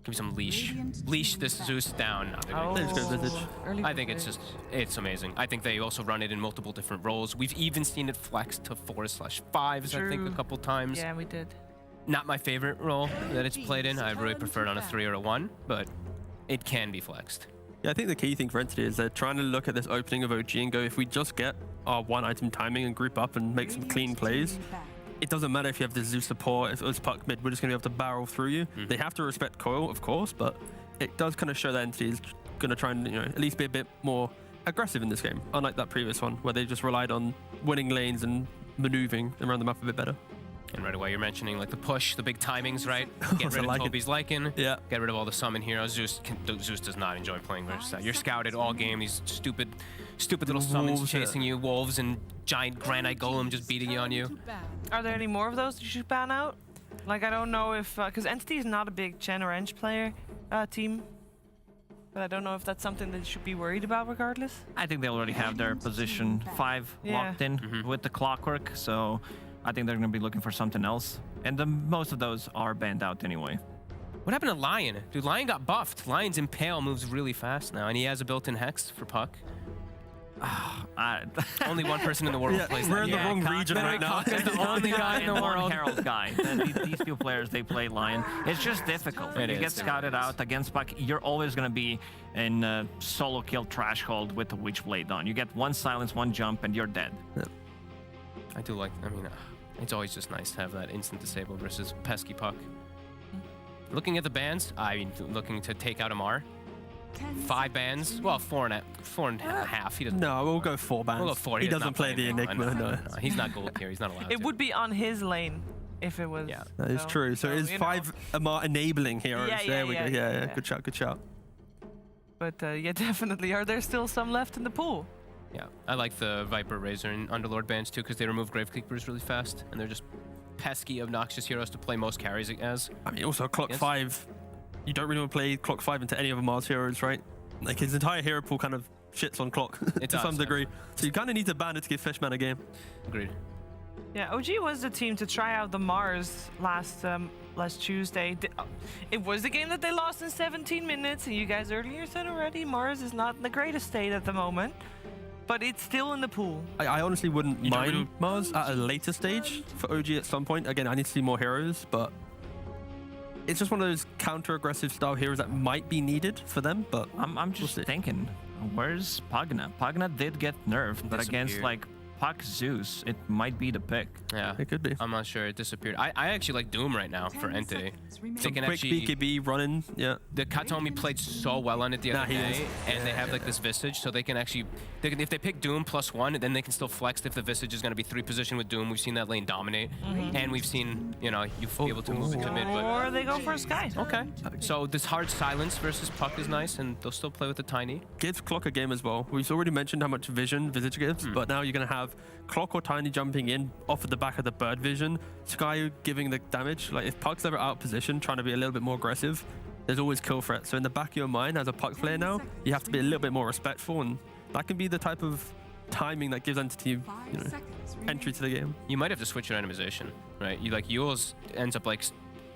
Give me some leash. Leash this Zeus down. I think it's amazing. I think they also run it in multiple different roles. We've even seen it flex to 4/5s, I think, a couple times. Yeah, we did. Not my favorite role that it's played in. I really prefer it on a 3 or a 1, but it can be flexed. Yeah, I think the key thing for Entity is they're trying to look at this opening of OG and go, if we just get our 1-item timing and group up and make some clean plays, it doesn't matter if you have the Zeus support, if it's Puck mid, we're just going to be able to barrel through you. They have to respect Coil, of course, but it does kind of show that Entity is going to try and, at least be a bit more aggressive in this game, unlike that previous one, where they just relied on winning lanes and maneuvering around the map a bit better. And right away, you're mentioning like the push, the big timings, right? Get rid of Toby's Lycan. Yeah. Get rid of all the summon heroes. Zeus does not enjoy playing versus that. You're scouted all game. These stupid little summons chasing you, wolves and giant granite golem just beating you on you. Are there any more of those you should ban out? Like, I don't know if because Entity is not a big Chen or Eng player team, but I don't know if that's something that you should be worried about regardless. I think they already have their position 5 locked in with the Clockwork, so I think they're going to be looking for something else. And most of those are banned out anyway. What happened to Lion? Dude, Lion got buffed. Lion's Impale moves really fast now, and he has a built-in Hex for Puck. Only one person in the world plays that. We're in the wrong region right now. He's the only guy in the world. Herald guy. These two players, they play Lion. It's just difficult. When you get scouted out against Puck, you're always going to be in solo kill trash hold with the Witchblade on. You get one silence, one jump, and you're dead. I do like, it's always just nice to have that instant disable versus pesky Puck. Looking at the bans, looking to take out Amar. 5 bans, well, 4 and a half. He doesn't. No, we'll go 4 bans. We'll go 4. He doesn't play the Enigma. No, he's not gold here. He's not allowed. It would be on his lane if it was. Yeah, that is true. So it is 5 Amar enabling heroes. There we go. Yeah. Good shout. But yeah, definitely. Are there still some left in the pool? Yeah, I like the Viper, Razor, and Underlord bans too because they remove Gravekeepers really fast, and they're just pesky, obnoxious heroes to play most carries as. Also Clock 5. You don't really want to play Clock 5 into any of Amar's heroes, right? Like, his entire hero pool kind of shits on Clock to some degree. So you kind of need to ban it to give Fishman a game. Agreed. Yeah, OG was the team to try out the Mars last Tuesday. It was the game that they lost in 17 minutes, and you guys earlier said already Mars is not in the greatest state at the moment, but it's still in the pool. I honestly wouldn't mind Mars at a later stage for OG at some point. Again, I need to see more heroes, but it's just one of those counter-aggressive style heroes that might be needed for them, but I'm just thinking, where's Pagna? Pagna did get nerfed, but against like Puck Zeus, it might be the pick. Yeah, it could be. I'm not sure. It disappeared. I actually like Doom right now for Entity. They can quick BKB running. Yeah. The Katomi played so well on it the other day, and they have like this Visage, so they can actually, if they pick Doom +1, then they can still flex if the Visage is going to be 3 position with Doom. We've seen that lane dominate, and we've seen, you be able to move into mid. But or they go for Sky. Okay. So this hard silence versus Puck is nice, and they'll still play with the Tiny. Gives Clock a game as well. We've already mentioned how much vision Visage gives, but now you're going to have Clock or Tiny jumping in off of the back of the bird vision, Sky giving the damage. Like, if Puck's ever out of position, trying to be a little bit more aggressive, there's always kill threats. So in the back of your mind, as a puck player now, you have to be a little bit more respectful, and that can be the type of timing that gives Entity, you know, entry to the game. You might have to switch your itemization, right? You like Yule's ends up like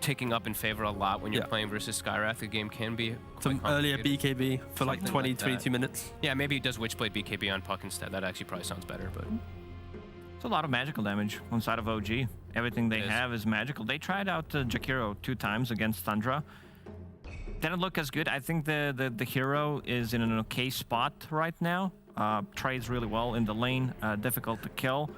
ticking up in favor a lot when you're playing versus Skywrath. The game can be some earlier BKB for like 20, 22 minutes. Yeah, maybe he does Witchblade BKB on puck instead. That actually probably sounds better, but it's a lot of magical damage on side of OG. Everything they have is magical. They tried out Jakiro 2 times against Thundra. Didn't look as good. I think the hero is in an okay spot right now. Trades really well in the lane. Difficult to kill.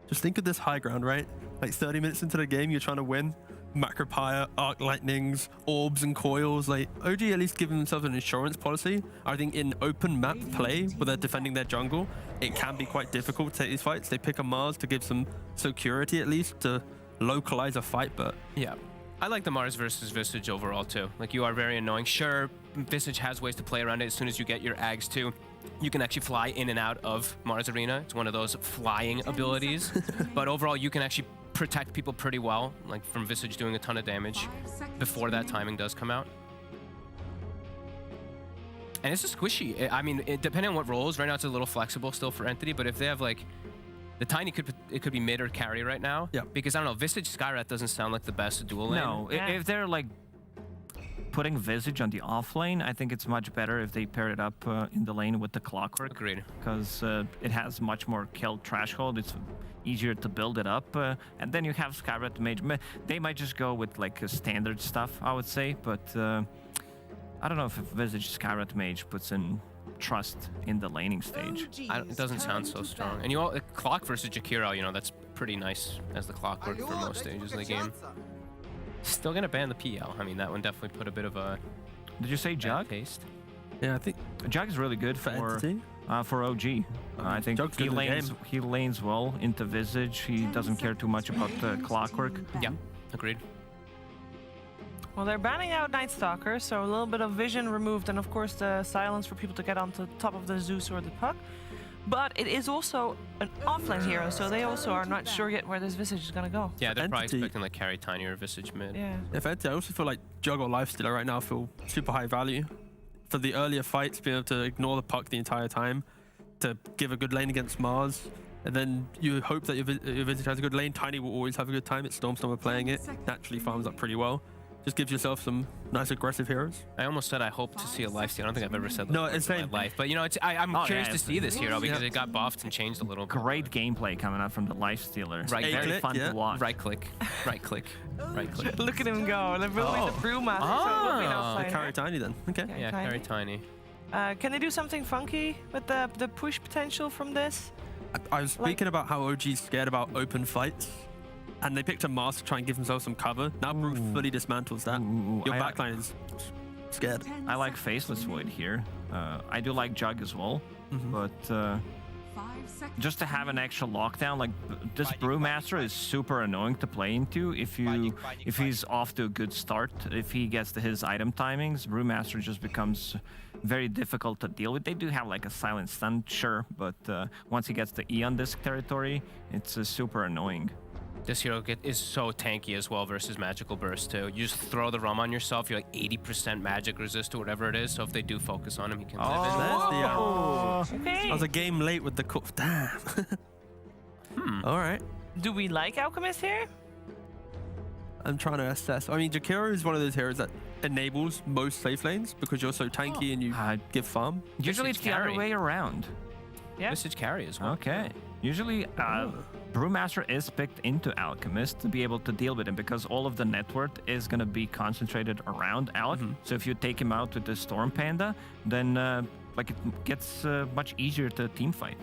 Just think of this high ground, right? Like 30 minutes into the game, you're trying to win. Macropire, Arc Lightnings, Orbs and Coils. Like, OG at least giving themselves an insurance policy. I think in open map play, where they're defending their jungle, it can be quite difficult to take these fights. They pick a Mars to give some security at least, to localize a fight, but... Yeah. I like the Mars versus Visage overall too. Like, you are very annoying. Sure, Visage has ways to play around it. As soon as you get your Ags too, you can actually fly in and out of Mars Arena. It's one of those flying abilities. But overall, you can actually protect people pretty well, like from Visage doing a ton of damage before that timing does come out. And it's just squishy. I mean, depending on what roles, right now it's a little flexible still for Entity, but if they have like, the Tiny could be mid or carry right now. Yeah. Because I don't know, Visage Skywrath doesn't sound like the best dual lane. No, if they're like putting Visage on the off lane, I think it's much better if they pair it up in the lane with the Clockwork. Agreed. Because it has much more kill threshold. It's easier to build it up. And then you have Skywrath Mage. They might just go with like a standard stuff, I would say. But I don't know if Visage Skywrath Mage puts in trust in the laning stage. It doesn't sound so strong. And you all, Clock versus Jakiro, you know, that's pretty nice as the Clockwork for most stages of the game. Still gonna ban the PL. I mean, that one definitely put a bit of a... Did you say Jug? Taste. Yeah, I think... Jug is really good for OG. I think he lanes well into Visage. He doesn't care too much about the Clockwork. Yeah, agreed. Well, they're banning out Night Stalker, so a little bit of vision removed, and of course the silence for people to get onto the top of the Zeus or the puck. But it is also an offlane hero, so they also are not sure yet where this Visage is gonna go. Yeah, they're probably expecting like carry Tiny or Visage mid. Yeah. If Entity, I also feel like Jug or Lifestealer right now feel super high value. For the earlier fights, being able to ignore the puck the entire time, to give a good lane against Mars, and then you hope that your Visage has a good lane. Tiny will always have a good time. It's Stormstormer playing it. Naturally farms up pretty well. Just gives yourself some nice aggressive heroes. I almost said I hope to see a lifesteal. I don't think I've ever said that no, it's in my life. But you know, I'm curious to see this hero because it got buffed and changed a little bit. Great gameplay coming out from the Lifestealer. Right, very fun to watch. Right click, right click, right click. Look at him go. They're building the Brewmaster. So carry Tiny then. Okay. Yeah, carry Tiny. Can they do something funky with the push potential from this? I was speaking about how OG's scared about open fights. And they picked a Mars to try and give themselves some cover. Now Brew fully dismantles that. Your backline is scared. I like Faceless Void here. I do like Jug as well. But just to have an extra lockdown, like this Brewmaster is super annoying to play into if he's off to a good start. If he gets to his item timings, Brewmaster just becomes very difficult to deal with. They do have like a silent stun, sure, but once he gets to Eon Disc territory, it's super annoying. This hero is so tanky as well versus Magical Burst too. You just throw the rum on yourself, you're like 80% magic resist or whatever it is, so if they do focus on him, he can live in. Okay. I was a game late with the damn. All right. Do we like Alchemist here? I'm trying to assess. I mean, Jakiro is one of those heroes that enables most safe lanes because you're so tanky and you give farm. Usually it's the other way around. Yeah. Visage carry as well. Okay. Usually, Brewmaster is picked into Alchemist to be able to deal with him because all of the net worth is going to be concentrated around Alch. So if you take him out with the Storm Panda, then like it gets much easier to team fight.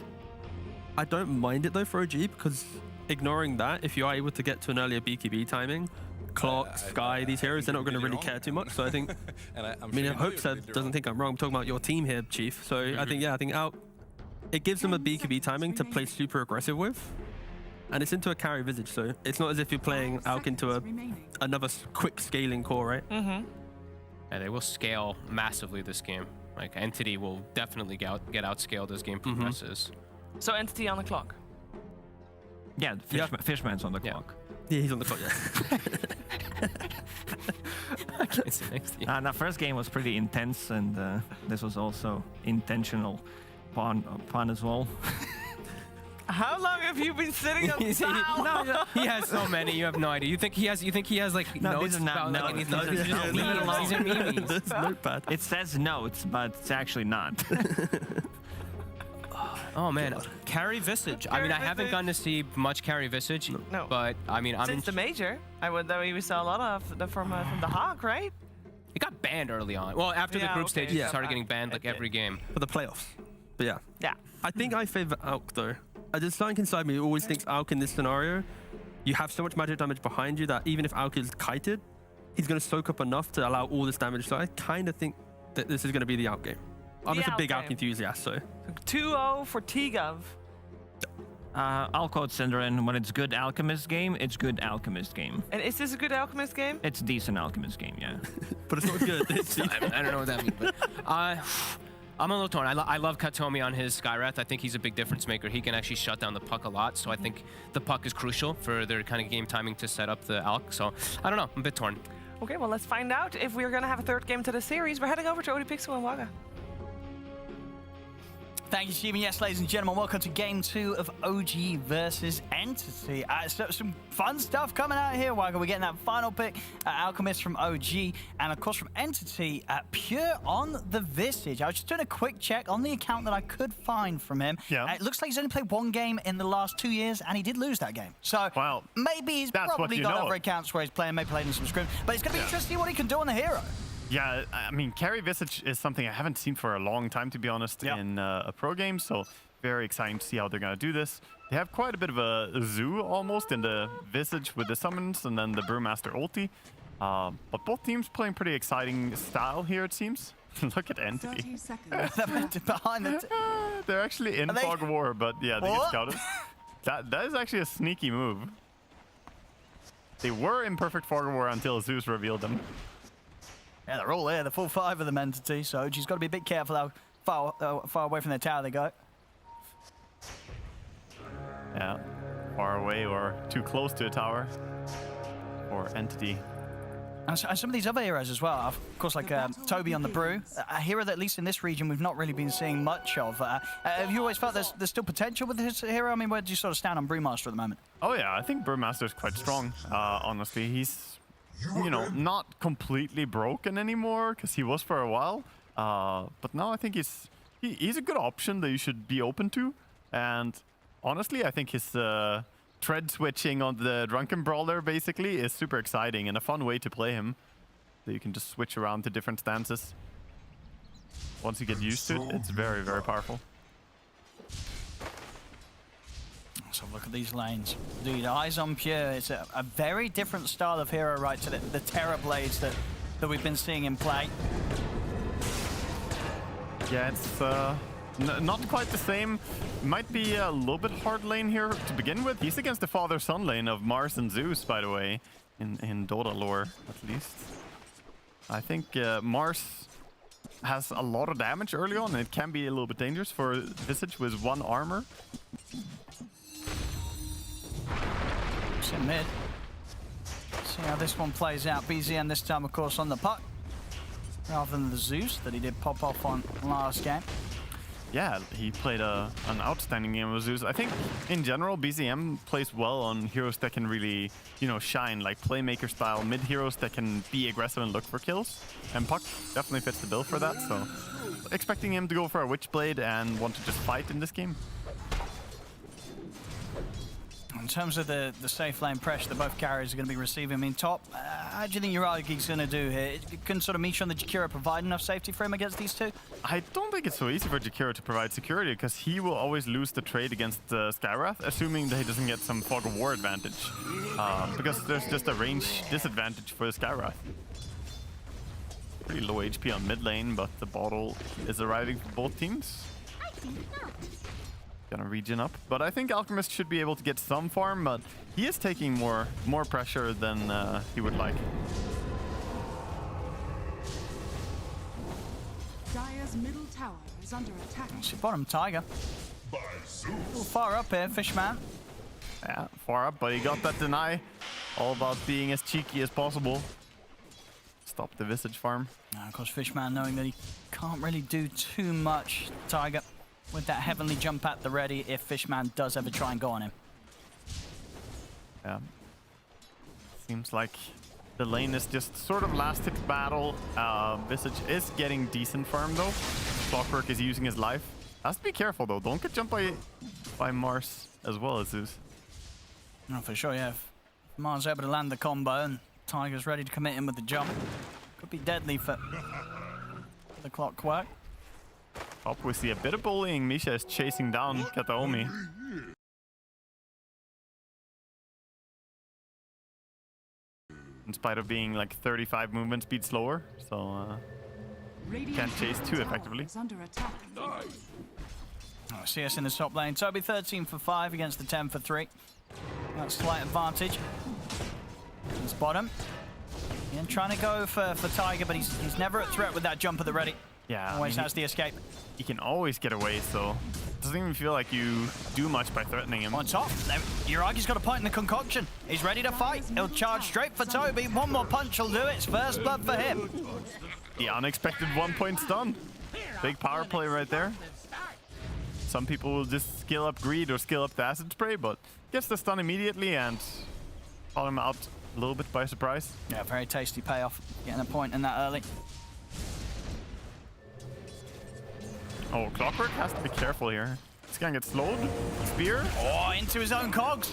I don't mind it though for OG because ignoring that, if you are able to get to an earlier BKB timing, Clock, Sky, these heroes, they're not going to really care too much. So I think, I mean, I hope Seth doesn't think I'm wrong. I'm talking about your team here, Chief. So I think, it gives them a BKB timing to play super aggressive with. And it's into a carry Visage, so it's not as if you're playing Alk into another quick scaling core, right? Yeah, they will scale massively this game. Like, Entity will definitely get outscaled as game progresses. So Entity on the clock? Yeah, Fishman's on the clock. Yeah, he's on the clock, yeah. The first game was pretty intense, and this was also intentional pun as well. How long have you been sitting on the towel? He has so many. You have no idea. You think he has like No, notes these are not about like notes. anything? These are just These are memes. There's notepad. It says notes, but it's actually not. Oh man, Carry Visage. I mean, I haven't Visage. gotten to see much Carry Visage. No. But I mean, I'm Since the major, we saw a lot of the from the Hawk, right? It got banned early on. Well, after the Yeah, group okay, stages, yeah. it started getting banned like every game. For the playoffs. But yeah. Yeah. I think I favor Alk though. There's something inside me who always thinks Alk in this scenario, you have so much magic damage behind you that even if Alk is kited, he's going to soak up enough to allow all this damage. So I kind of think that this is going to be the Alk game. I'm just a big Alk enthusiast, so. 2-0 for TGov. I'll quote Cinderin, when it's good Alchemist game, it's good Alchemist game. And is this a good Alchemist game? It's decent Alchemist game, yeah. But it's not good. I don't know what that means. But, I'm a little torn. I love Katomi on his Skywrath. I think he's a big difference maker. He can actually shut down the puck a lot. So I think the puck is crucial for their kind of game timing to set up the Alk. So I don't know. I'm a bit torn. Okay, well, let's find out if we're going to have a third game to the series. We're heading over to OD Pixel and Waga. Thank you, Steven. Yes, ladies and gentlemen, welcome to Game 2 of OG versus Entity. So some fun stuff coming out here, Wagga. We're getting that final pick, Alchemist from OG, and of course from Entity, Pure on the Visage. I was just doing a quick check on the account that I could find from him. Yeah. It looks like he's only played one game in the last 2 years, and he did lose that game. So Wow. maybe he's That's what probably you got know. other accounts where he's playing, maybe playing in some scrims. But it's going to be interesting what he can do on the hero. Yeah, I mean, Carry Visage is something I haven't seen for a long time, to be honest, in a pro game. So very exciting to see how they're going to do this. They have quite a bit of a zoo almost in the Visage with the summons and then the Brewmaster ulti. But both teams playing pretty exciting style here, it seems. Look at Entity. 30 seconds. Behind the They're actually in Are they- Fog of War, but yeah, they get What? scouted. That is actually a sneaky move. They were in perfect Fog of War until Zeus revealed them. Yeah, they're all there, the full 5 of them Entity, so she's got to be a bit careful how far away from their tower they go. Yeah, far away or too close to a tower or Entity. And some of these other heroes as well, of course, like Toby on the Brew, a hero that at least in this region we've not really been seeing much of. Have you always felt there's still potential with this hero? I mean, where do you sort of stand on Brewmaster at the moment? Oh yeah, I think Brewmaster's quite strong, honestly. He's, you know, not completely broken anymore, because he was for a while. But now I think he's a good option that you should be open to. And honestly, I think his tread switching on the Drunken Brawler basically is super exciting and a fun way to play him. So you can just switch around to different stances. Once you get used to it, it's very, very powerful. Let's have a look at these lanes. Dude, Eyes on Pure, it's a very different style of hero, right, to the Terror Blades that we've been seeing in play. Yeah, it's not quite the same. Might be a little bit hard lane here to begin with. He's against the father-son lane of Mars and Zeus, by the way, in Dota lore, at least. I think Mars has a lot of damage early on, and it can be a little bit dangerous for Visage with 1 armor. It's in mid. See how this one plays out. BZN this time, of course, on the puck, rather than the Zeus that he did pop off on last game. Yeah, he played an outstanding game with Zeus. I think, in general, BZM plays well on heroes that can really, you know, shine, like Playmaker-style mid-heroes that can be aggressive and look for kills. And Puck definitely fits the bill for that, so expecting him to go for a Witchblade and want to just fight in this game. In terms of the safe lane pressure that both carriers are going to be receiving, I mean, top, how do you think Uragi's going to do here? Can sort of Misha and the Jakiro provide enough safety for him against these two? I don't think it's so easy for Jakiro to provide security, because he will always lose the trade against Skywrath, assuming that he doesn't get some Fog of War advantage. Because there's just a range disadvantage for the Skywrath. Pretty low HP on mid lane, but the bottle is arriving for both teams. Gonna regen up, but I think Alchemist should be able to get some farm, but he is taking more pressure than he would like. Dire's middle tower is under attack. See bottom Tiger. A little far up here, Fishman. Yeah, far up, but he got that deny. All about being as cheeky as possible. stop the Visage farm. Now, of course, Fishman knowing that he can't really do too much, Tiger, with that heavenly jump at the ready if Fishman does ever try and go on him. Yeah. Seems like the lane is just sort of last hit battle. Visage is getting decent farm though. Clockwork is using his life. Has to be careful though. Don't get jumped by Mars as well as Zeus. No, for sure, yeah. If Mars able to land the combo and Tiger's ready to commit in with the jump, could be deadly for the Clockwork. Up we see a bit of bullying. Misha is chasing down Kataomi. In spite of being like 35 movement speed slower, so can't chase too effectively. Under attack. Oh, CS in the top lane. Toby 13 for 5 against the 10 for 3. That's slight advantage. He's bottom. And trying to go for Tiger, but he's never at threat with that jump at the ready. Yeah, Always has the escape. He can always get away, so doesn't even feel like you do much by threatening him. On top, Uragi's got a point in the concoction. He's ready to fight. He'll charge straight for Toby. One more punch will do it. It's first blood for him. The unexpected 1-point stun. Big power play right there. Some people will just skill up greed or skill up the acid spray, but gets the stun immediately and caught him out a little bit by surprise. Yeah, very tasty payoff. Getting a point in that early. Oh, Clockwork has to be careful here. He's gonna get slowed. Spear. Oh, into his own cogs.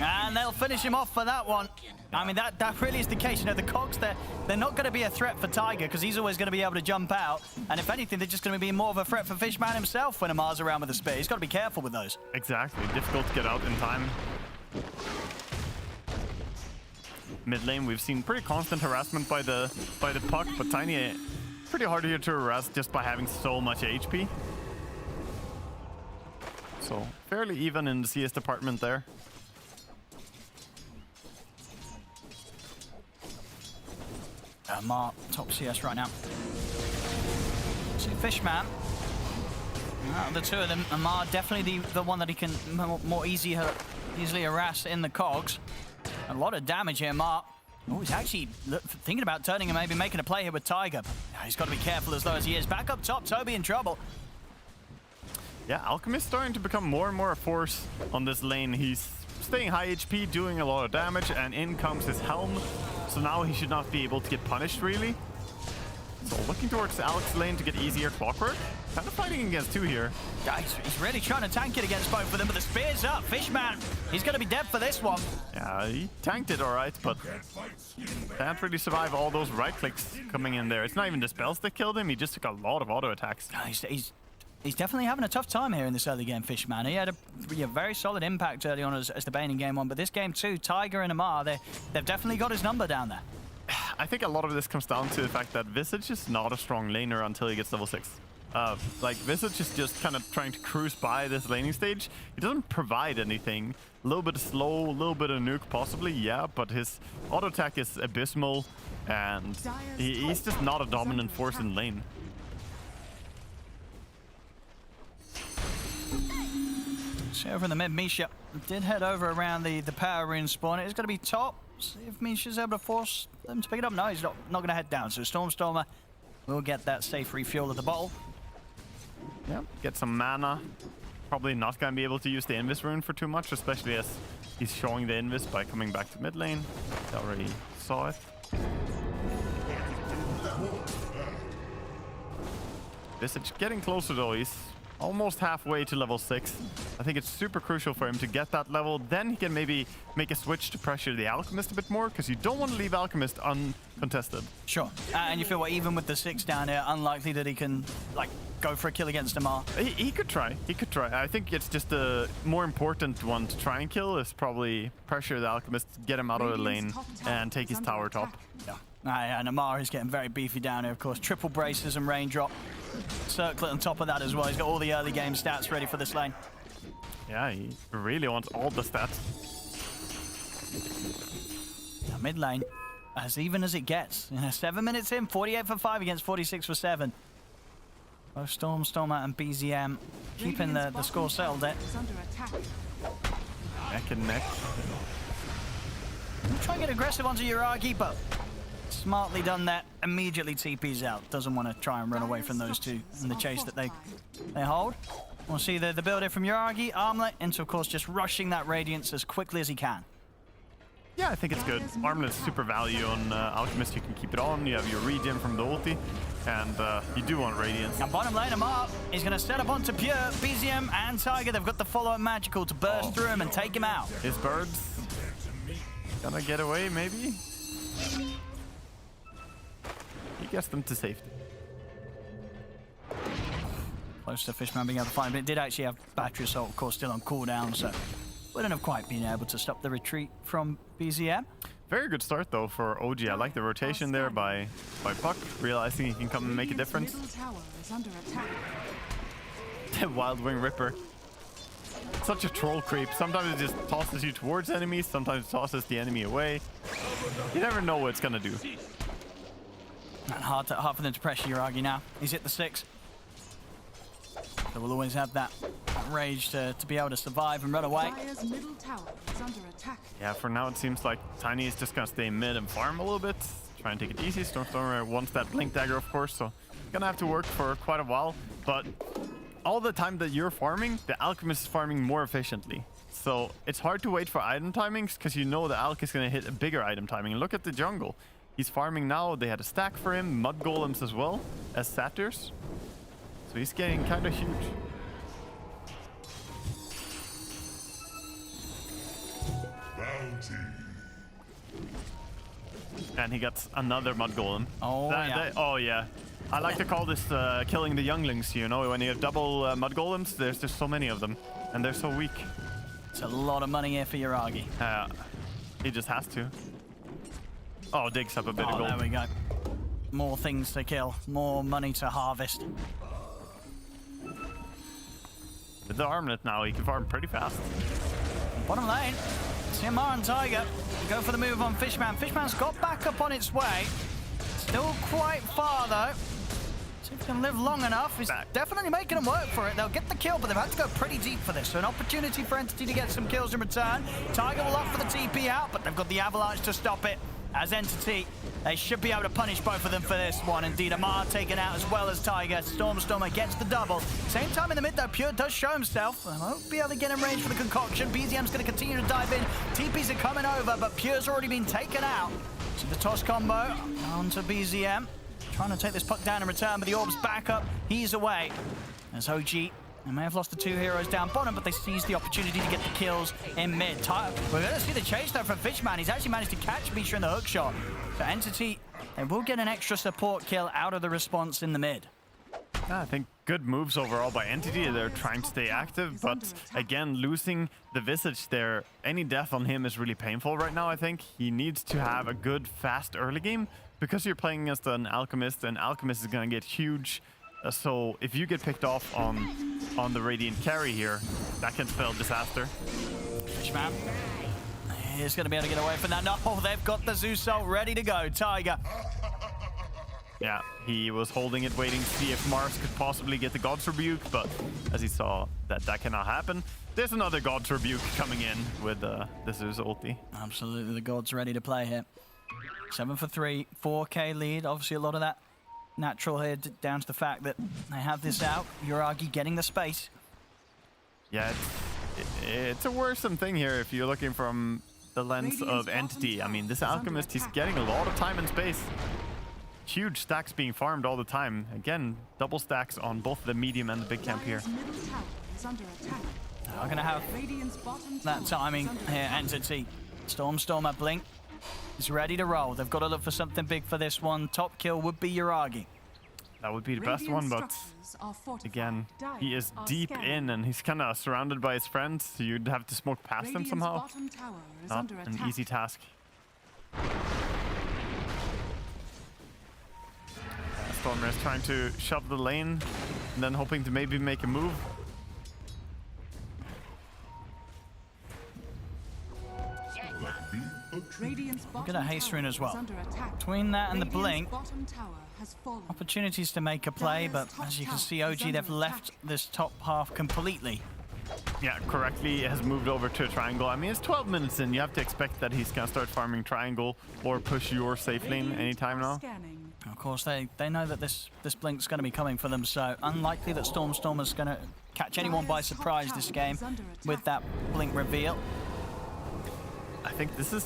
And they'll finish him off for that one. I mean, that really is the case. You know, the cogs, they're not going to be a threat for Tiger because he's always going to be able to jump out. And if anything, they're just going to be more of a threat for Fishman himself when Amar's around with a spear. He's got to be careful with those. Exactly. Difficult to get out in time. Mid lane, we've seen pretty constant harassment by the puck, but Tiny pretty hard here to harass just by having so much HP. So fairly even in the CS department there. Amar, top CS right now. See, Fishman. Out of the two of them, Amar definitely the one that he can more easily harass in the cogs. A lot of damage here, Amar. Oh, he's actually thinking about turning and maybe making a play here with Tiger. He's got to be careful as low as he is. Back up top, Toby in trouble. Yeah, Alchemist starting to become more and more a force on this lane. He's staying high HP, doing a lot of damage, and in comes his helm. So now he should not be able to get punished, really. So looking towards Alex's lane to get easier Clockwork. Kind of fighting against two here. Yeah, he's really trying to tank it against both of them, but the spear's up. Fishman, he's going to be dead for this one. Yeah, he tanked it all right, but can't really survive all those right clicks coming in there. It's not even the spells that killed him. He just took a lot of auto attacks. He's definitely having a tough time here in this early game, Fishman. He had a very solid impact early on as the Bane in game 1, but this game 2, Tiger and Amar, they've definitely got his number down there. I think a lot of this comes down to the fact that Visage is not a strong laner until he gets level 6. Like, Visage is just kind of trying to cruise by this laning stage. He doesn't provide anything. A little bit of slow, a little bit of nuke possibly, yeah, but his auto attack is abysmal, and he's just not a dominant force in lane. See over in the mid, Misha did head over around the power rune spawn. It's going to be top. See if Misha's able to force them to pick it up. No, he's not going to head down. So Stormer will get that safe refuel of the bottle. Yep, get some mana. Probably not going to be able to use the Invis rune for too much, especially as he's showing the Invis by coming back to mid lane. He already saw it. Visage getting closer though. He's almost halfway to level 6. I think it's super crucial for him to get that level. Then he can maybe make a switch to pressure the Alchemist a bit more, because you don't want to leave Alchemist uncontested. Sure. And you feel what, even with the 6 down here, unlikely that he can like go for a kill against Amar. He could try. He could try. I think it's just the more important one to try and kill is probably pressure the Alchemist, get him out of the lane, and take his tower top. Yeah. And Amar is getting very beefy down here, of course. Triple braces and raindrop. Circlet on top of that as well. He's got all the early game stats ready for this lane. Yeah, he really wants all the stats. Now, mid lane, as even as it gets. 7 minutes in, 48 for 5 against 46 for 7. Both Stormer and BZM keeping the score settled there. Neck and neck. Try and get aggressive onto Uragi, but Smartly done that. Immediately TP's out. Doesn't want to try and run away from those two in the chase that they hold. We'll see the build-in from Yuragi, Armlet, into, of course, just rushing that Radiance as quickly as he can. Yeah, I think it's good. Armlet's super value on Alchemist. You can keep it on. You have your regen from the ulti. And you do want Radiance. Now bottom lane him up. He's going to set up onto Pure, BZM, and Tiger. They've got the follow-up magical to burst through him and take him out. His birds gonna get away, maybe? He gets them to safety. Close to Fishman being able to find, but it did actually have battery assault, of course, still on cooldown, so wouldn't have quite been able to stop the retreat from BZM. Very good start though for OG. I like the rotation there by Puck, realizing he can come and make a difference. The Wild Wing Ripper. Such a troll creep. Sometimes it just tosses you towards enemies, sometimes it tosses the enemy away. You never know what it's gonna do. And hard for them to pressure Yuragi now. He's hit the 6. So we'll always have that rage to be able to survive and run away. Middle tower is under attack. Yeah, for now it seems like Tiny is just gonna stay mid and farm a little bit. Try and take it easy. Stormstormer wants that Blink Dagger, of course, so gonna have to work for quite a while. But all the time that you're farming, the Alchemist is farming more efficiently. So it's hard to wait for item timings because you know the Alch is gonna hit a bigger item timing. And look at the jungle. He's farming now. They had a stack for him, Mud Golems as well as Satyrs. So he's getting kind of huge. And he gets another Mud Golem. Oh, yeah. Oh, yeah. I like to call this killing the younglings, you know? When you have double Mud Golems, there's just so many of them. And they're so weak. It's a lot of money here for Yuragi. He just has to. Oh, digs up a bit of gold. There we go. More things to kill. More money to harvest. With the Armlet now, he can farm pretty fast. Bottom lane. CMR and Tiger go for the move on Fishman. Fishman's got back up on its way. Still quite far, though. See if he can live long enough. He's definitely making them work for it. They'll get the kill, but they've had to go pretty deep for this. So an opportunity for Entity to get some kills in return. Tiger will opt for the TP out, but they've got the Avalanche to stop it. As Entity, they should be able to punish both of them for this one. Indeed, Amar taken out as well as Tiger. Stormstormer gets the double. Same time in the mid, though, Pure does show himself. I won't be able to get in range for the concoction. BZM's going to continue to dive in. TPs are coming over, but Pure's already been taken out. So the toss combo onto BZM. Trying to take this puck down in return, but the orb's back up. He's away. As OG, they may have lost the 2 heroes down bottom, but they seized the opportunity to get the kills in mid. We're going to see the chase, though, from Fishman. He's actually managed to catch Misha in the hook shot. For Entity, they will get an extra support kill out of the response in the mid. I think good moves overall by Entity. They're trying to stay active, but again, losing the Visage there, any death on him is really painful right now, I think. He needs to have a good, fast early game, because you're playing against an Alchemist, and Alchemist is going to get huge. So if you get picked off on the Radiant carry here, that can spell disaster. Fishman, he's going to be able to get away from that. No, they've got the Zeus ult ready to go. Tiger. Yeah, he was holding it, waiting to see if Mars could possibly get the God's Rebuke, but as he saw that cannot happen, there's another God's Rebuke coming in with the Zeus ulti. Absolutely, the God's ready to play here. 7 for 3, 4K lead. Obviously, a lot of that natural here down to the fact that they have this out. Yuragi getting the space. Yeah, it's a worrisome thing here if you're looking from the lens of Entity. I mean, this Alchemist, he's getting a lot of time and space. Huge stacks being farmed all the time. Again, double stacks on both the medium and the big camp here. They're going to have that timing here, Entity. Stormstormer Blink is ready to roll. They've got to look for something big for this one. Top kill would be Yuragi. That would be the best one, but again, he is deep in and he's kind of surrounded by his friends. So you'd have to smoke past him somehow. Not an easy task. Stormer is trying to shove the lane and then hoping to maybe make a move. Get a haste rune as well. Between that and the blink, opportunities to make a play, but as you can see, OG, they've left this top half completely. yeah, correctly has moved over to a triangle. I mean, it's 12 minutes in. You have to expect that he's gonna start farming triangle or push your safe lane anytime now. Of course, they know that this blink's going to be coming for them, so unlikely that Stormstormer's going to catch anyone by surprise this game with that blink reveal. I think this is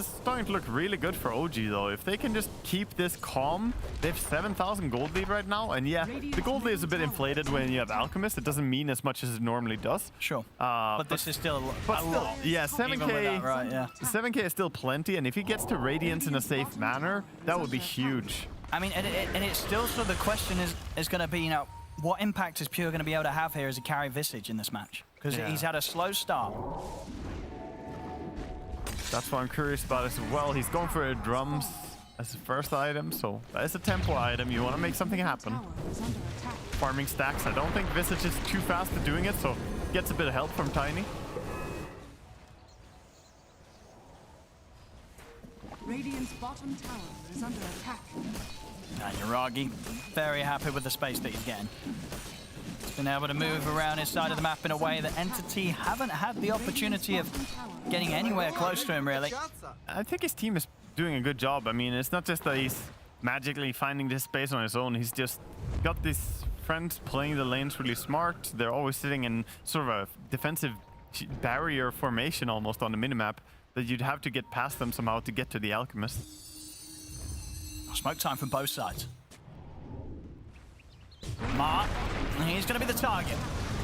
starting to look really good for OG though. If they can just keep this calm, they have 7,000 gold lead right now, and yeah, the gold lead is a bit inflated when you have Alchemist. It doesn't mean as much as it normally does. Sure, but this is still a lot. Yeah, 7k. Right, yeah. 7k is still plenty, and if he gets to Radiance in a safe manner, that would be huge. I mean, and it's still sort of the question is going to be, you know, what impact is Pure going to be able to have here as a carry Visage in this match? Because he's had a slow start. That's what I'm curious about as well. He's going for a drums as the first item, so that is a tempo item. You want to make something happen. Farming stacks. I don't think Visage is too fast at doing it, so gets a bit of help from Tiny. Radiant's bottom tower is under attack. And Yuragi, very happy with the space that he's getting. He's been able to move around his side of the map in a way that Entity haven't had the opportunity of getting anywhere close to him, really. I think his team is doing a good job. I mean, it's not just that he's magically finding this space on his own. He's just got these friends playing the lanes really smart. They're always sitting in sort of a defensive barrier formation almost on the minimap that you'd have to get past them somehow to get to the Alchemist. Smoke time from both sides. Mark, he's going to be the target.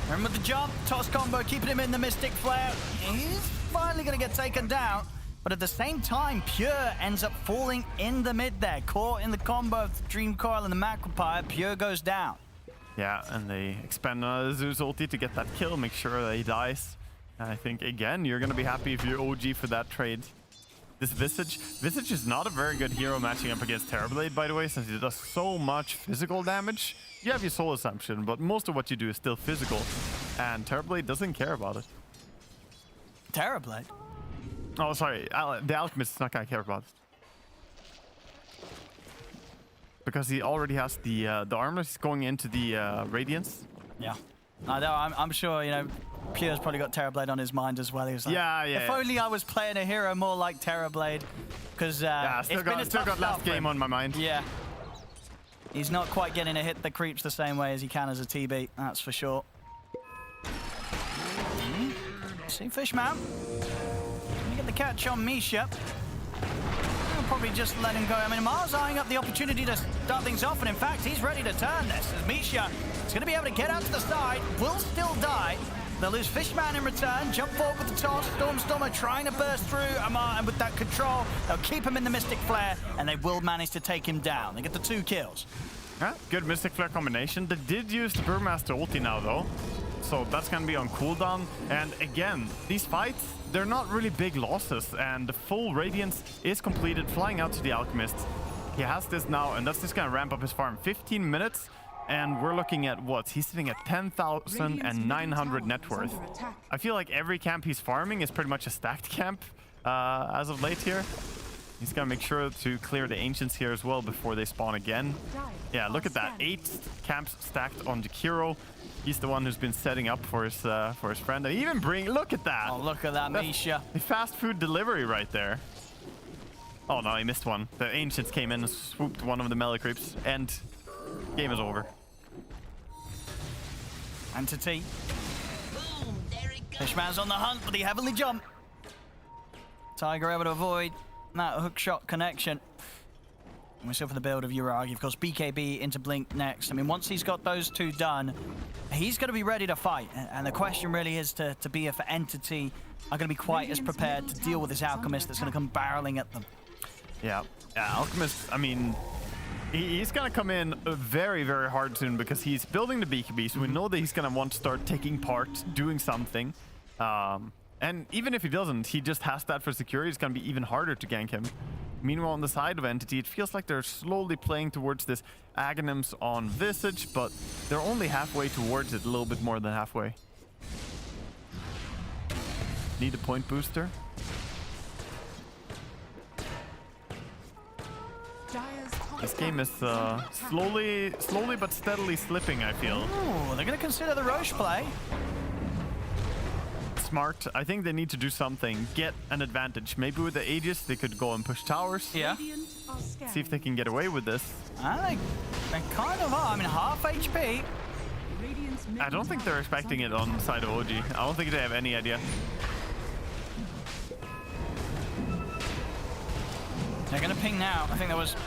And with the jump, toss combo, keeping him in the Mystic Flare. He's finally going to get taken down. But at the same time, Pure ends up falling in the mid there. Caught in the combo of the Dream Coil and the Macropire, Pure goes down. Yeah, and they expand Zeus ulti to get that kill, make sure that he dies. And I think, again, you're going to be happy if you're OG for that trade. This Visage is not a very good hero matching up against Terrorblade, by the way, since he does so much physical damage. You have your soul assumption, but most of what you do is still physical. And Terrorblade doesn't care about it. Terrorblade? Oh, sorry. The Alchemist is not going to care about it. Because he already has the armor. He's going into the Radiance. Yeah. I'm sure, you know, Pure's probably got Terrorblade on his mind as well. He was like, if only I was playing a hero more like Terrorblade. Because still got last game on my mind. Yeah. He's not quite getting a hit that creeps the same way as he can as a TB, that's for sure. See, Fishman. You get the catch on Misha. I'll probably just let him go. I mean, Mars eyeing up the opportunity to start things off, and in fact, he's ready to turn this. As Misha is going to be able to get out to the side, will still die. They'll lose Fishman in return, jump forward with the toss, Stormstormer trying to burst through Amar, and with that control, they'll keep him in the Mystic Flare, and they will manage to take him down. They get the 2 kills. Yeah, good Mystic Flare combination. They did use the Brewmaster ulti now, though, so that's going to be on cooldown. And again, these fights, they're not really big losses, and the full Radiance is completed, flying out to the Alchemist. He has this now, and that's just going to ramp up his farm. 15 minutes. And we're looking at what? He's sitting at 10,900 net worth. I feel like every camp he's farming is pretty much a stacked camp as of late here. He's gonna make sure to clear the Ancients here as well before they spawn again. Yeah, look at that. 8 camps stacked on Jakiro. He's the one who's been setting up for his friend. And even look at that. Oh, look at that, Misha. The fast food delivery right there. Oh no, he missed one. The Ancients came in and swooped one of the melee creeps, and game is over. Entity. Fishman's on the hunt for the heavenly jump. Tiger able to avoid that hookshot connection. And we're still for the build of Yuragi. Of course, BKB into Blink next. I mean, once he's got those 2 done, he's going to be ready to fight. And the question really is to be if Entity are going to be quite as prepared to deal with this Alchemist that's going to come barreling at them. Yeah, Alchemist, I mean, he's going to come in very, very hard soon because he's building the BKB, so we know that he's going to want to start taking part, doing something. And even if he doesn't, he just has that for security. It's going to be even harder to gank him. Meanwhile, on the side of Entity, it feels like they're slowly playing towards this Aghanims on Visage, but they're only halfway towards it, a little bit more than halfway. Need a point booster. This game is slowly but steadily slipping, I feel. Ooh, they're going to consider the Roche play. smart. I think they need to do something. Get an advantage. Maybe with the Aegis, they could go and push towers. Yeah. See if they can get away with this. I think they kind of are. I mean, half HP. I don't think they're expecting it on the side of OG. I don't think they have any idea. They're going to ping now. I think there was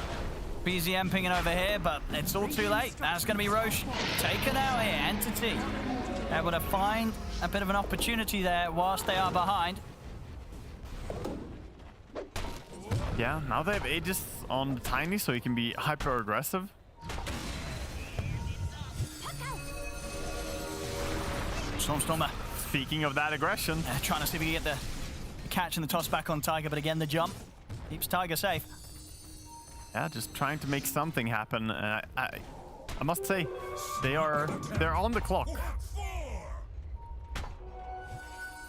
BZM pinging over here, but it's all too late. That's going to be Roche taken out here. Entity able to find a bit of an opportunity there whilst they are behind. Yeah, now they have Aegis on the Tiny, so he can be hyper aggressive. Stormstormer. Speaking of that aggression. Trying to see if he can get the catch and the toss back on Tiger, but again, the jump keeps Tiger safe. Yeah, just trying to make something happen. I must say, they're on the clock.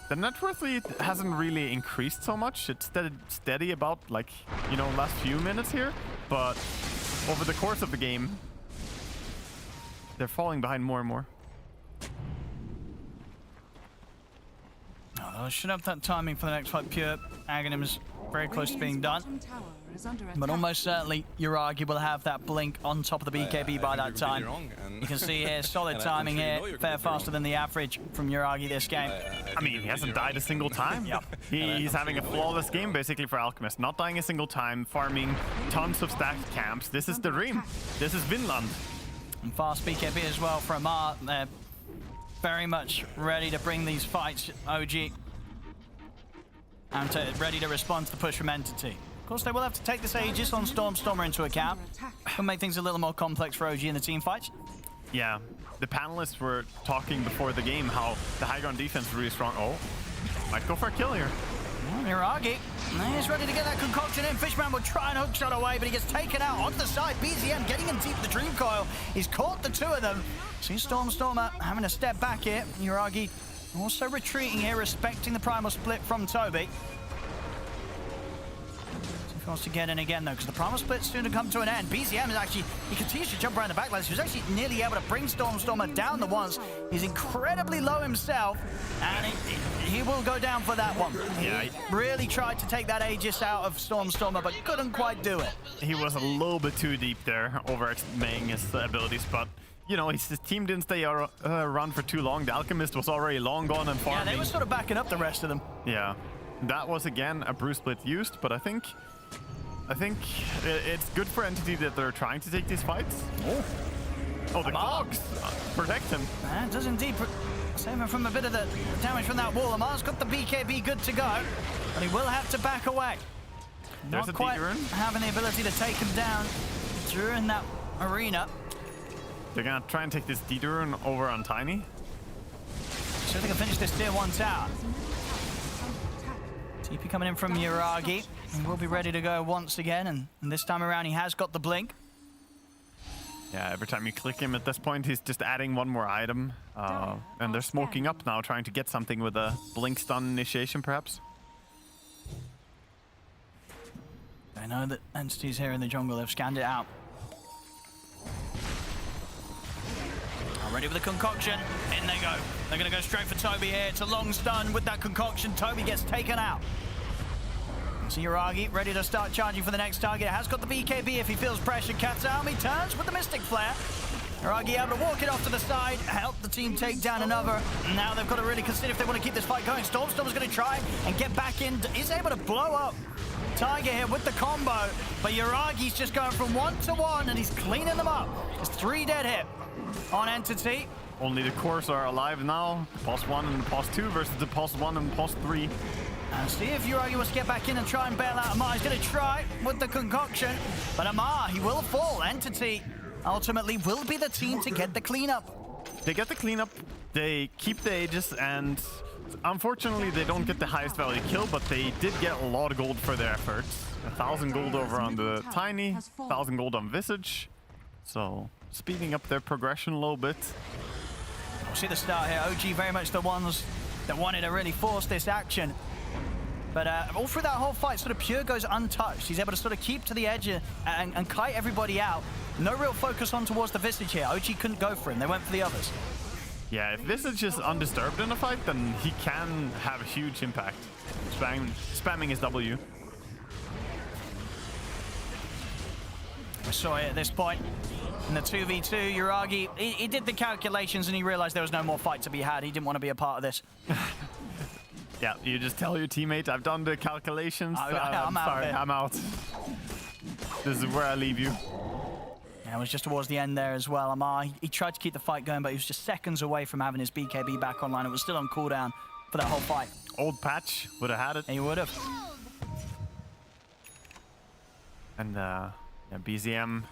The net worth lead hasn't really increased so much. It's steady about, like, you know, last few minutes here. But over the course of the game, they're falling behind more and more. Oh, should have that timing for the next fight. Pure Aghanim is very close to being done. But almost certainly, Yuragi will have that blink on top of the BKB by that time. You can see here, solid timing here, fair faster than the average from Yuragi this game. I mean, he hasn't died a single time. Yep. He's having a flawless game, basically, for Alchemist. Not dying a single time, farming tons of stacked camps. This is the dream. This is Vinland. And fast BKB as well for Amar. They're very much ready to bring these fights, OG. And ready to respond to the push from Entity. Of course, they will have to take this Aegis on Stormstormer into account. Will make things a little more complex for OG in the team fights. Yeah, the panelists were talking before the game how the high ground defense is really strong. Oh, might go for a kill here. Miragi, he's ready to get that concoction in. Fishman will try and hookshot away, but he gets taken out onto the side. BZM getting him deep in the Dream Coil. He's caught the two of them. See Stormstormer having to step back here. Miragi also retreating here, respecting the primal split from Toby. He wants to get in again, though, because the primal split's soon to come to an end. BZM is actually, he continues to jump around the backlines. He was actually nearly able to bring Stormstormer down the once. He's incredibly low himself, and he will go down for that one. Yeah, he really tried to take that Aegis out of Stormstormer, but couldn't quite do it. He was a little bit too deep there, overestimating his abilities, but you know, his team didn't stay around for too long. The Alchemist was already long gone and farming. Yeah, they were sort of backing up the rest of them. Yeah, that was again a Bruce split used, but I think it's good for Entity that they're trying to take these fights. Oh, the clogs protect him. That does indeed save him from a bit of the damage from that wall. Amar's got the BKB good to go, but he will have to back away. There's Not quite having the ability to take him down during that arena. They're gonna try and take this D-Rune over on Tiny. So they can finish this tier 1 tower. TP coming in from Yuragi. He will be ready to go once again, and this time around he has got the blink. Yeah, every time you click him at this point, he's just adding one more item. And they're smoking up now, trying to get something with a blink stun initiation, perhaps. I know that entities here in the jungle have scanned it out. Ready with the concoction. In they go. They're going to go straight for Toby here. It's a long stun with that concoction. Toby gets taken out. So Yuragi ready to start charging for the next target. Has got the BKB if he feels pressure. Katsumi turns with the Mystic Flare. Yuragi able to walk it off to the side, help the team take down another. Now they've got to really consider if they want to keep this fight going. Stormstormer's going to try and get back in. Is able to blow up Tiger here with the combo, but Yuragi's just going from 1-to-1 and he's cleaning them up. It's 3 dead hit on Entity. Only the cores are alive now. Pulse 1 and Pulse 2 versus the Pulse 1 and Pulse 3. And see if Yuragi wants to get back in and try and bail out Amar. He's going to try with the concoction, but Amar, he will fall. Entity ultimately will be the team to get the cleanup. They get the cleanup, they keep the Aegis, and unfortunately they don't get the highest value kill, but they did get a lot of gold for their efforts. 1,000 gold over on the Tiny, 1,000 gold on Visage. So speeding up their progression a little bit. We'll see the start here. OG very much the ones that wanted to really force this action. But all through that whole fight, sort of Pure goes untouched. He's able to sort of keep to the edge and kite everybody out. No real focus on towards the Visage here. OG couldn't go for him. They went for the others. Yeah, if this is just undisturbed in a fight, then he can have a huge impact. Spamming his W. We saw it at this point. In the 2v2, Yuragi, he did the calculations and he realized there was no more fight to be had. He didn't want to be a part of this. Yeah, you just tell your teammate, I've done the calculations. I'm sorry, out. I'm out. This is where I leave you. Yeah, it was just towards the end there as well. Amar, he tried to keep the fight going, but he was just seconds away from having his BKB back online. It was still on cooldown for that whole fight. Old Patch would have had it. He would have. And yeah, BZM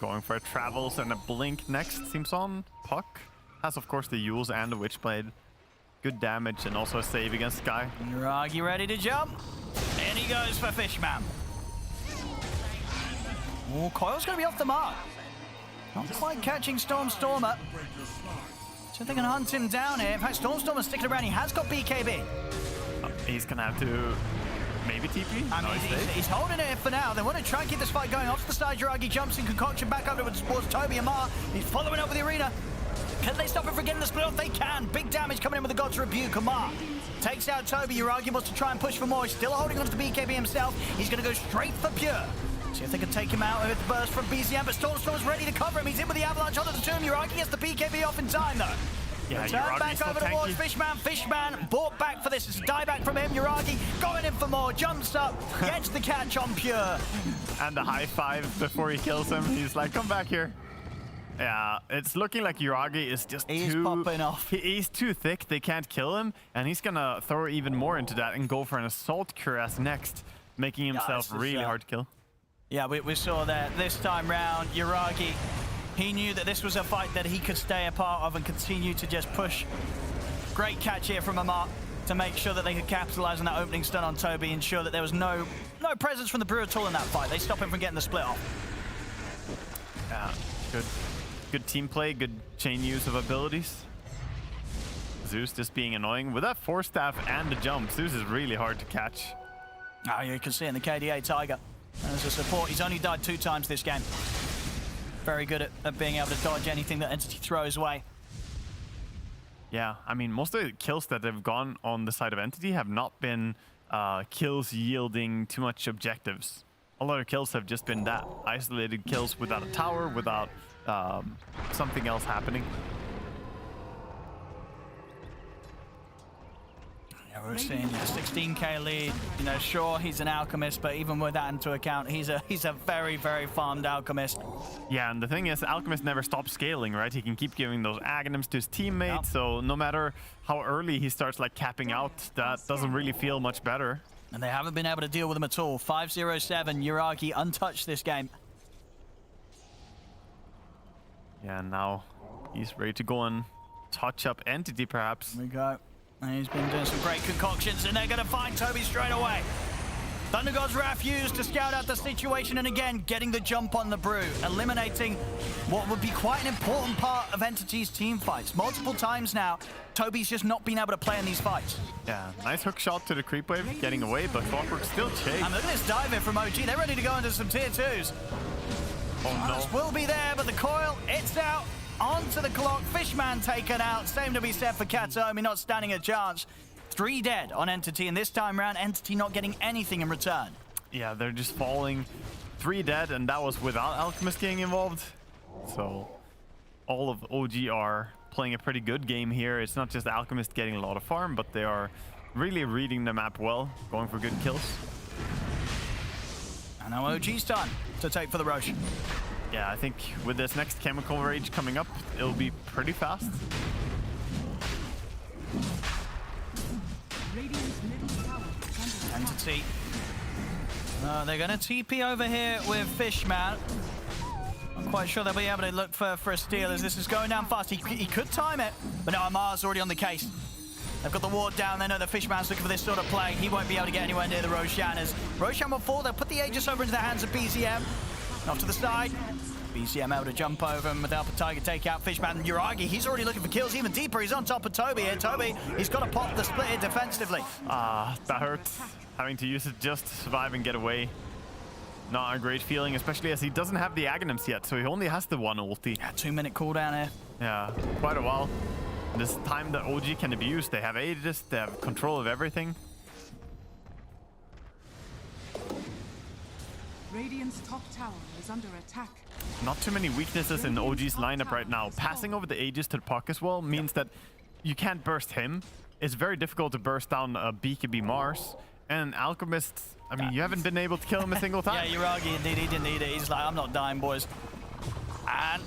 going for a Travels and a Blink next. Seems on. Puck has, of course, the Yules and the Witchblade. Good damage and also a save against Sky. Yuragi ready to jump. And he goes for Fishman. Oh, Coil's going to be off the mark. Not quite catching Stormer. So they're going to hunt him down here. In fact, Stormer's sticking around. He has got BKB. He's going to have to maybe TP. I mean, he's holding it for now. They want to try and keep this fight going. Off to the side, Yuragi jumps in Concoction back up towards Toby Amar. He's following up with the arena. Can they stop him from getting the split off? They can. Big damage coming in with the God's Rebuke. Amar takes out Toby. Yuragi wants to try and push for more. He's still holding on to the BKB himself. He's going to go straight for Pure. See if they can take him out with the burst from BZM, but Storm's ready to cover him. He's in with the avalanche onto the tomb. Yuragi gets the BKB off in time, though. Yeah, Turn back over towards Fishman. Fishman brought back for this. It's a dieback from him. Yuragi going in for more. Jumps up, gets the catch on Pure. And the high five before he kills him. He's like, come back here. Yeah, it's looking like Yuragi is just popping off. He's too thick. They can't kill him. And he's going to throw even more into that and go for an Assault Cuirass next, making himself really hard to kill. Yeah, we saw that this time round. Yuragi, he knew that this was a fight that he could stay a part of and continue to just push. Great catch here from Amar to make sure that they could capitalize on that opening stun on Toby, ensure that there was no presence from the Brew at all in that fight. They stop him from getting the split off. Yeah, good team play, good chain use of abilities. Zeus just being annoying. With that Force Staff and the jump, Zeus is really hard to catch. Oh, you can see in the KDA Tiger. As a support, he's only died 2 times this game. Very good at being able to dodge anything that Entity throws away. Yeah, I mean, most of the kills that have gone on the side of Entity have not been kills yielding too much objectives. A lot of kills have just been that. Isolated kills without a tower, without something else happening. Yeah, we're seeing a 16k lead. You know, sure, he's an alchemist, but even with that into account, he's a very, very farmed alchemist. Yeah, and the thing is, Alchemist never stops scaling, right? He can keep giving those Aghanims to his teammates, so no matter how early he starts like capping out, that doesn't really feel much better. And they haven't been able to deal with him at all. 507, Yuragi untouched this game. Yeah, now he's ready to go and touch up Entity, perhaps. Here we go. And he's been doing some great concoctions, and they're going to find Toby straight away. Thunder God's Wrath used to scout out the situation, and again, getting the jump on the Brew, eliminating what would be quite an important part of Entity's team fights. Multiple times now, Toby's just not been able to play in these fights. Yeah, nice hook shot to the creep wave, getting away, but Clockwork still chase. And look at this dive in from OG. They're ready to go into some tier 2s. Oh no. Will be there, but the coil, it's out. Onto the clock. Fishman taken out. Same to be said for Kataomi, not standing a chance. 3 dead on Entity, and this time round, Entity not getting anything in return. Yeah, they're just falling. 3 dead, and that was without Alchemist getting involved. So all of OG are playing a pretty good game here. It's not just Alchemist getting a lot of farm, but they are really reading the map well, going for good kills. And now OG's time to take for the Roche. Yeah, I think with this next Chemical Rage coming up, it'll be pretty fast. Entity. They're going to TP over here with Fishman. I'm quite sure they'll be able to look for a steal as this is going down fast. He could time it, but no, Amar's already on the case. They've got the ward down. They know the Fishman's looking for this sort of play. He won't be able to get anywhere near the Roshan. As Roshan will fall, they'll put the Aegis over into the hands of BZM. Off to the side. BZM able to jump over him without the Tiger take out Fishman. Yuragi, he's already looking for kills even deeper. He's on top of Toby here. Toby, he's got to pop the split here defensively. That hurts. Having to use it just to survive and get away. Not a great feeling, especially as he doesn't have the Aghanims yet, so he only has the 1 ulti. Yeah, 2-minute cooldown here. Yeah, quite a while. This time that OG can abuse. They have Aegis, they have control of everything. Radiant's top tower is under attack. Not too many weaknesses in OG's lineup right now. Passing over the Aegis to the puck as well means that you can't burst him. It's very difficult to burst down a BKB Mars. And Alchemist, I mean, you haven't been able to kill him a single time. Yeah, Yuragi indeed, he didn't need it. He's like, I'm not dying, boys. And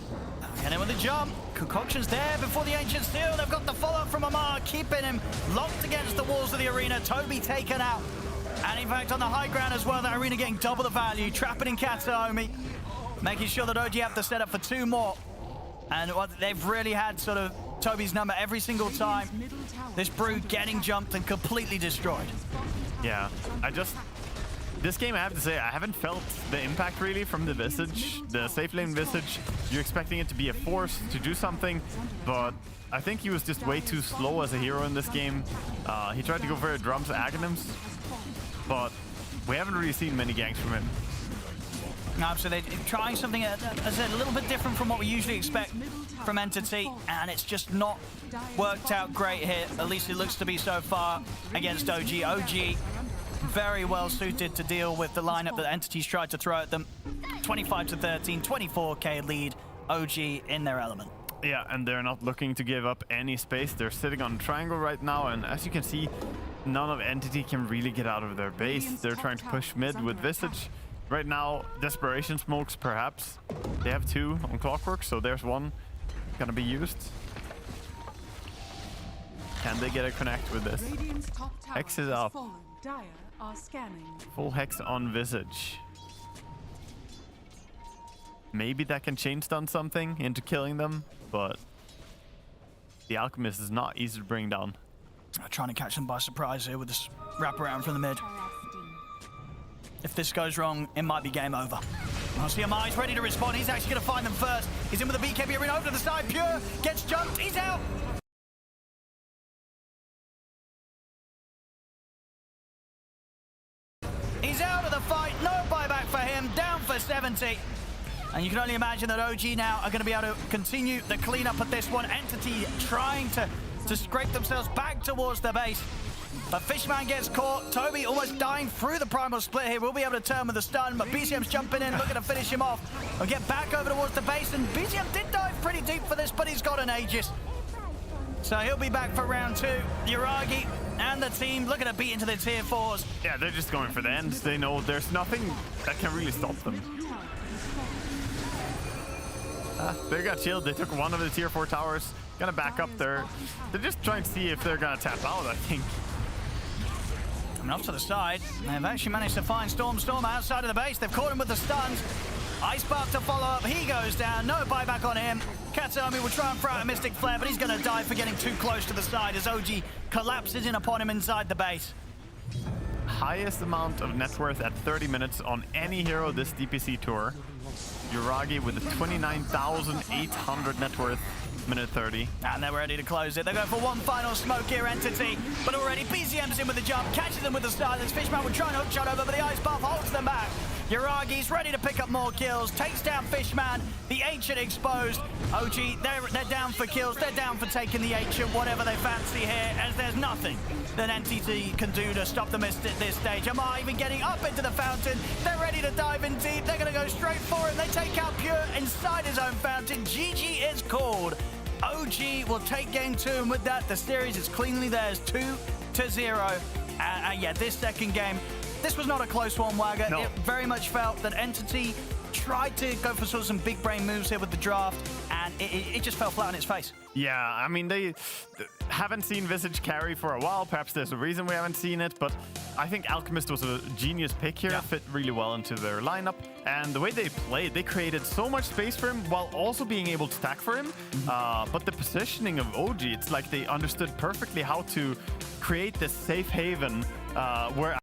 get him with the jump. Concoction's there before the Ancient Steel. They've got the follow-up from Amar, keeping him locked against the walls of the arena. Toby taken out. And in fact, on the high ground as well, that arena getting double the value. Trapping in Kataomi, making sure that OG have to set up for 2 more. And they've really had sort of Toby's number every single time. This Brood getting jumped and completely destroyed. Yeah, this game, I have to say, I haven't felt the impact really from the Visage. The safe lane Visage, you're expecting it to be a force to do something, but I think he was just way too slow as a hero in this game. He tried to go for drums Aghanims, but we haven't really seen many ganks from him. No, so they're trying something, as I said, a little bit different from what we usually expect from Entity, and it's just not worked out great here. At least it looks to be so far against OG. OG very well suited to deal with the lineup that Entity's tried to throw at them. 25-13, 24k lead, OG in their element. Yeah, and they're not looking to give up any space. They're sitting on triangle right now, and as you can see, none of Entity can really get out of their base. They're trying to push mid with Visage. Right now, Desperation Smokes, perhaps. They have 2 on Clockwork, so there's 1 gonna be used. Can they get a connect with this? Hex is up. Full Hex on Visage. Maybe that can chain stun something into killing them, but the Alchemist is not easy to bring down. Trying to catch them by surprise here with this wraparound from the mid. If this goes wrong, it might be game over. I see Amar, he's ready to respond. He's actually going to find them first. He's in with the BKB arena over to the side. Pure gets jumped. He's out. He's out of the fight. No buyback for him. Down for 70. And you can only imagine that OG now are going to be able to continue the cleanup at this one. Entity trying to scrape themselves back towards the base. But Fishman gets caught. Toby almost dying through the primal split here. We'll be able to turn with a stun, but BCM's jumping in, looking to finish him off. We'll get back over towards the base, and BCM did dive pretty deep for this, but he's got an Aegis. So he'll be back for round 2. Yuragi and the team looking to beat into the tier 4s. Yeah, they're just going for the ends. They know there's nothing that can really stop them. They got shielded. They took 1 of the tier 4 towers. Gonna back up there. They're just trying to see if they're gonna tap out, I think. Coming off to the side, they've actually managed to find Storm outside of the base. They've caught him with the stuns. Ice Spark to follow up. He goes down. No buyback on him. Kataomi will try and throw out a Mystic Flare, but he's going to die for getting too close to the side as OG collapses in upon him inside the base. Highest amount of net worth at 30 minutes on any hero this DPC tour. Yuragi with a 29,800 net worth. Minute 30. And they're ready to close it. They're going for 1 final smoke here, Entity. But already BCM's in with the jump, catches them with the silence. Fishman will try and hook shot over, but the Ice Buff holds them back. Yuragi's ready to pick up more kills, takes down Fishman. The Ancient exposed. OG, they're down for kills. They're down for taking the Ancient, whatever they fancy here, as there's nothing that Entity can do to stop them at this stage. Amar even getting up into the fountain. They're ready to dive in deep. They're going to go straight for it. They take out Pure inside his own fountain. GG is called. OG will take game 2, and with that, the series is cleanly theirs, 2-0. Yeah, this second game, this was not a close one, Wagga. No. It very much felt that Entity tried to go for sort of some big brain moves here with the draft, and it just fell flat on its face. Yeah, I mean, they haven't seen Visage carry for a while. Perhaps there's a reason we haven't seen it, but I think Alchemist was a genius pick here. Yeah. Fit really well into their lineup. And the way they played, they created so much space for him while also being able to stack for him. But the positioning of OG, it's like they understood perfectly how to create this safe haven where